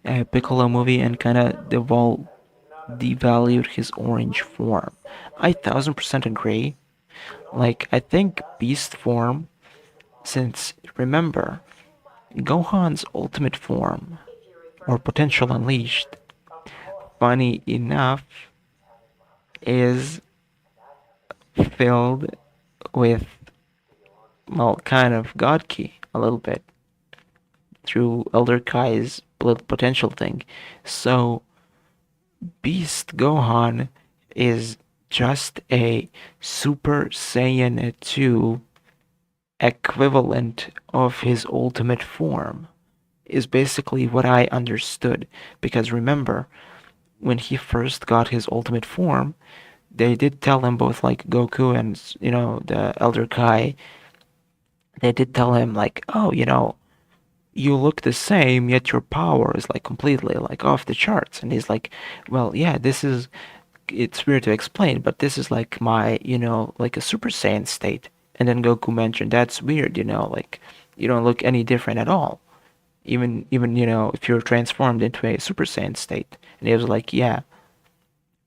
a Piccolo movie and kinda devalued his orange form. I 1000% agree. Like, I think Beast form, since, remember, Gohan's ultimate form, or potential unleashed, funny enough, is filled with, well, kind of God Key, a little bit, through Elder Kai's potential thing. So, Beast Gohan is just a Super Saiyan 2 equivalent of his ultimate form, is basically what I understood. Because remember, when he first got his ultimate form, they did tell him, both like Goku and the Elder Kai, they did tell him like, oh, you look the same, yet your power is like completely like off the charts. And he's like, well, yeah, it's weird to explain, but this is like my, like a Super Saiyan state. And then Goku mentioned, that's weird, like you don't look any different at all. Even if you're transformed into a Super Saiyan state. And he was like, yeah.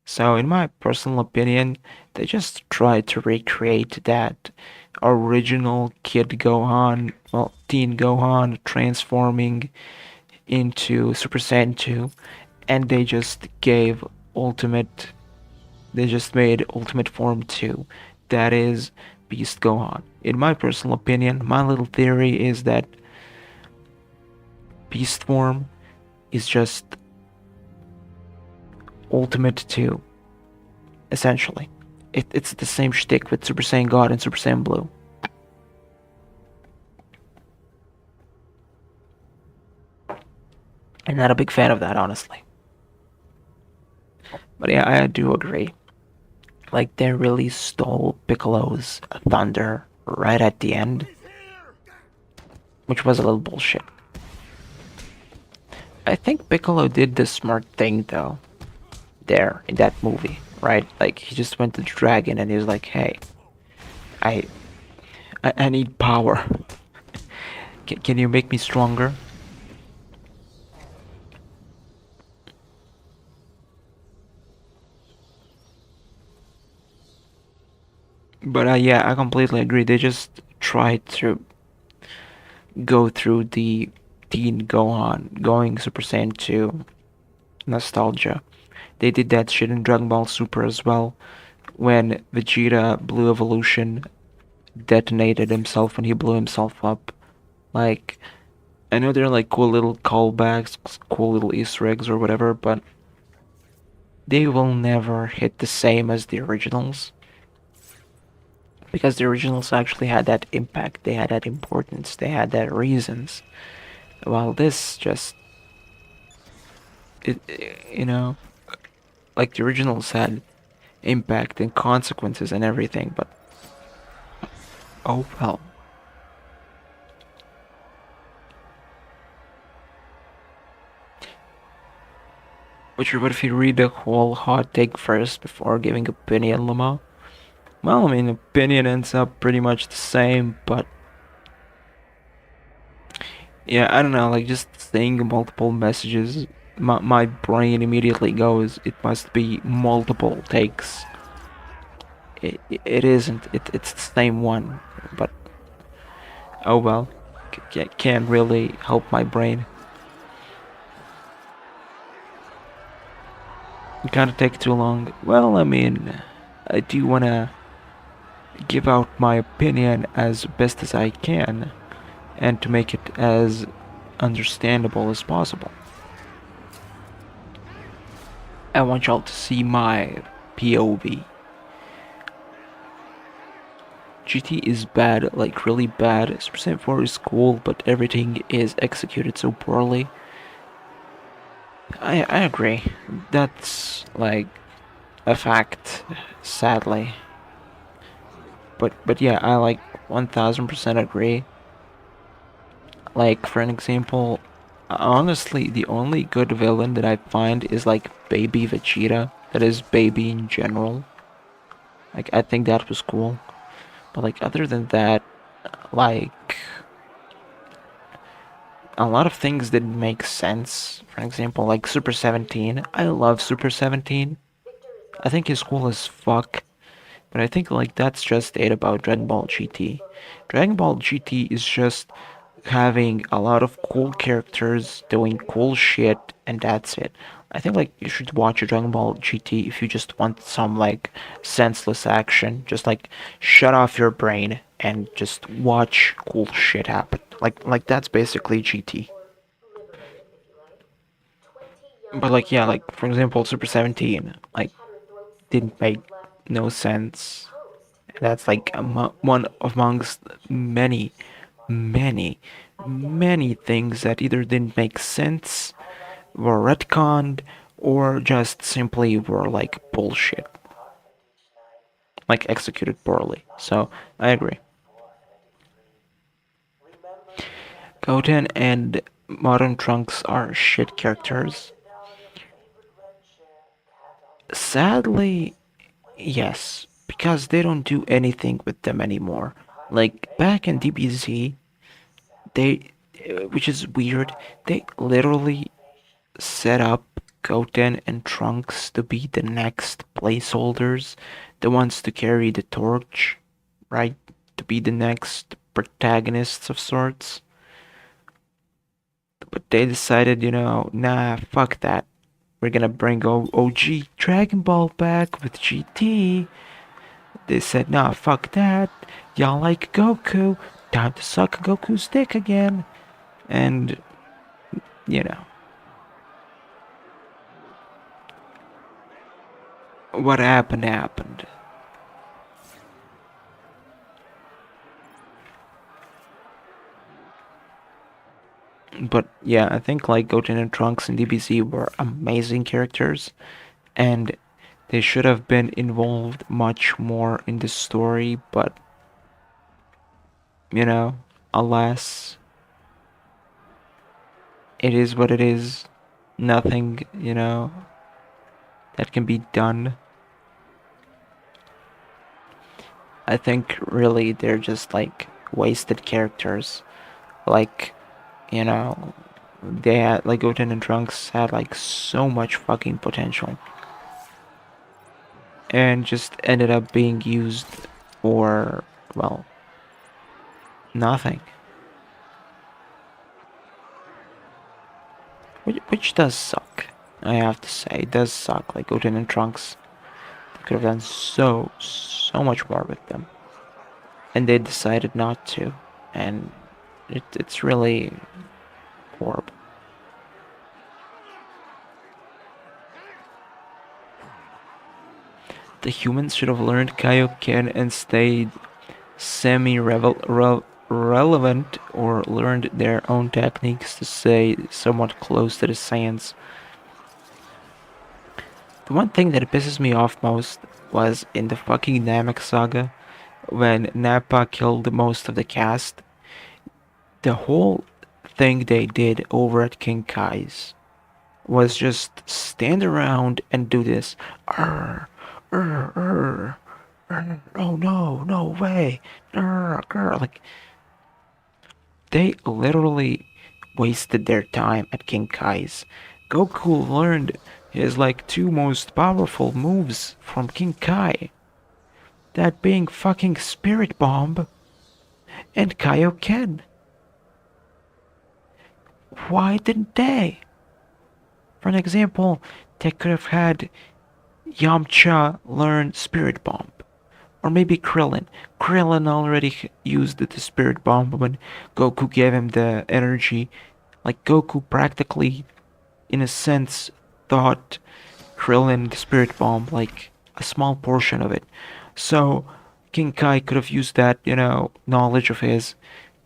So in my personal opinion, they just tried to recreate that original Kid Gohan, well, Teen Gohan transforming into Super Saiyan 2, and Ultimate they just made Ultimate Form 2. That is Beast Gohan. In my personal opinion, my little theory is that Beast Form is just Ultimate 2, essentially. It's the same shtick with Super Saiyan God and Super Saiyan Blue. I'm not a big fan of that, honestly. But yeah, I do agree. Like, they really stole Piccolo's thunder right at the end, which was a little bullshit. I think Piccolo did the smart thing, though, there, in that movie, right? Like, he just went to the dragon and he was like, hey, I need power. Can you make me stronger? But yeah, I completely agree. They just tried to go through the Teen Gohan, going Super Saiyan 2 nostalgia. They did that shit in Dragon Ball Super as well, when Vegeta Blue Evolution detonated himself when he blew himself up. Like, I know they're like cool little callbacks, cool little Easter eggs or whatever, but they will never hit the same as the originals. Because the originals actually had that impact, they had that importance, they had that reasons. While this just, it, like the originals had impact and consequences and everything, but oh well. What if you read the whole hot take first before giving opinion, Lama? Well, I mean, opinion ends up pretty much the same, but yeah, I don't know, like just saying multiple messages, my brain immediately goes, it must be multiple takes. It isn't, it's the same one, but oh well, can't really help my brain. It kind of take too long. Well, I mean, I do wanna give out my opinion as best as I can, and to make it as understandable as possible. I want y'all to see my POV. GT is bad, like really bad. Super Saiyan 4 is cool, but everything is executed so poorly. I agree. That's like a fact, sadly. But yeah, I like 1000% agree. Like, for an example, honestly, the only good villain that I find is like Baby Vegeta. That is, Baby in general. Like, I think that was cool. But like, other than that, like, a lot of things didn't make sense. For example, like Super 17. I love Super 17. I think he's cool as fuck. But I think like that's just it about Dragon Ball GT. Dragon Ball GT is just having a lot of cool characters doing cool shit, and that's it. I think like you should watch a Dragon Ball GT if you just want some like senseless action. Just like shut off your brain and just watch cool shit happen. Like that's basically GT. But like yeah, like for example, Super 17 like didn't make no sense. That's like one amongst many, many, many things that either didn't make sense, were retconned, or just simply were like bullshit. Like executed poorly. So, I agree. Goten and Modern Trunks are shit characters. Sadly, yes, because they don't do anything with them anymore. Like back in DBZ, they, which is weird, they literally set up Goten and Trunks to be the next placeholders, the ones to carry the torch, right? To be the next protagonists of sorts. But they decided, nah, fuck that. We're gonna bring OG Dragon Ball back with GT. They said, nah, fuck that. Y'all like Goku. Time to suck Goku's dick again. And, you know, what happened happened. But yeah, I think like Goten and Trunks and DBZ were amazing characters, and they should have been involved much more in the story, but alas, it is what it is. Nothing, that can be done. I think really they're just like wasted characters. Like, they had like Goten and Trunks had like so much fucking potential. And just ended up being used for, well, nothing. Which does suck. I have to say, it does suck. Like Goten and Trunks, they could have done so much more with them, and they decided not to, and it's really horrible. The humans should have learned Kaioken and stayed semi-relevant or learned their own techniques to stay somewhat close to the Saiyans. The one thing that pisses me off most was in the fucking Namek saga, when Nappa killed most of the cast. The whole thing they did over at King Kai's was just stand around and do this. Oh no, no way. Like, they literally wasted their time at King Kai's. Goku learned his like two most powerful moves from King Kai. That being fucking Spirit Bomb and Kaioken. Why didn't they? For an example, they could have had Yamcha learn Spirit Bomb. Or maybe Krillin. Krillin already used the Spirit Bomb when Goku gave him the energy. Like, Goku practically, in a sense, thought Krillin the Spirit Bomb, like, a small portion of it. So, King Kai could have used that, knowledge of his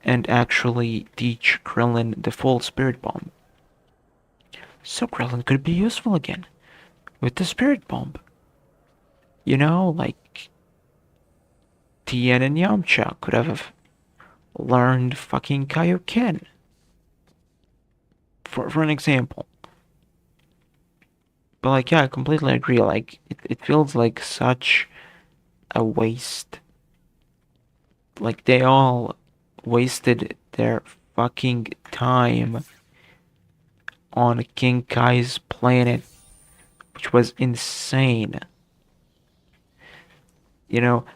and actually teach Krillin the full Spirit Bomb. So Krillin could be useful again with the Spirit Bomb. Like Tien and Yamcha could have learned fucking Kaioken. For an example. But like, yeah, I completely agree. Like, it feels like such a waste. Like, they all wasted their fucking time on King Kai's planet, which was insane.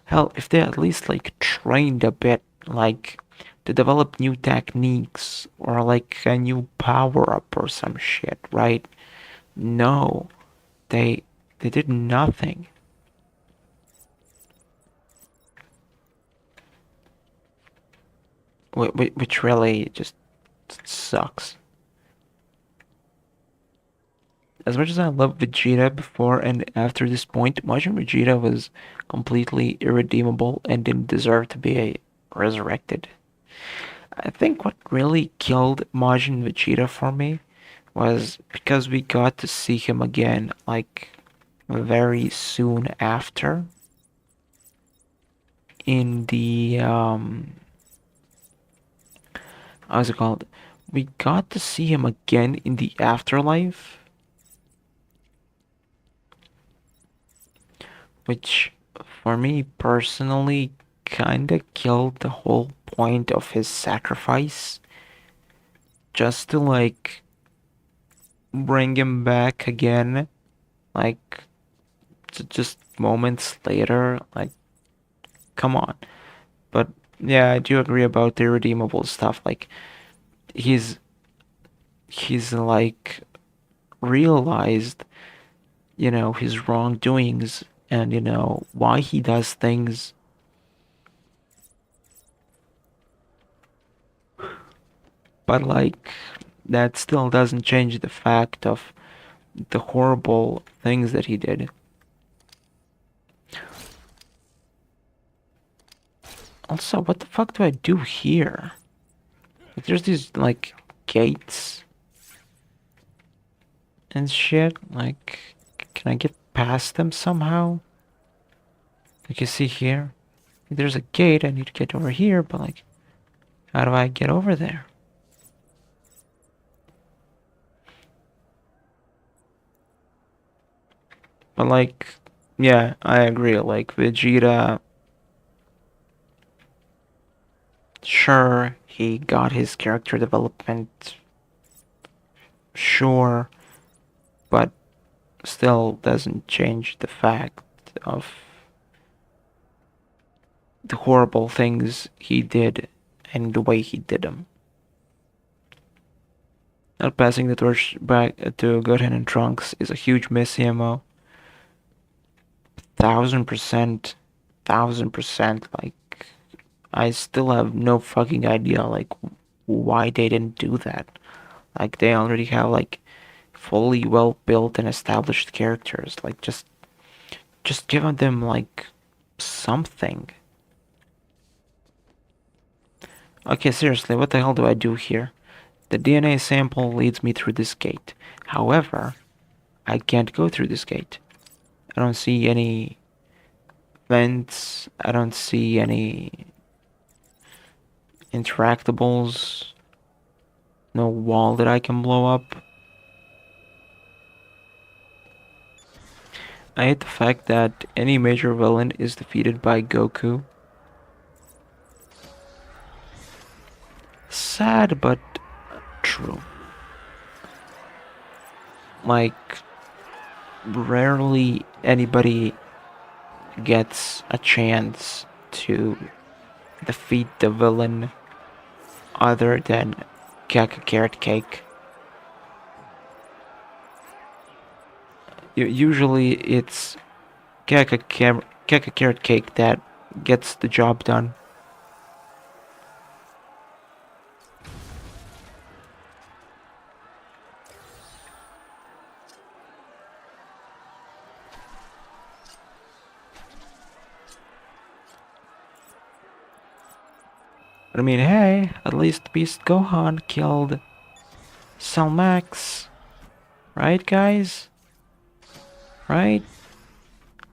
Hell, if they at least like trained a bit, like to develop new techniques or like a new power up or some shit, right? No, they did nothing. Which really just sucks. As much as I love Vegeta before and after this point, Majin Vegeta was completely irredeemable and didn't deserve to be resurrected. I think what really killed Majin Vegeta for me was because we got to see him again, like, very soon after. In the, how's it called? We got to see him again in the afterlife. Which, for me personally, kinda killed the whole point of his sacrifice just to like bring him back again, like just moments later. Like, come on. But yeah, I do agree about the redeemable stuff. Like, he's like realized, his wrongdoings and why he does things. But like, that still doesn't change the fact of the horrible things that he did. Also, what the fuck do I do here? Like, there's these like gates and shit. Like, can I get past them somehow? Like, you see here, there's a gate. I need to get over here, but like, how do I get over there? But like, yeah, I agree. Like, Vegeta, sure, he got his character development, sure, but still doesn't change the fact of the horrible things he did and the way he did them. Not passing the torch back to Goten and Trunks is a huge miss, CMO. 1000%, 1000%. Like, I still have no fucking idea, like, why they didn't do that. Like, they already have, like, fully well built and established characters. Like, just give them, like, something. Okay, seriously, what the hell do I do here? The DNA sample leads me through this gate. However, I can't go through this gate. I don't see any vents. I don't see any interactables. No wall that I can blow up. I hate the fact that any major villain is defeated by Goku. Sad, but true. Like, rarely anybody gets a chance to defeat the villain other than Kaka Carrot Cake. Usually it's Kaka Carrot Cake that gets the job done. But I mean, hey, at least Beast Gohan killed Cell Max. Right, guys? Right?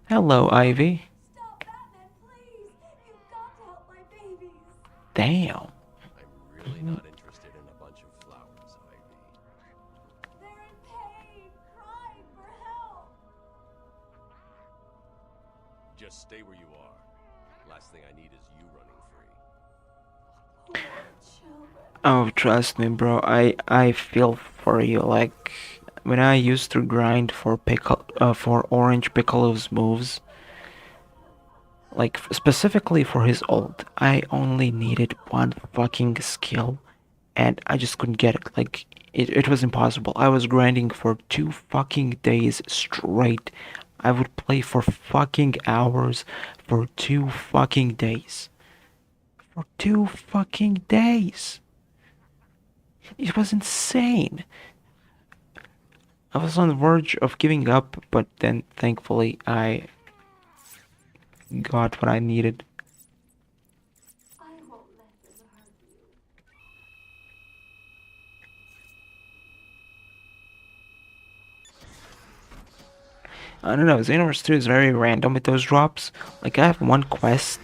Hello, Ivy. Stop, Batman, please! You've got to help my babies! Damn. I'm really not interested in a bunch of flowers, Ivy. They're in pain, crying for help! Just stay where you are. Last thing I need is you running free. Poor children. Oh, trust me, bro. I feel for you. Like, when I used to grind for for Orange Piccolo's moves, like specifically for his ult, I only needed one fucking skill, and I just couldn't get it. Like, it was impossible. I was grinding for 2 fucking days straight. I would play for fucking hours for 2 fucking days. For 2 fucking days. It was insane. I was on the verge of giving up, but then thankfully I got what I needed. I won't let them hurt you. I don't know, Xenomorph 2 is very random with those drops. Like, I have one quest,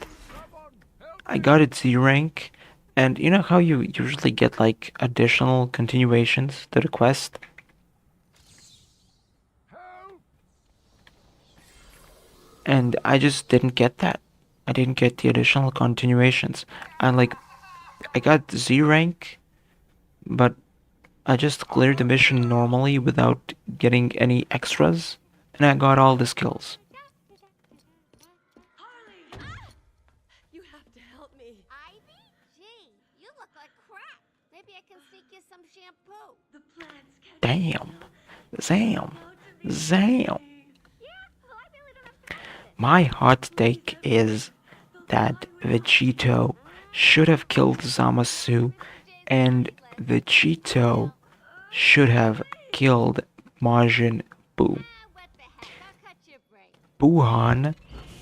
I got it Z rank, and you know how you usually get like additional continuations to the quest? And I just didn't get that. I didn't get the additional continuations. I got Z rank, but I just cleared the mission normally without getting any extras, and I got all the skills. Harley! You have to help me. Ivy? Gee, you look like crap. Maybe I can sneak you some shampoo. The plants catch Damn. feel. Damn. Yeah, well, I really don't have to fix it. My hot take is that Vegito should have killed Zamasu, and Vegito should have killed Majin Buu. What the heck, I'll cut your break. Buuhan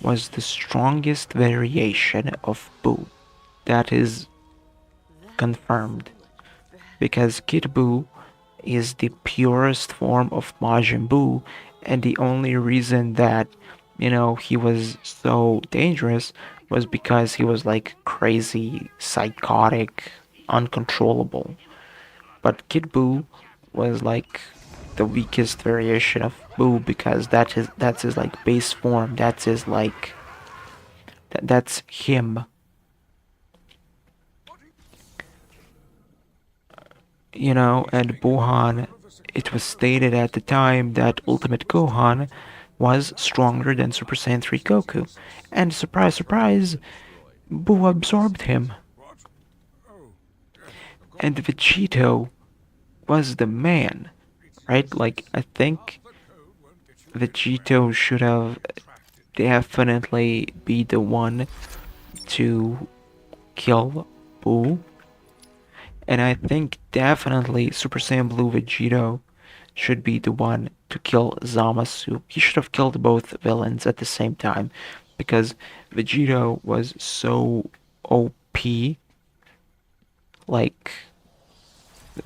was the strongest variation of Buu. That is confirmed. Because Kid Buu is the purest form of Majin Buu, and the only reason that, he was so dangerous was because he was like crazy, psychotic, uncontrollable. But Kid Buu was like the weakest variation of Buu because that's his like base form. That's his like that's him. And Buuhan, it was stated at the time that Ultimate Gohan was stronger than Super Saiyan 3 Goku. And surprise, surprise, Buu absorbed him. And Vegito was the man, right? Like, I think Vegito should have definitely be the one to kill Buu. And I think definitely Super Saiyan Blue Vegito should be the one to kill Zamasu. He should have killed both villains at the same time because Vegito was so OP. Like,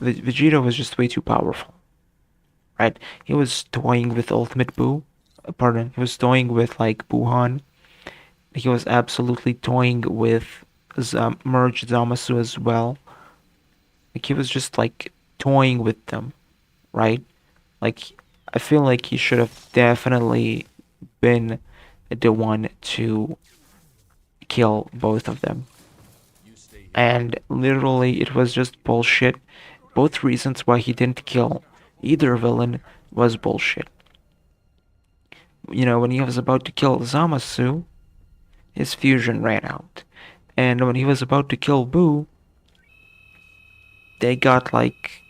Vegito was just way too powerful, right? He was toying with Ultimate Buu. Pardon, he was toying with like Buuhan. He was absolutely toying with Merge Zamasu as well. Like, he was just like toying with them, right? Like, I feel like he should have definitely been the one to kill both of them. And literally, it was just bullshit. Both reasons why he didn't kill either villain was bullshit. When he was about to kill Zamasu, his fusion ran out. And when he was about to kill Buu, they got like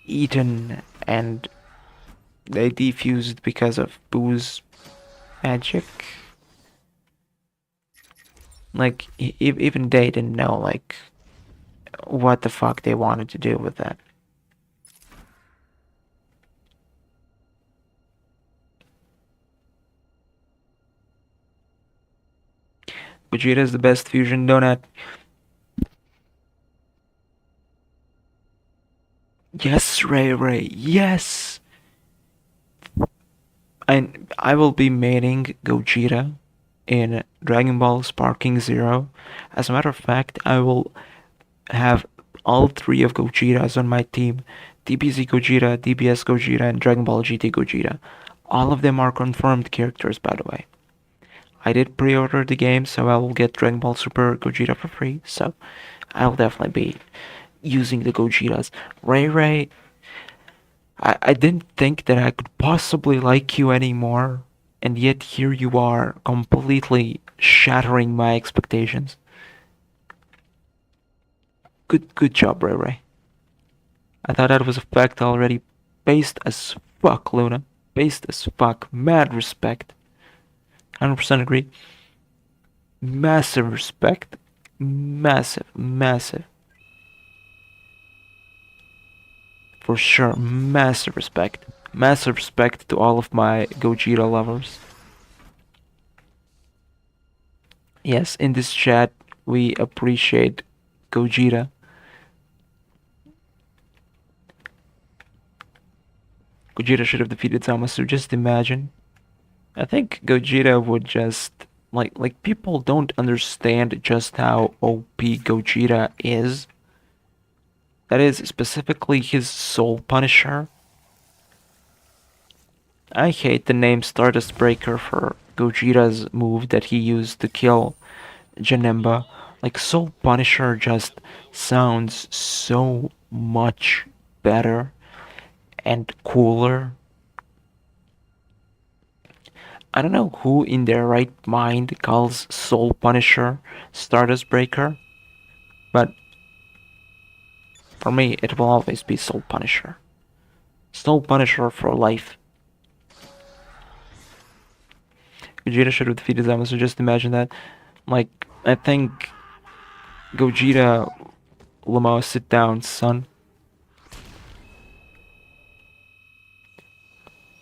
eaten and they defused because of Boo's magic. Like, even they didn't know, like, what the fuck they wanted to do with that. Vegeta's the best fusion donut. Yes, Ray, yes! And I will be maining Gogeta in Dragon Ball Sparking Zero. As a matter of fact, I will have all three of Gogetas on my team. DBZ Gogeta, DBS Gogeta, and Dragon Ball GT Gogeta. All of them are confirmed characters, by the way. I did pre-order the game, so I will get Dragon Ball Super Gogeta for free, so I'll definitely be using the Gogetas. Ray, I didn't think that I could possibly like you anymore, and yet here you are, completely shattering my expectations. Good job, Ray. I thought that was a fact already. Based as fuck, Luna. Based as fuck. Mad respect. 100% agree. Massive respect. Massive. For sure, massive respect. Massive respect to all of my Gogeta lovers. Yes, in this chat, we appreciate Gogeta. Gogeta should have defeated Zamasu, just imagine. I think Gogeta would just like people don't understand just how OP Gogeta is. That is specifically his Soul Punisher. I hate the name Stardust Breaker for Gogeta's move that he used to kill Janemba. Like, Soul Punisher just sounds so much better and cooler. I don't know who in their right mind calls Soul Punisher Stardust Breaker, but for me it will always be Soul Punisher. Soul Punisher for life. Gogeta should have defeated them, so just imagine that. Like, I think Gogeta, Lamau, sit down, son.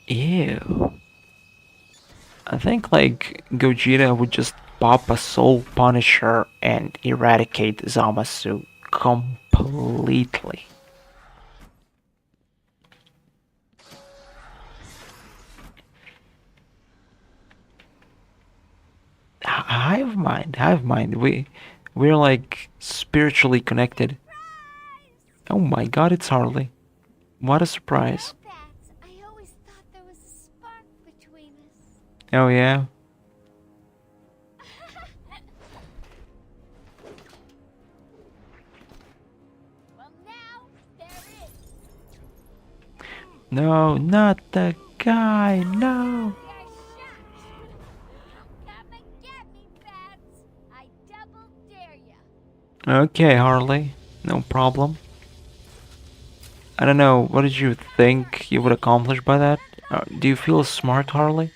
Ew. I think, like, Gogeta would just pop a Soul Punisher and eradicate Zamasu completely. Hive mind. We're like spiritually connected. Oh my god, it's Harley. What a surprise. I always thought there was a spark between us. Oh yeah? Well, now there is. No, not the guy, no. You're shot. Come and get me, Bats. I double dare ya. Okay, Harley, no problem. I don't know, what did you think you would accomplish by that? Do you feel smart, Harley?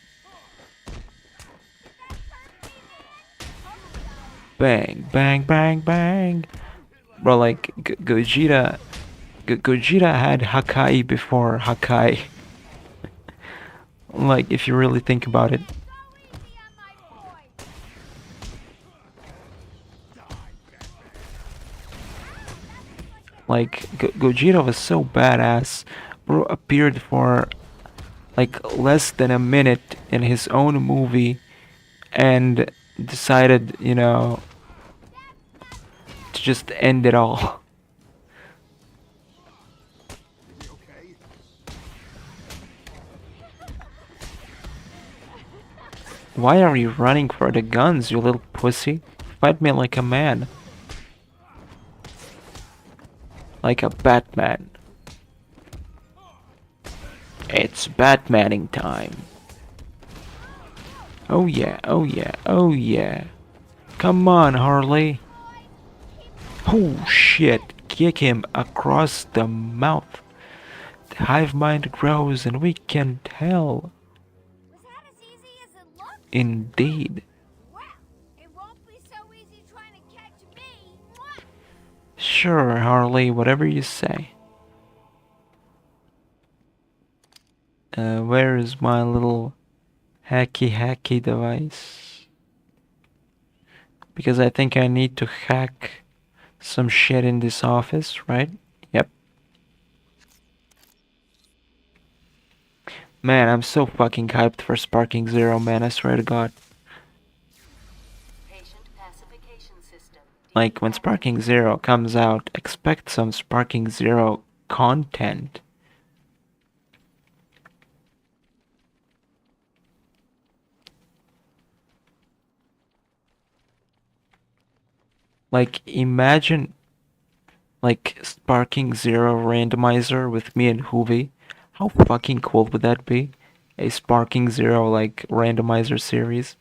Bang, bang, bang, bang. Bro, like, Gogeta had Hakai before Hakai. Like, if you really think about it. Like, Gogeta was so badass. Bro appeared for like less than a minute in his own movie and decided, you know, to just end it all. Why are you running for the guns, you little pussy? Fight me like a man. Like a Batman. It's Batmaning time. Oh yeah, oh yeah, oh yeah. Come on, Harley. Oh shit, kick him across the mouth. The hive mind grows and we can tell. Was that as easy as it looked? Indeed. Well, it won't be so easy trying to catch me. Mwah! Sure, Harley, whatever you say. Where is my little hacky device? Because I think I need to hack some shit in this office, right? Yep. Man, I'm so fucking hyped for Sparking Zero, man, I swear to god. Like, when Sparking Zero comes out, expect some Sparking Zero content. Like, imagine, like, Sparking Zero randomizer with me and Hoovy. How fucking cool would that be? A Sparking Zero, like, randomizer series.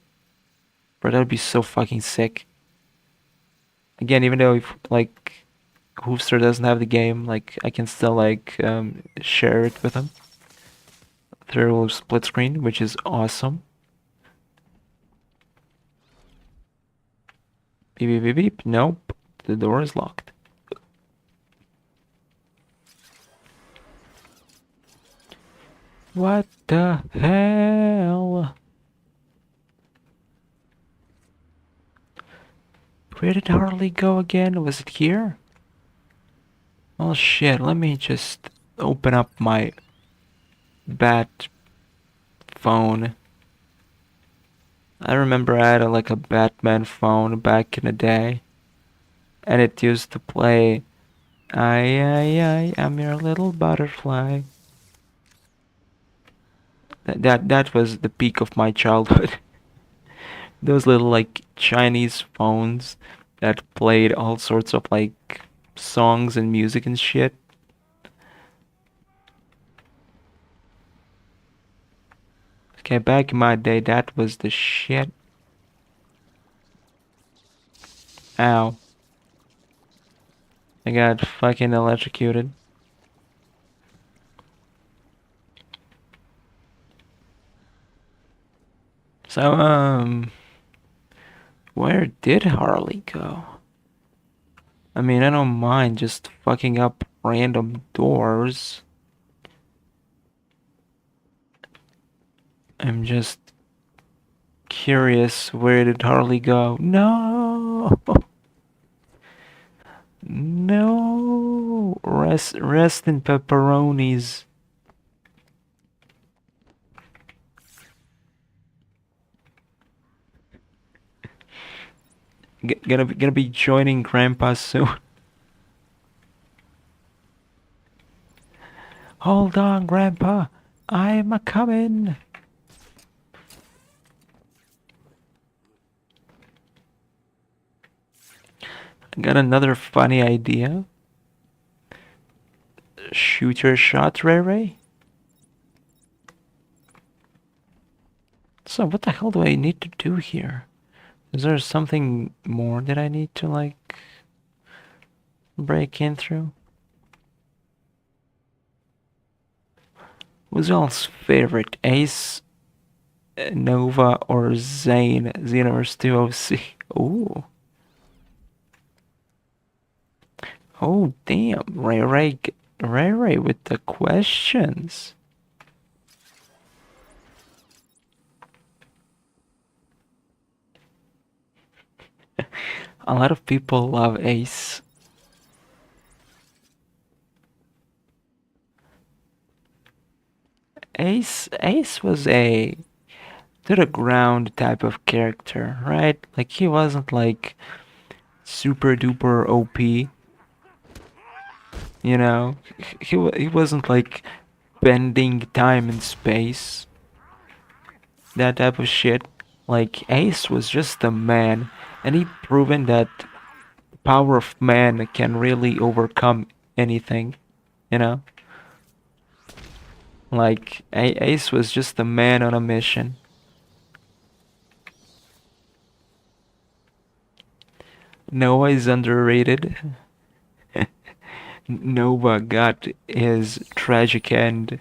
Bro, that would be so fucking sick. Again, even though, if, like, Hoofster doesn't have the game, like, I can still, like, share it with him. Through split screen, which is awesome. Beep, beep, beep, beep. Nope. The door is locked. What the hell? Where did Harley go again? Was it here? Oh shit, let me just open up my bat phone. I remember I had like a Batman phone back in the day, and it used to play I, I'm your little butterfly. That was the peak of my childhood. those little like Chinese phones that played all sorts of like songs and music and shit. Okay, back in my day, that was the shit. Ow. I got fucking electrocuted. So, where did Harley go? I mean, I don't mind just fucking up random doors. I'm just curious, where did Harley go? No! No! Rest in pepperonis. Gonna be joining Grandpa soon. Hold on, Grandpa. I'm a coming. I got another funny idea. Shoot your shot, Ray Ray. So what the hell do I need to do here? Is there something more that I need to like break in through? Who's y'all's favorite? Ace, Nova, or Zane? Xenoverse 2 OC. Ooh. Oh damn, Ray Ray with the questions. A lot of people love Ace. Ace was a to the ground type of character, right? Like he wasn't like super duper OP. You know, he wasn't like bending time and space. That type of shit. Like Ace was just a man, and he proven that the power of man can really overcome anything. You know, like Ace was just a man on a mission. Noah is underrated. Nova got his tragic end.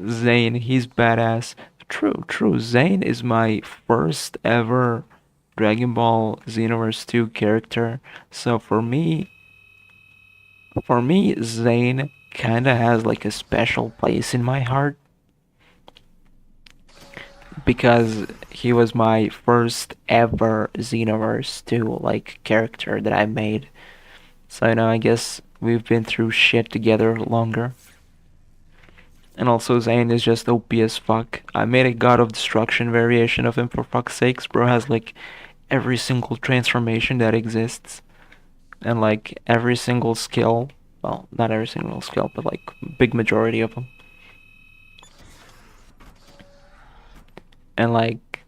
Zane, he's badass. True. Zane is my first ever Dragon Ball Xenoverse 2 character. So for me, Zane kinda has like a special place in my heart because he was my first ever Xenoverse 2 like character that I made. So I guess we've been through shit together longer. And also Zane is just OP as fuck. I made a God of Destruction variation of him for fuck's sakes. Bro has like every single transformation that exists. And like every single skill. Well, not every single skill, but like big majority of them. And like,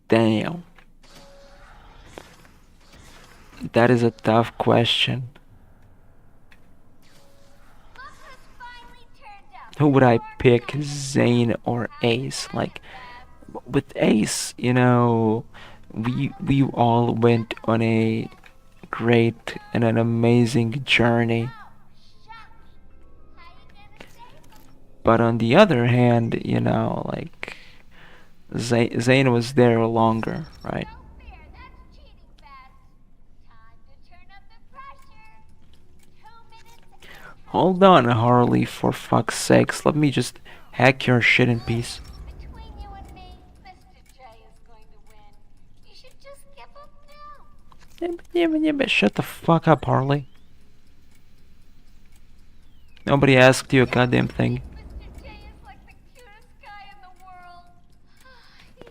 damn. That is a tough question. Who would I pick, Zane or Ace? Like, with Ace, we all went on a great and an amazing journey. But on the other hand, like Zane was there longer, right? Hold on, Harley, for fuck's sakes. Let me just hack your shit in peace. Between you and me, Mr. J is going to win. You should just give up now. Yeah, but shut the fuck up, Harley. Nobody asked you a goddamn thing. Mr. J is like the cutest guy in the world. He's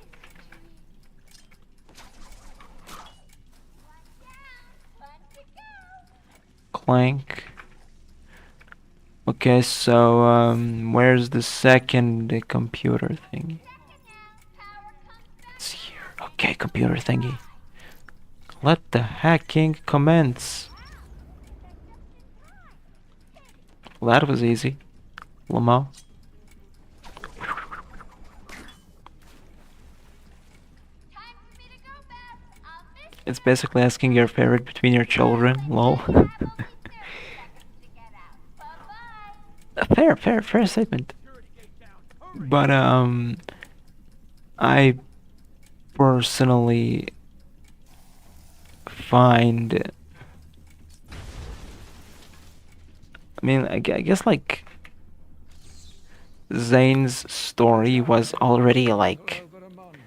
one down, one to go. Clank. Okay, so where's the second computer thing? Okay, computer thingy. Let the hacking commence. Well, that was easy. Lamar. It's basically asking your favorite between your children. Lol. Fair statement. But I personally find, I mean, I guess like Zane's story was already like Over a month,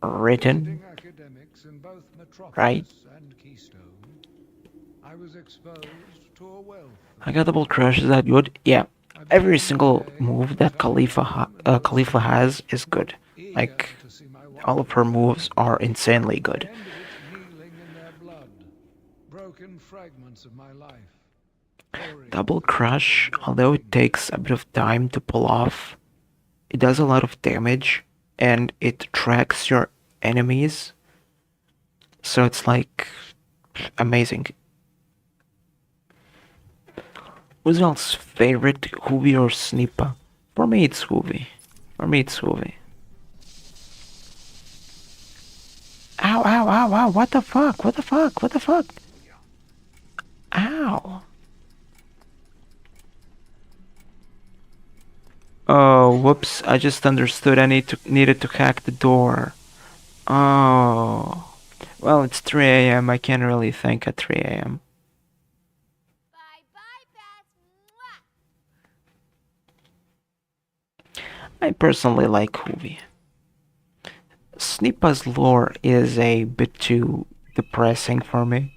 written, visiting academics in both right? Metropolis and Keystone, I was exposed to a wealth I of got double knowledge. crush. Is that good? Yeah. I Every began single the day move by that turning home and Khalifa listening, has is good. eager Like to see my all of wife her and moves family. are insanely I good. ended it kneeling in their blood, broken fragments of my life. pouring Double through crush, your although it veins. takes a bit of time to pull off, it does a lot of damage and it tracks your enemies. So it's like amazing. Who's else favorite, Hoovy or Snipa? For me it's Hoovy. Ow, ow, ow, ow, what the fuck? Ow. Oh, whoops, I just understood I needed to hack the door. Oh. Well, it's 3 a.m. I can't really think at 3 a.m. I personally like Hoovy. Snipa's lore is a bit too depressing for me.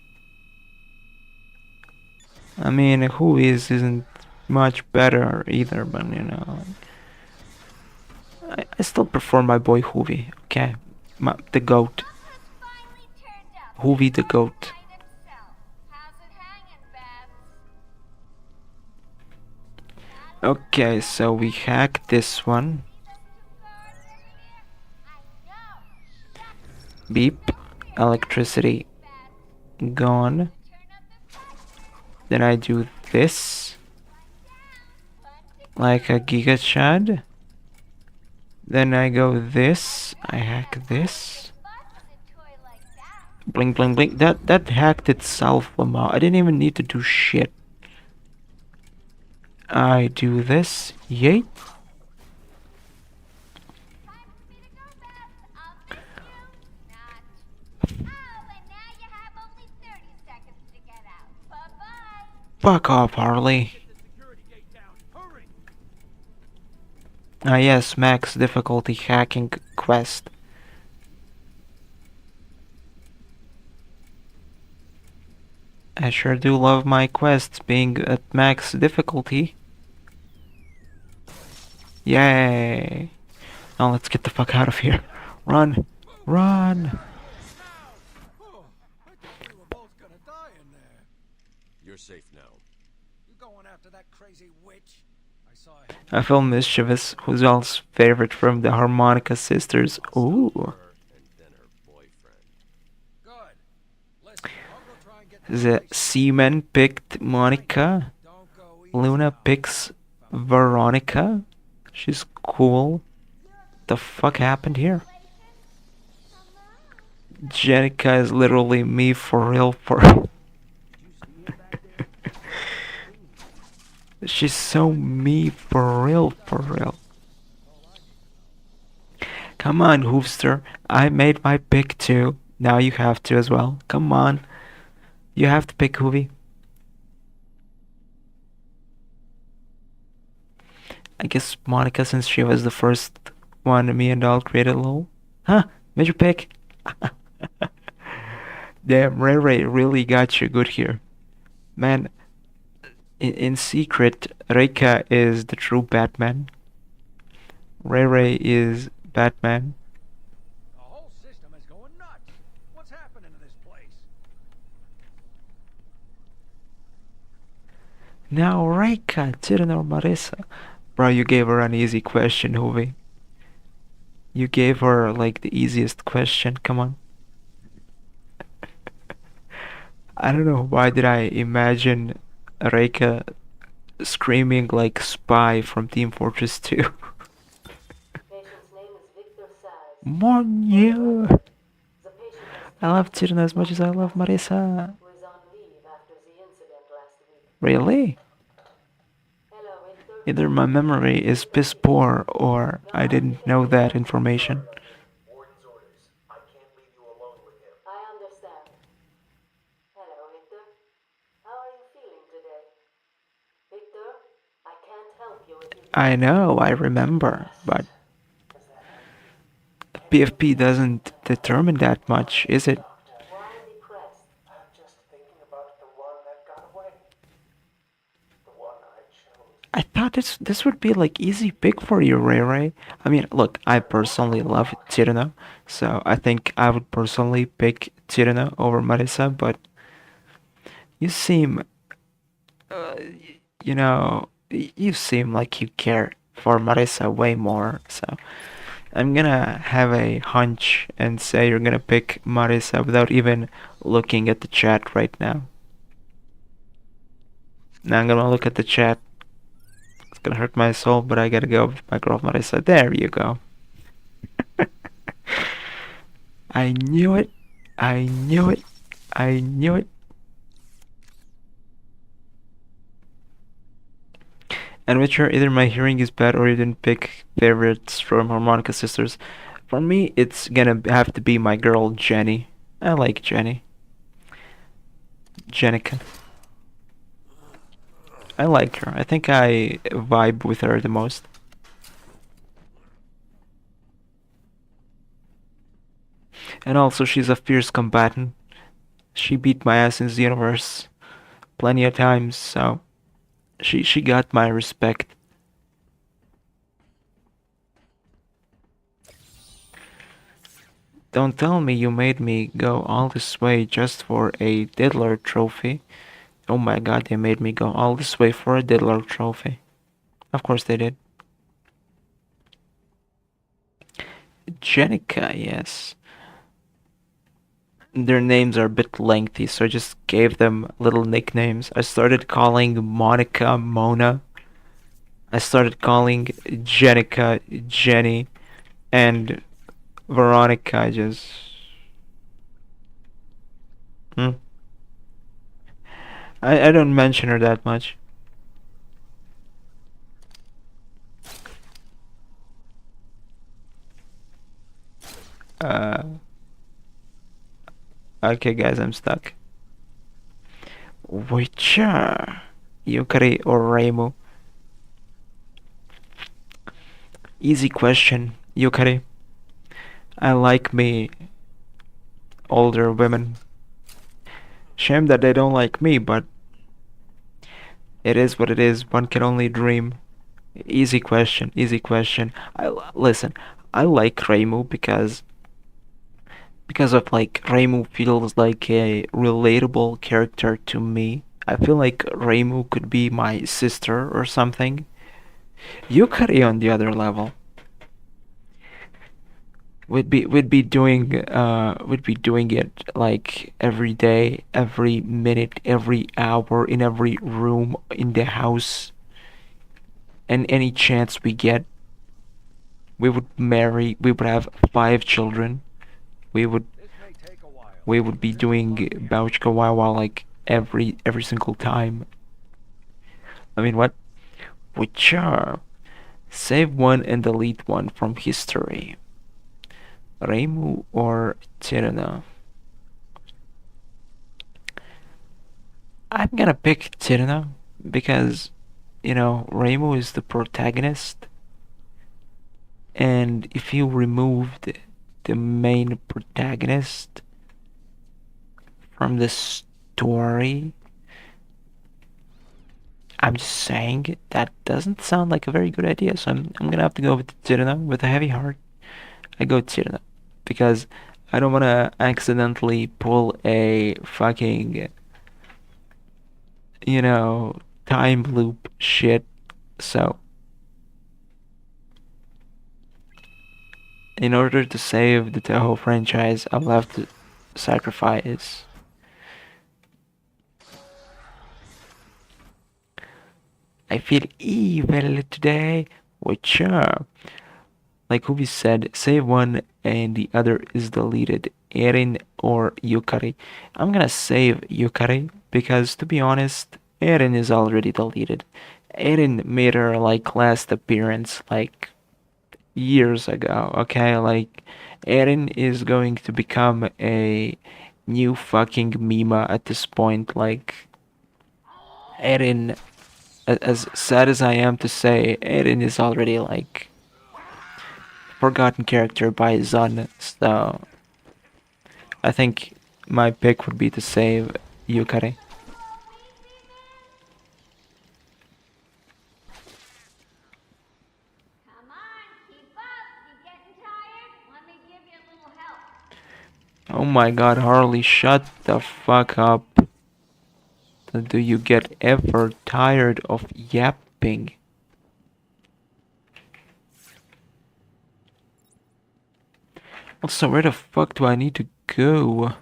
I mean, Hoovy's isn't much better either, but you know. I still prefer my boy Hoovy, okay? The goat. Hoovy the goat. Okay, so we hack this one. Beep. Electricity gone. Then I do this. Like a Giga Chad. Then I go this. I hack this. Blink, blink, blink. That hacked itself, Lamar. I didn't even need to do shit. I do this. Yeet. Fuck off, Harley. Ah yes, max difficulty hacking quest. I sure do love my quests being at max difficulty. Yay! Now let's get the fuck out of here. Run! Run! Oh, I thought we were both gonna die in there. You're safe now. You going after that crazy witch? I saw him. I feel mischievous. Who's else favorite from the Harmonica sisters? Ooh. And then her boyfriend. Good. Listen, I'll go try and get The Seaman picked Monica. Don't go easy Luna on picks Veronica. She's cool. The fuck happened here? Jenica is literally me for real. She's so me for real. Come on, Hoofster. I made my pick too. Now you have to as well. Come on. You have to pick Hoovy. I guess Monica, since she was the first one me and Doll created LOL. Huh? Made your pick. Damn, Ray Ray really got you good here. Man, in secret, Reika is the true Batman. Ray Ray is Batman. The whole system is going nuts. What's happening to this place? Now Reika didn't know Marissa. Bro, you gave her an easy question, Hoovy. You gave her like the easiest question. Come on. I don't know why did I imagine Reika screaming like Spy from Team Fortress 2. Patient's name is Victor Size. Mon For the Dieu. record, the patient has I love treated Tirna as much as I love Marisa. who is on leave after the incident last week. Really? Hello, Victor. Either my memory is piss poor or I didn't know that information. Warden's orders. I can't leave you alone with him. I understand. Hello, Victor. How are you feeling today? Victor, I can't help you if you I know, I remember, but PFP doesn't determine that much, is it? why depressed. I'm just thinking about the one that got away. The one I chose. I thought this would be like easy pick for you, Ray Ray. I mean, look, I personally love Tirna, so I think I would personally pick Tirna over Marisa, but you seem, uh, you seem like you care for Marisa way more, so I'm gonna have a hunch and say you're gonna pick Marisa without even looking at the chat right now. Now I'm gonna look at the chat. It's gonna hurt my soul, but I gotta go with my girl Marisa. There you go. I knew it. I knew it. I knew it. And Witcher, either my hearing is bad or you didn't pick favorites from Harmonica Sisters. For me, it's gonna have to be my girl Jenny. I like Jenny. Jenica. I like her. I think I vibe with her the most. And also, she's a fierce combatant. She beat my ass in the universe plenty of times, so she got my respect. Don't tell me you made me go all this way just for a Diddler trophy. Oh my god, they made me go all this way for a Diddler trophy. Of course they did. Jenica, yes. Their names are a bit lengthy, so I just gave them little nicknames. I started calling Monica Mona. I started calling Jenica Jenny, and Veronica just. Hmm. I don't mention her that much. Okay, guys, I'm stuck. Witcher, Yukari or Reimu? Easy question, Yukari. I like me older women. Shame that they don't like me, but it is what it is. One can only dream. Easy question, easy question. Listen, I like Reimu because of like Reimu feels like a relatable character to me. I feel like Reimu could be my sister or something. Yukari on the other level would be doing it like every day, every minute, every hour, in every room in the house, and any chance we get, we would marry. We would have 5 children. We would be doing Bauchka Wawa like every single time. I mean, what? Witcher. Save one and delete one from history. Reimu or Tirana? I'm gonna pick Tirana because, Reimu is the protagonist. And if you removed the main protagonist from the story, I'm just saying that doesn't sound like a very good idea. So I'm gonna have to go with Tirana with a heavy heart. I go Tirana because I don't wanna accidentally pull a fucking time loop shit. So in order to save the Toho franchise, I'll have to sacrifice. I feel evil today. Which, like Ubi said, save one and the other is deleted. Eren or Yukari. I'm gonna save Yukari because, to be honest, Eren is already deleted. Eren made her like last appearance like years ago. Okay, like Eren is going to become a new fucking Mima at this point. Like Eren, as sad as I am to say, Eren is already like forgotten character by Zun. So I think my pick would be to save Yukari. Come on, keep up. You getting tired? Let me give you a little help. Oh my god, Harley, shut the fuck up. Do you get ever tired of yapping? Also, where the fuck do I need to go?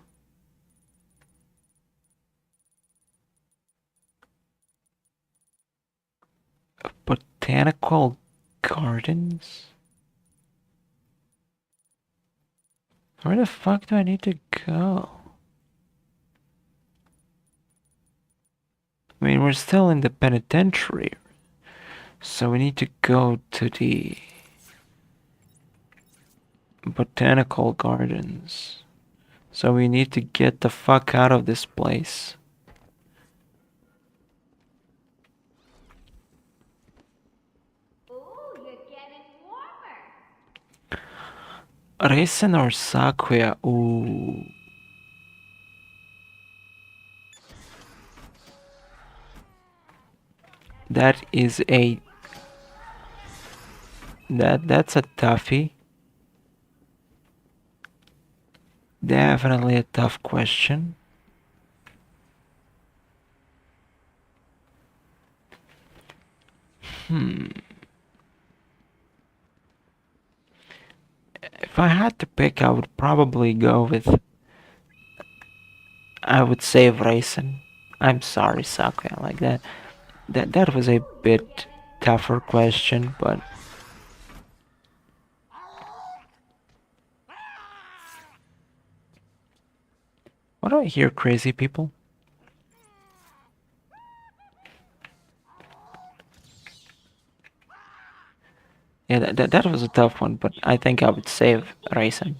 Botanical gardens? Where the fuck do I need to go? I mean, we're still in the penitentiary, so we need to go to the botanical gardens. So we need to get the fuck out of this place. Ooh, you're getting warmer. Raisin or Sakuya? Ooh. That is a... That's a toughie. Definitely a tough question. If I had to pick, I would probably go with... I would save Raisin. I'm sorry, Sakuya, like that. That was a bit tougher question, but... What do I hear, crazy people? Yeah, that was a tough one, but I think I would save Raisin.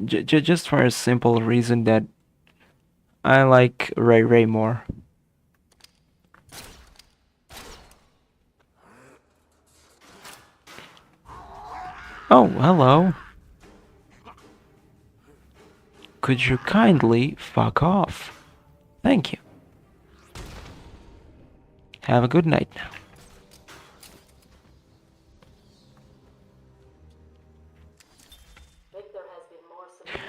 Just for a simple reason that I like Ray Ray more. Oh, hello. Could you kindly fuck off? Thank you. Have a good night now. Victor has been more subdued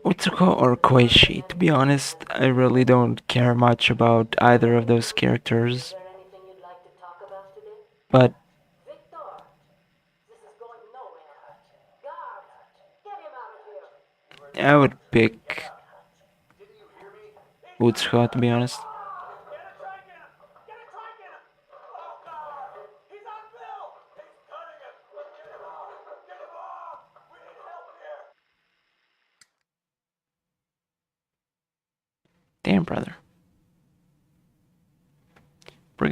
recently. Utsuko or Koichi? To be honest, I really don't care much about either of those characters. Is there anything you'd like to talk about today? But Victor! This is going nowhere. Guards! Get him out of here! I would pick Utsuko, to be honest. Get a track in him! Get a track in him! Oh God! He's on Bill! He's cutting him! Get him off! Get him off! We need help here! Damn, brother. Brig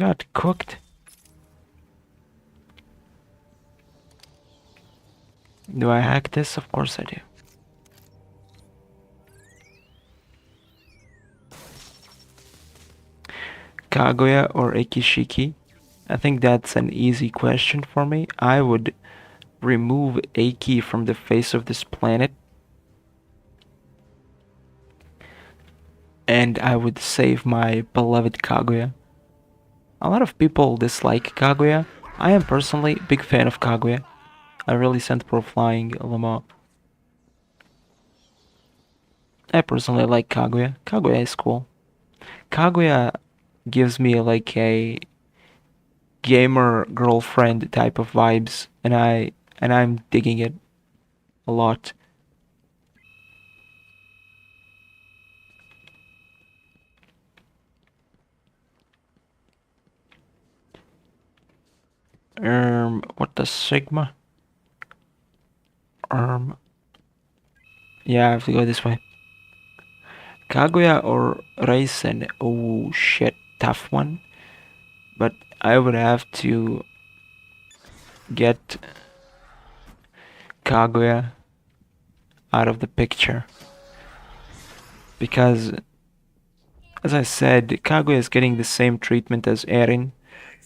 got cooked. Do I hack this? Of course I do. Kaguya or Ikishiki? I think that's an easy question for me. I would remove Aki from the face of this planet. And I would save my beloved Kaguya. A lot of people dislike Kaguya. I am personally a big fan of Kaguya. I really sent pro flying Lamo. I personally like Kaguya. Kaguya is cool. Kaguya gives me like a gamer girlfriend type of vibes, and I'm digging it a lot. What the Sigma? Yeah, I have to go this way. Kaguya or Raisen? Oh shit, tough one. But I would have to get Kaguya out of the picture. Because, as I said, Kaguya is getting the same treatment as Eren.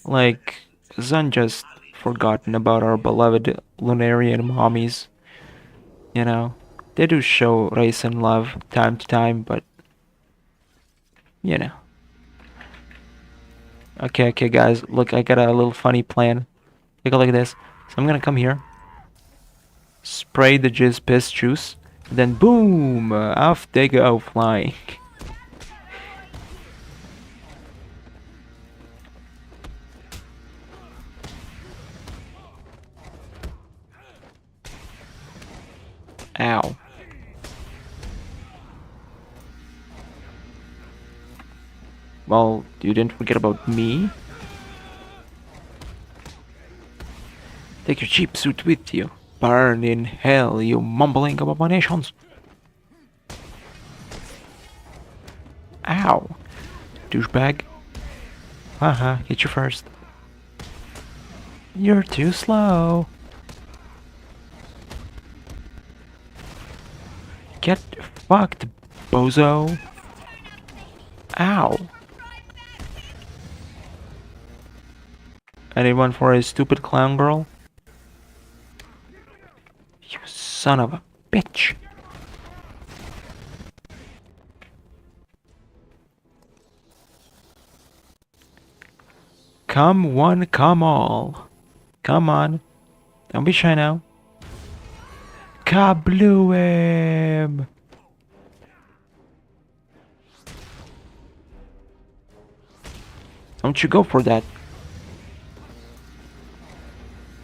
Like, Zun just forgotten about our beloved Lunarian mommies. You know, they do show Raisen love time to time, but you know. Okay, guys, look, I got a little funny plan. Take a look at this. So I'm gonna come here, spray the jizz piss juice, then boom, off they go flying. Ow. Well, you didn't forget about me? Take your cheap suit with you. Burn in hell, you mumbling abominations. Ow. Douchebag. Haha, hit you first. You're too slow. Get fucked, bozo. Ow. Anyone for a stupid clown girl? You son of a bitch. Come one, come all. Come on. Don't be shy now. Kablooim! Don't you go for that.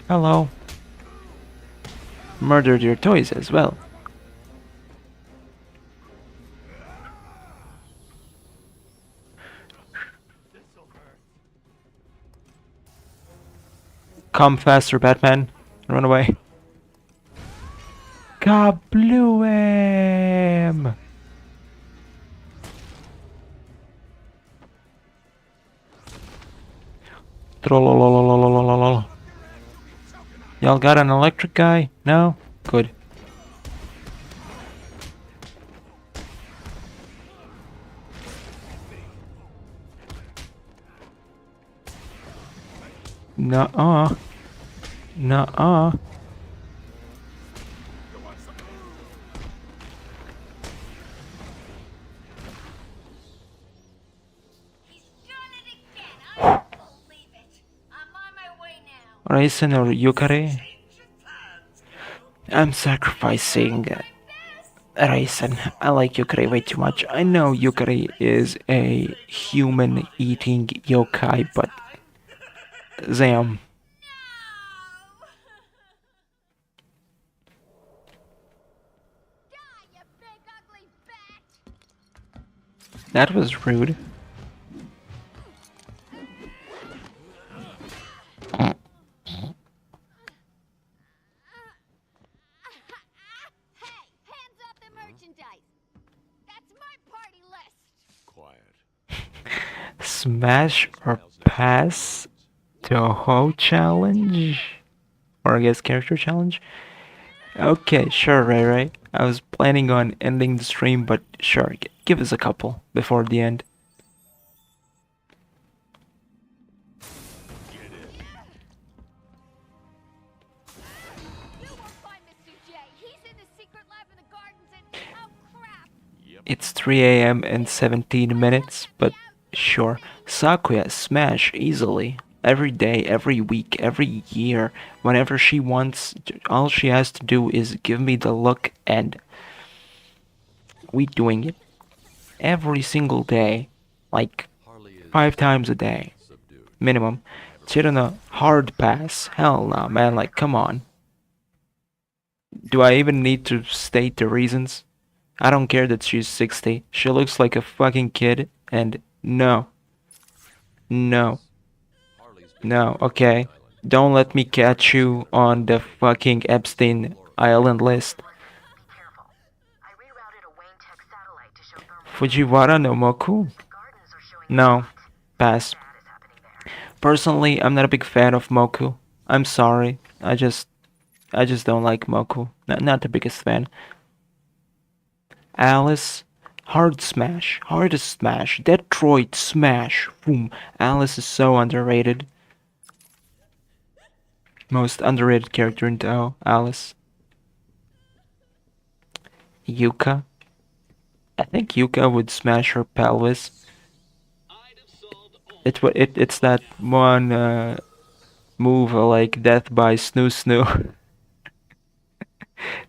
Hello. Murdered your toys as well. Come faster, Batman. Run away. Kablooim! Trollololololololol. Y'all got an electric guy? No? Good. Nuh-uh. Nuh-uh. Raisen or Yukari? I'm sacrificing Raisen. I like Yukari way too much. I know Yukari is a human-eating yokai, but Zam. That was rude. Smash or pass Toho challenge? Or I guess character challenge? Okay, sure, Ray. I was planning on ending the stream, but sure, give us a couple before the end. It's 3 a.m. and 17 minutes, but sure. Sakuya smash easily. Every day, every week, every year, whenever she wants, all she has to do is give me the look, and we doing it every single day, like 5 times a day, minimum. Cheat on a hard pass? Hell no, man. Like, come on. Do I even need to state the reasons? I don't care that she's 60. She looks like a fucking kid, and no. No. No, okay. Don't let me catch you on the fucking Epstein Island list. Be careful. I rerouted a Wayne Tech satellite to show thermal. Fujiwara no Moku? The gardens are showing No. Pass. bad is happening there. Personally, I'm not a big fan of Moku. I'm sorry. I just don't like Moku. Not the biggest fan. Alice, hard smash, hardest smash, Detroit smash. Boom. Alice is so underrated. Most underrated character in Toho, Alice. Yuka. I think Yuka would smash her pelvis. It's that one move like death by snoo snoo.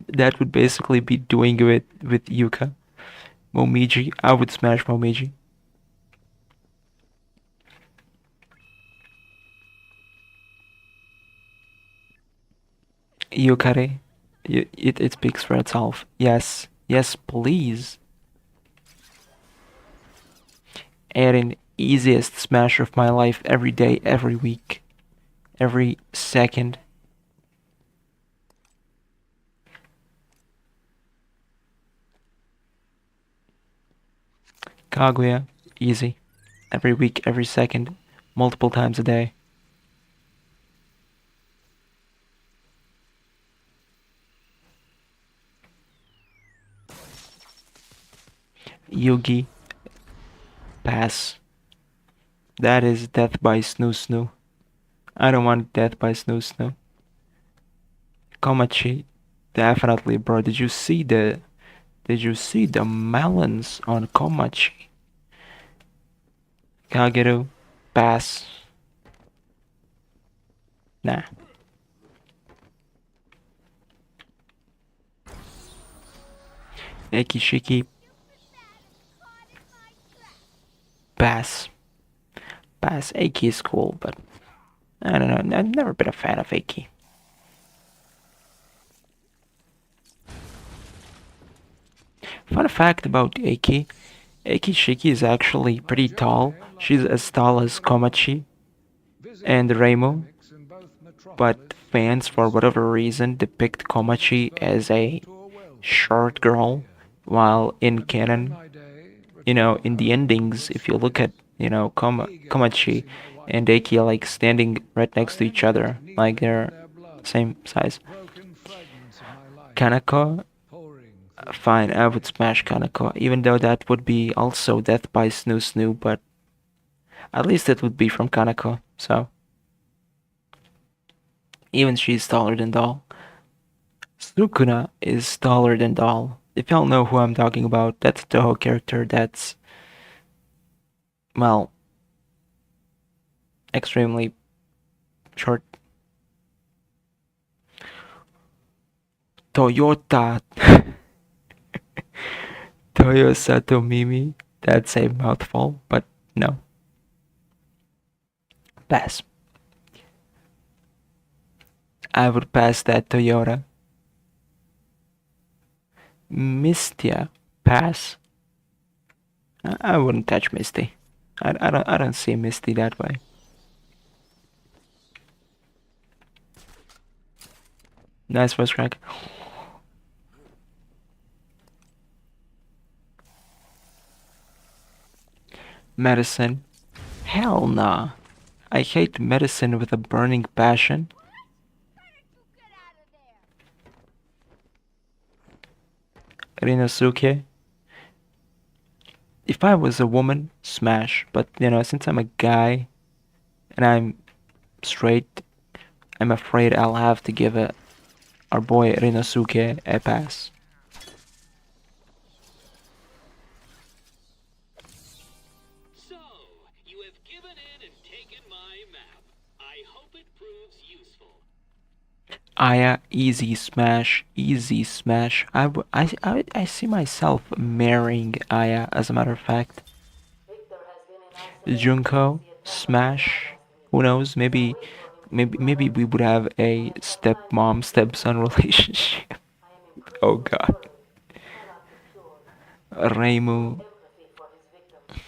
That would basically be doing it with Yuka. Momiji, I would smash Momiji. Yukari, it speaks for itself. Yes, yes, please. Eren, easiest smash of my life every day, every week, every second. Kaguya, easy. Every week, every second, multiple times a day. Yugi, pass. That is death by snoo snoo. I don't want death by snoo snoo. Komachi, definitely, bro. Did you see the melons on Komachi? Kageru, pass. Nah. Ekishiki, pass. Pass. Aki is cool, but I don't know. I've never been a fan of Aki. Fun fact about Aki, Shiki is actually pretty tall. She's as tall as Komachi and Reimu, but fans for whatever reason depict Komachi as a short girl, while in canon, in the endings, if you look at, Komachi and Aki are like standing right next to each other, like they're same size. Kanako, fine, I would smash Kanako, even though that would be also death by snoo snoo, but at least it would be from Kanako, so. Even she's taller than Doll. Sukuna is taller than Doll. If y'all know who I'm talking about, that's a Toho character that's, well, extremely short. Toyota. Toyo Sato Mimi. That's a mouthful, but no. Pass. I would pass that Toyota. Mistia, pass. I wouldn't touch Misty. I don't see Misty that way. Nice first crack. Medicine. Hell nah. I hate medicine with a burning passion. Rinosuke. If I was a woman, smash. But, since I'm a guy and I'm straight, I'm afraid I'll have to give our boy Rinosuke a pass. So, you have given in and taken my map. I hope it proves useful. Aya, easy smash, easy smash. I see myself marrying Aya, as a matter of fact. Junko, smash. Who knows? Maybe we would have a stepmom stepson relationship. I am Oh increasingly God, worried he cannot be cured. Reimu. Empathy for his victims.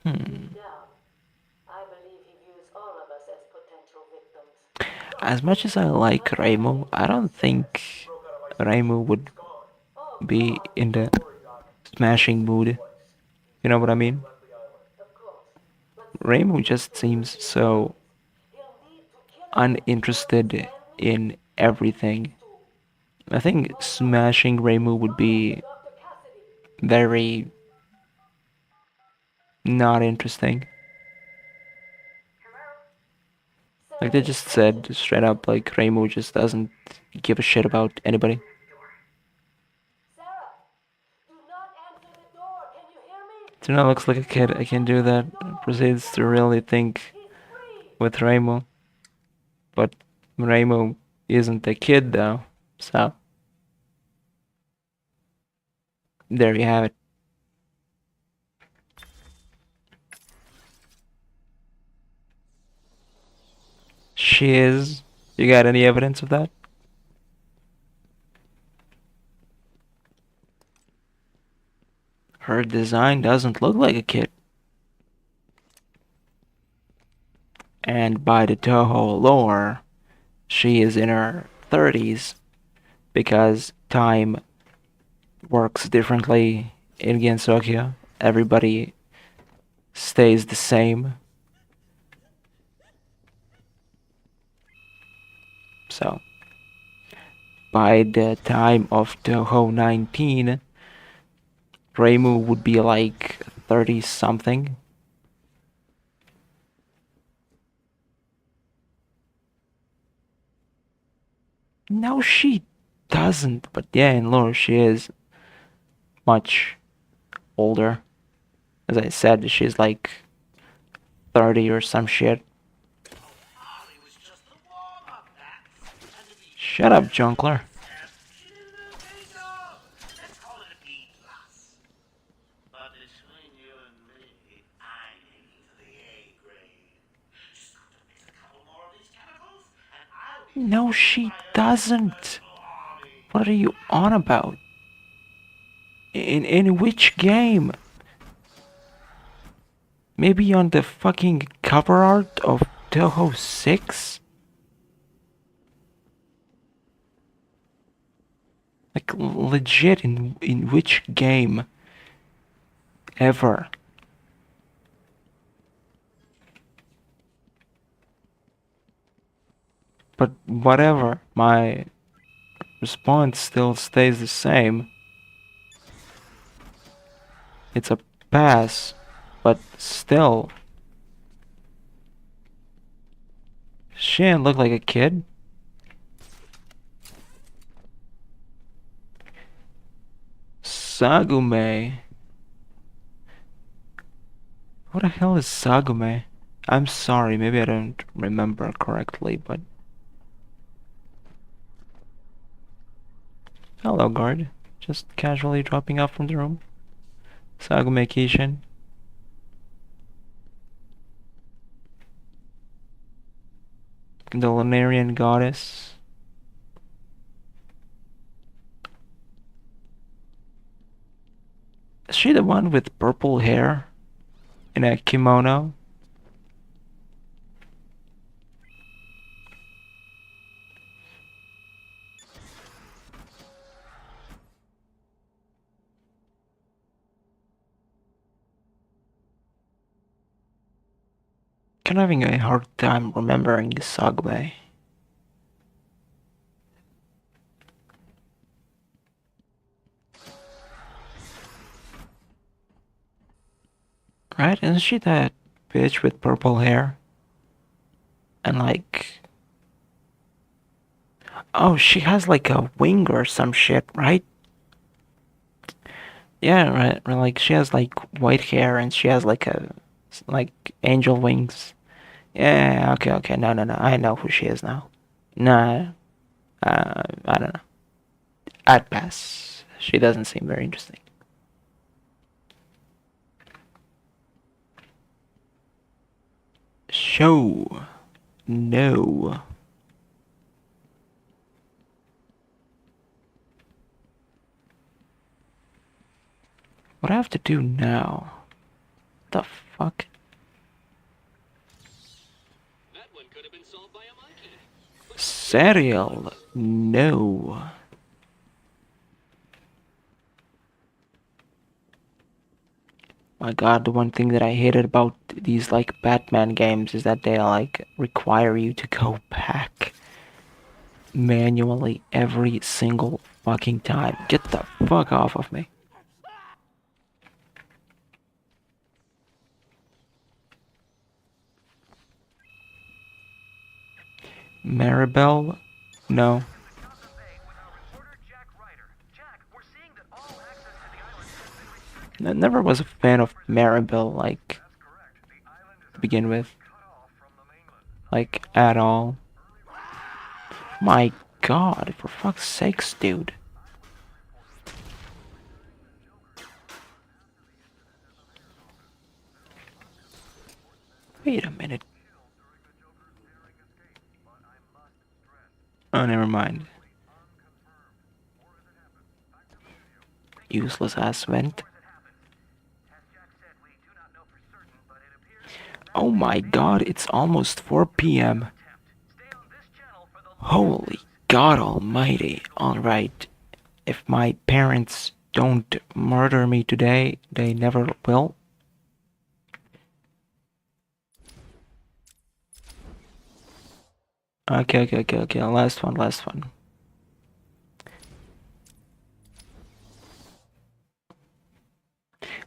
Hmm. Deep down, I believe he views all of us as potential victims. As much as I like Reimu, I don't think Reimu would Oh, be God, in the smashing mood. You know what I mean? of course. But Reimu just seems so he'll need to kill us. You uninterested understand me? in everything. To I think smashing Reimu would be Dr. Cassidy. very not interesting. Like they just said straight up, like Reimu just doesn't give a shit about anybody. Sarah, do not answer the door. Can you hear me? Tuna looks like a kid. I can do that. Proceeds to really think He's free. with Reimu, but Reimu isn't a kid though. So there you have it. She is. You got any evidence of that? Her design doesn't look like a kid. And by the Toho lore, she is in her 30s because time works differently in Gensokyo. Everybody stays the same. So, by the time of Toho 19, Reimu would be like 30 something. No, she doesn't, but yeah, in lore she is much older. As I said, she's like 30 or some shit. Harley was just the warm-up act. And to be Shut up, Junkler. she did an okay job. Let's call it a B+. But between you and me, I'm aiming for the A grade. Just got to mix a couple more of these chemicals, and I'll be No, she doesn't. Harley. What are you on about? In which game? Maybe on the fucking cover art of Toho 6? Like legit in which game ever? But whatever, my response still stays the same. It's a pass, but still. She didn't look like a kid. Sagume. What the hell is Sagume? I'm sorry, maybe I don't remember correctly, but... Hello, guard. Just casually dropping out from the room. Sagume Kishin. The Lunarian goddess. Is she the one with purple hair? In a kimono? I'm having a hard time remembering the Sagume. Right? Isn't she that bitch with purple hair? And like... Oh, she has like a wing or some shit, right? Yeah, right. Like she has like white hair and she has like a... like angel wings. Yeah, okay. No. I know who she is now. Nah, I don't know. I'd pass. She doesn't seem very interesting. show. No. What do I have to do now? The fuck? That one could have been solved by a monkey. Serial? No. My god, the one thing that I hated about these like Batman games is that they like require you to go back manually every single fucking time. Get the fuck off of me. Maribel? No. Never was a fan of Maribel, like, to begin with. Like, at all. My god, for fuck's sakes, dude. Wait a minute. Oh, never mind. Useless ass vent. Oh my god, it's almost 4 p.m. Holy god almighty. Alright. If my parents don't murder me today, they never will. Okay. Last one.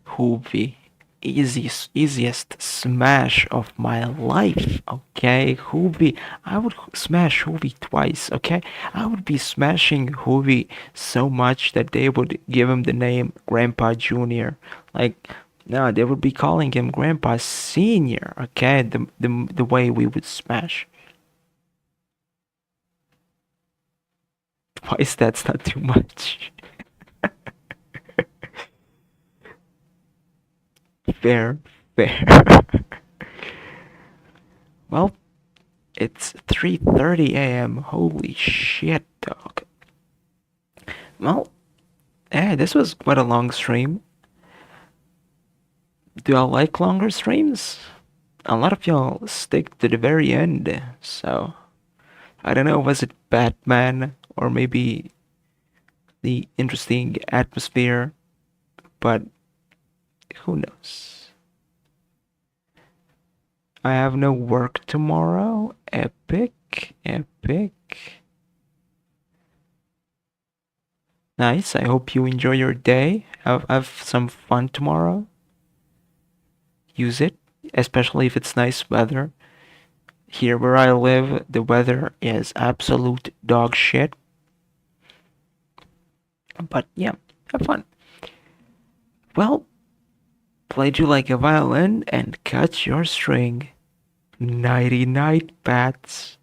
Hoovy. Easiest smash of my life, okay? Hoovy. I would smash Hoovy twice, okay? I would be smashing Hoovy so much that they would give him the name Grandpa Jr. Like, no, they would be calling him Grandpa Senior, okay? The way we would smash. Twice, that's not too much. Fair. Well, it's 3:30 a.m. Holy shit, dog. Well, this was quite a long stream. Do y'all like longer streams? A lot of y'all stick to the very end, so I don't know, was it Batman or maybe the interesting atmosphere, but who knows? I have no work tomorrow. Epic. Nice. I hope you enjoy your day. Have some fun tomorrow. Use it, especially if it's nice weather. Here where I live, the weather is absolute dog shit. But yeah, have fun. Well, played you like a violin and cut your string. Nighty night, bats.